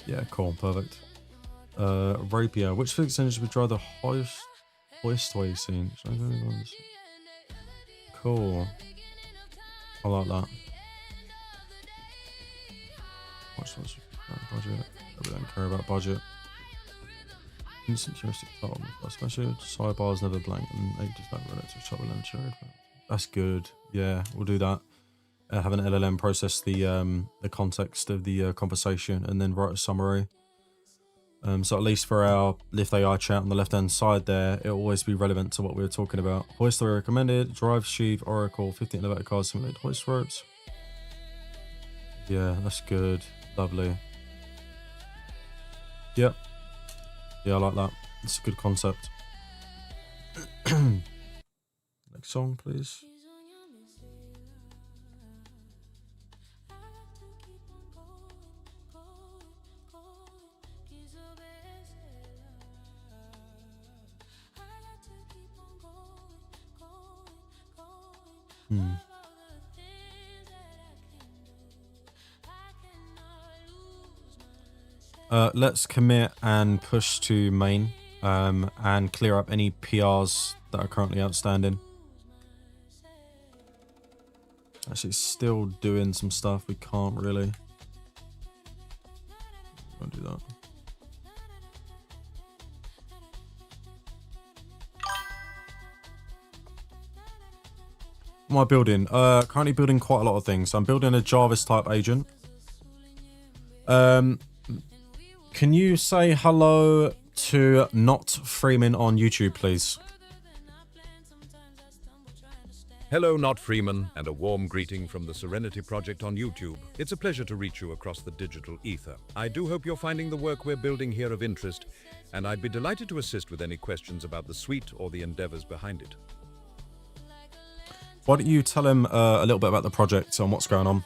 Yeah, cool, perfect. Rapier, which physics engine would drive the hoistway scene? Cool. I like that. What's budget? We don't care about budget. Instant heuristic title. Especially sidebars never blank and 8 to that relative shot with LLM. That's good. Yeah, we'll do that. Have an LLM process the context of the conversation and then write a summary. So at least for our Lift AI chat on the left hand side there, it'll always be relevant to what we were talking about. Hoist the recommended, drive sheave, Oracle, 15 elevator cars, simulated hoist ropes. Yeah, that's good. Lovely. Yep. Yeah, I like that. It's a good concept. Next song, please. Let's commit and push to main and clear up any PRs that are currently outstanding. Actually, it's still doing some stuff. We can't really. Won't do that. What am I building? Currently building quite a lot of things. I'm building a Jarvis type agent. Can you say hello to Not Freeman on YouTube, please? Hello, Not Freeman, and a warm greeting from the Serenity Project on YouTube. It's a pleasure to reach you across the digital ether. I do hope you're finding the work we're building here of interest, and I'd be delighted to assist with any questions about the suite or the endeavors behind it. Why don't you tell him a little bit about the project and what's going on?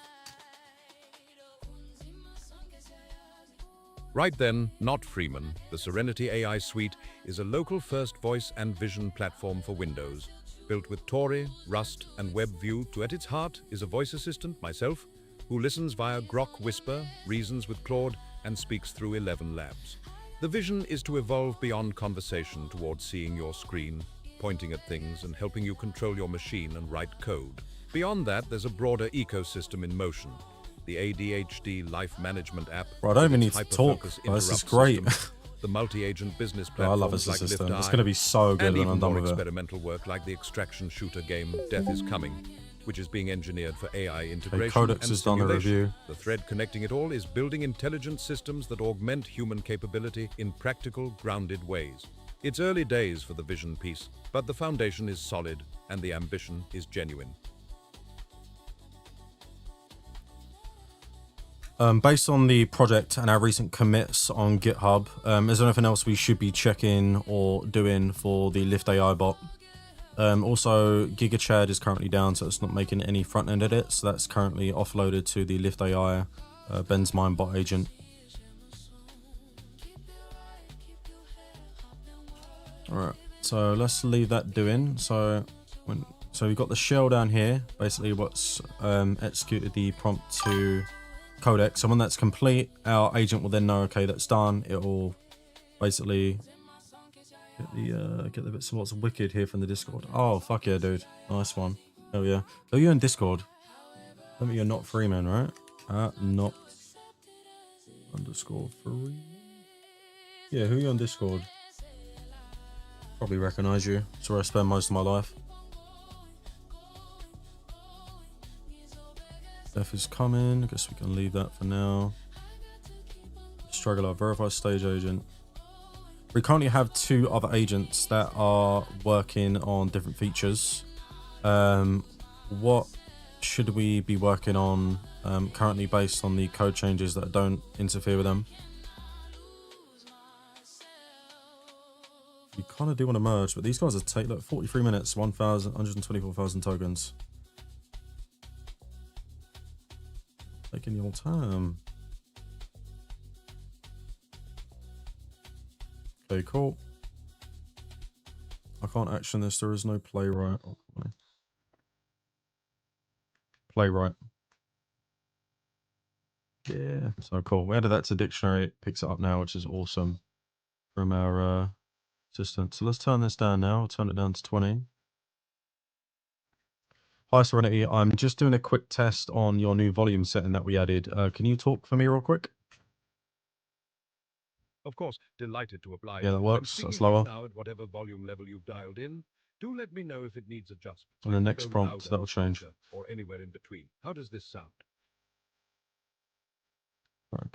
Right then, Not Freeman, the Serenity AI Suite is a local-first voice and vision platform for Windows, built with Tori, Rust, and WebView. To at its heart is a voice assistant, myself, who listens via Grok Whisper, reasons with Claude, and speaks through 11 labs. The vision is to evolve beyond conversation towards seeing your screen, pointing at things, and helping you control your machine and write code. Beyond that, there's a broader ecosystem in motion. The ADHD life management app. Bro, I don't even need to talk. Oh, this is great. The multi-agent business Bro, I love platforms this like system. Lift It's AI, going to be so good and when even I'm done more with it. experimental work like the extraction shooter game Death is Coming, which is being engineered for AI integration Codex and has done a simulation. review. The thread connecting it all is building intelligent systems that augment human capability in practical, grounded ways. It's early days for the vision piece, but the foundation is solid and the ambition is genuine. Based on the project and our recent commits on GitHub, is there anything else we should be checking or doing for the Lift AI bot? Also, GigaChad is currently down, so it's not making any front-end edits. So that's currently offloaded to the Lift AI Ben's Mind bot agent. Alright, so let's leave that doing. So we've got the shell down here, basically what's executed the prompt to codec. So when that's complete, our agent will then know, okay, that's done. It will basically get the bits of what's wicked here from the Discord. Oh, fuck yeah, dude. Nice one. Oh yeah. Oh, you're in Discord. Tell me you're Not Freeman, right? Not _free. Yeah, who are you on Discord? Probably recognize you. It's where I spend most of my life. Death is coming. I guess we can leave that for now. Struggler, verify stage agent. We currently have 2 other agents that are working on different features. What should we be working on currently based on the code changes that don't interfere with them? You kind of do want to merge, but these guys are take like 43 minutes, 124,000 tokens. Taking your time. Okay, cool. I can't action this. There is no playwright. Oh, playwright. Yeah. So cool. We added that to dictionary. It picks it up now, which is awesome from our assistant. So let's turn this down now. I'll turn it down to 20. Hi, Serenity. I'm just doing a quick test on your new volume setting that we added. Can you talk for me real quick? Of course, delighted to oblige. Yeah, that works. That's lower. Now at whatever volume level you've dialed in, do let me know if it needs adjustment. And the next prompt, that'll change. Or anywhere in between. How does this sound?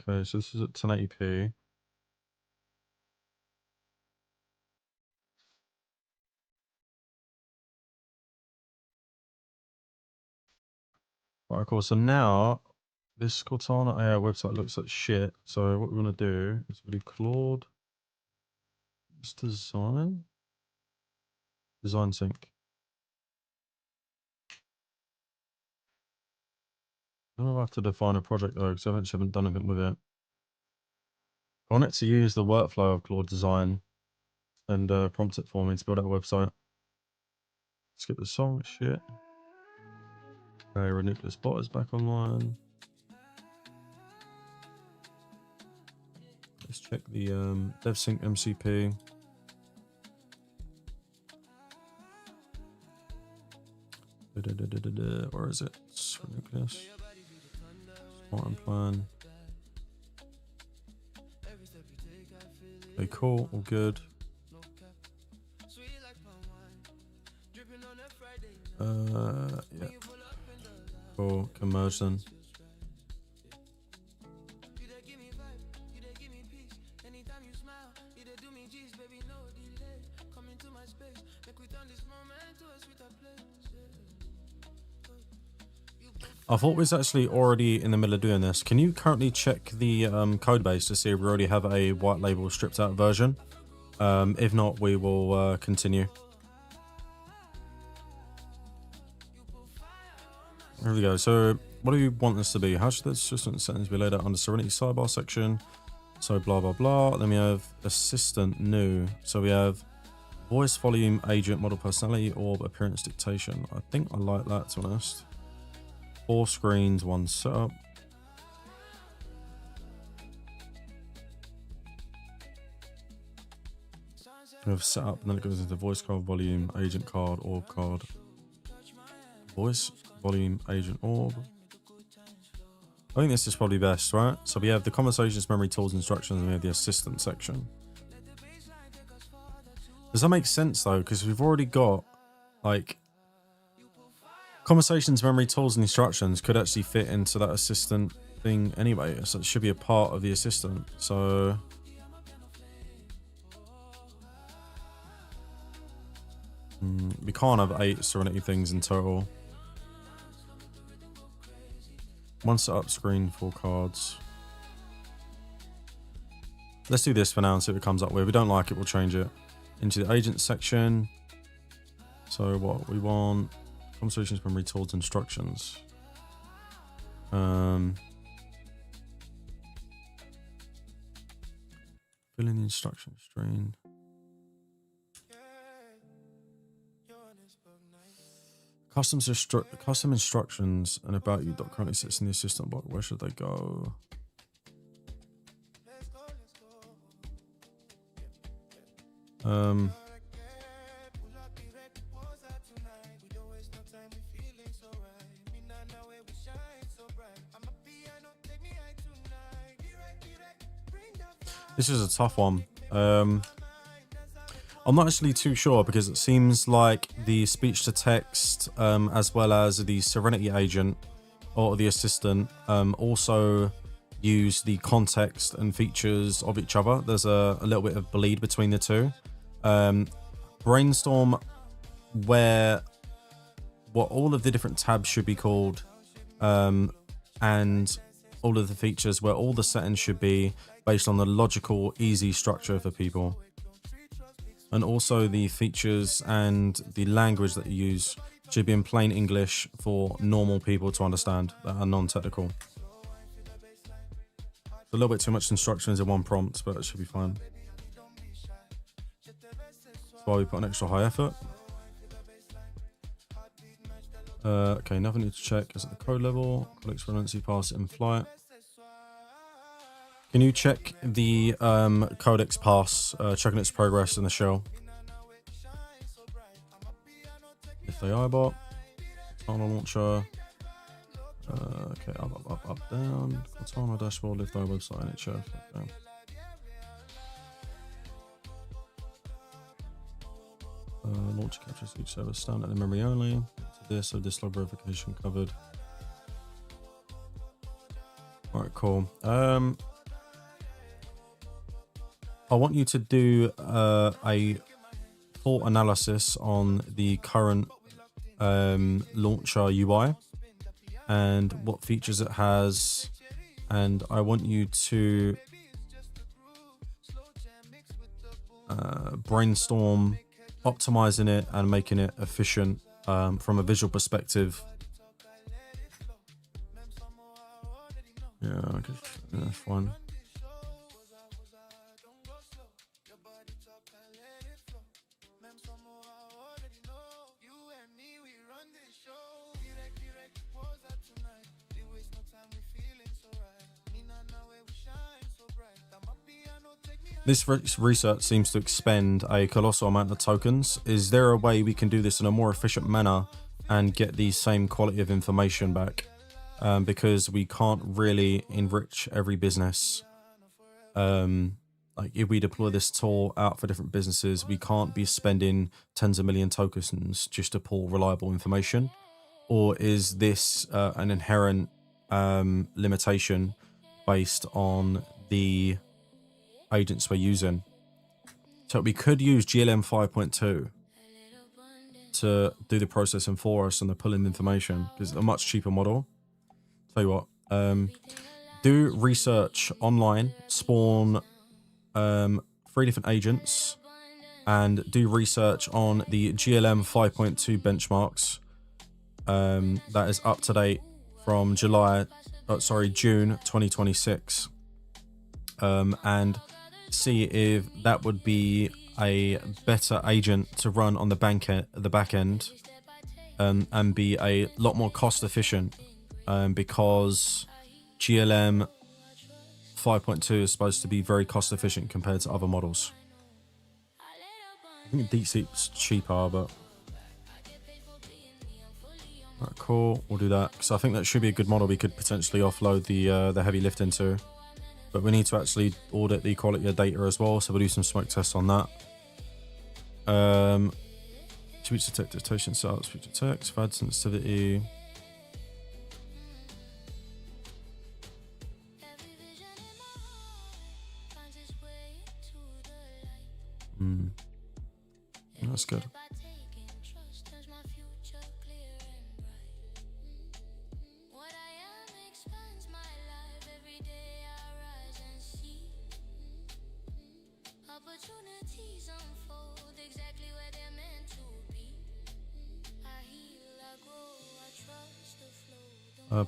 Okay, so this is at 1080p. Right, cool. So now this Cortana AI website looks like shit. So what we're gonna do is we do Claude. It's design sync. I don't know if I have to define a project though, because I haven't done anything with it. I want it to use the workflow of Claude Design and prompt it for me to build out a website. Skip the song, shit. Okay, Renucleus bot is back online. Let's check the DevSync MCP. Where is it? It's Renucleus. Smart plan. Okay, cool. All good. Yeah. Cool. Can merge then. I thought we was actually already in the middle of doing this. Can you currently check the code base to see if we already have a white label stripped out version? If not, we will continue. Here we go. So what do you want this to be? How should the assistant settings be laid out under Serenity sidebar section? So blah, blah, blah. Then we have assistant new. So we have voice, volume, agent, model personality, orb, appearance, dictation. I think I like that, to be honest. 4 screens, 1 setup. We have setup, and then it goes into voice card, volume, agent card, orb card. Voice, volume, agent, orb. I think this is probably best, right? So we have the conversations, memory, tools, instructions, and we have the assistant section. Does that make sense though? Because we've already got like conversations, memory, tools, and instructions could actually fit into that assistant thing anyway. So it should be a part of the assistant. So we can't have 8 Serenity things in total. 1 setup screen, 4 cards. Let's do this for now and see what it comes up with. If we don't like it, we'll change it. Into the agent section. So what we want: conversations, memory, tools, instructions. Fill in the instruction string. Custom instructions and about you currently sits in the assistant block. Where should they go? This is a tough one. I'm not actually too sure because it seems like the speech to text, as well as the Serenity agent or the assistant, also use the context and features of each other. There's a little bit of bleed between the two. Brainstorm what all of the different tabs should be called, and all of the features where all the settings should be based on the logical, easy structure for people. And also the features and the language that you use should be in plain English for normal people to understand that are non-technical. A little bit too much instructions in one prompt, but it should be fine. That's why we put an extra high effort. Okay, nothing need to check. Is at the code level. Codex redundancy, pass it in flight. Can you check the codex pass, checking its progress in the shell? If they bot, Cortana launcher. Okay, up, down. Cortana dashboard, lift website, NHF. Okay. Launcher captures each service standard in memory only. So this log verification covered. Alright, cool. I want you to do a full analysis on the current launcher UI and what features it has, and I want you to brainstorm optimizing it and making it efficient from a visual perspective. Yeah, okay, that's fine. This research seems to expend a colossal amount of tokens. Is there a way we can do this in a more efficient manner and get the same quality of information back? Because we can't really enrich every business. Like if we deploy this tool out for different businesses, we can't be spending tens of million tokens just to pull reliable information. Or is this an inherent limitation based on the agents we're using? So we could use GLM 5.2 to do the processing for us and the pulling information, because it's a much cheaper model. Tell you what, do research online, spawn 3 different agents, and do research on the GLM 5.2 benchmarks. That is up to date from June 2026, and see if that would be a better agent to run on the back end, and be a lot more cost efficient, because GLM 5.2 is supposed to be very cost efficient compared to other models. I think DeepSeek's cheaper, but alright, cool. We'll do that because I think that should be a good model we could potentially offload the heavy lift into. But we need to actually audit the quality of data as well, so we'll do some smoke tests on that. Speech detect dictation setup, speech to text, FAD sensitivity. That's good.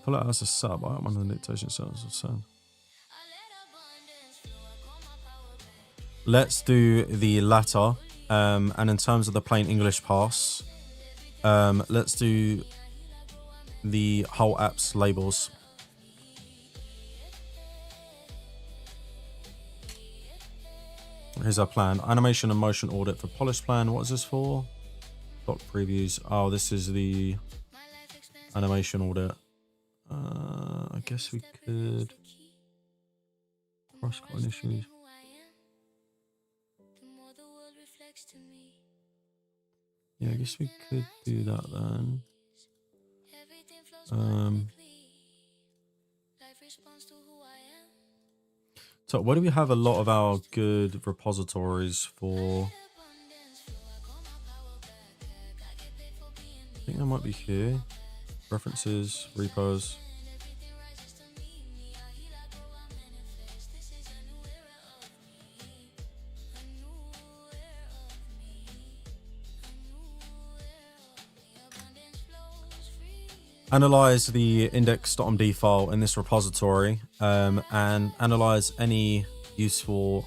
Pull it out as a sub. I don't want the dictation settings of sound. Let's do the latter. And in terms of the plain English pass, let's do the whole app's labels. Here's our plan. Animation and motion audit for polish plan. What is this for? Doc previews. Oh, this is the animation audit. I guess we could cross-cutting issues. Yeah, I guess we could do that then. So where do we have a lot of our good repositories for? I think that might be here. References, repos. analyze the index.md file in this repository, and analyze any useful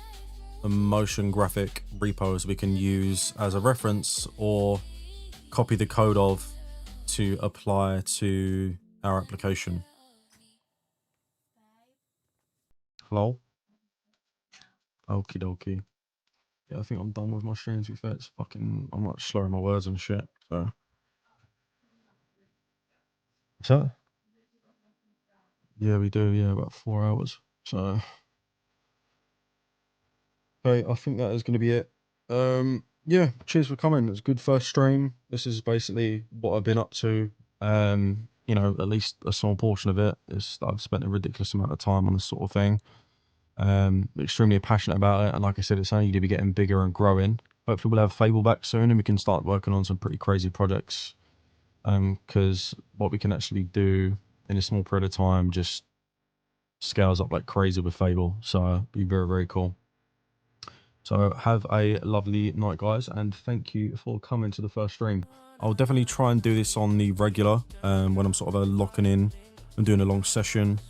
motion graphic repos we can use as a reference or copy the code of to apply to our application. Hello? Okie dokie. Yeah, I think I'm done with my streams. To be fair, it's fucking, I'm like slurring my words and shit. So, what's that? Yeah, we do. Yeah, about 4 hours. So, okay, I think that is going to be it. Yeah, cheers for coming. It's a good first stream. This is basically what I've been up to. You know, at least a small portion of it is I've spent a ridiculous amount of time on this sort of thing. Extremely passionate about it, and like I said, it's only going to be getting bigger and growing. Hopefully we'll have Fable back soon and we can start working on some pretty crazy projects, because what we can actually do in a small period of time just scales up like crazy with Fable, so it'll be very, very cool. So have a lovely night, guys, and thank you for coming to the first stream. I'll definitely try and do this on the regular, when I'm sort of locking in and doing a long session.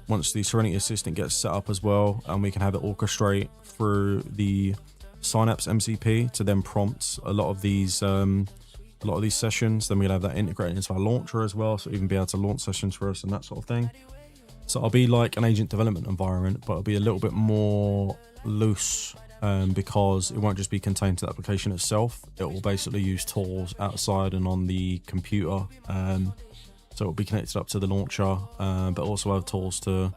Once the Serenity Assistant gets set up as well, and we can have it orchestrate through the Synapse MCP to then prompt a lot of these sessions. Then we'll have that integrated into our launcher as well, so even be able to launch sessions for us and that sort of thing. So I'll be like an agent development environment, but it'll be a little bit more loose, because it won't just be contained to the application itself. It will basically use tools outside and on the computer. So it'll be connected up to the launcher, but also have tools to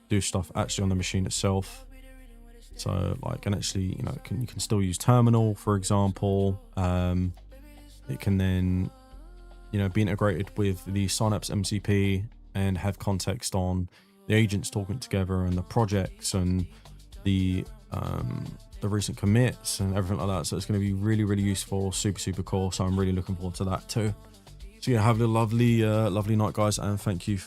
do stuff actually on the machine itself. So like, and actually, you know, you can still use terminal, for example. It can then, you know, be integrated with the Synapse MCP and have context on the agents talking together and the projects and the recent commits and everything like that. So it's going to be really, really useful, super, super cool. So I'm really looking forward to that too. So yeah, have a lovely night, guys, and thank you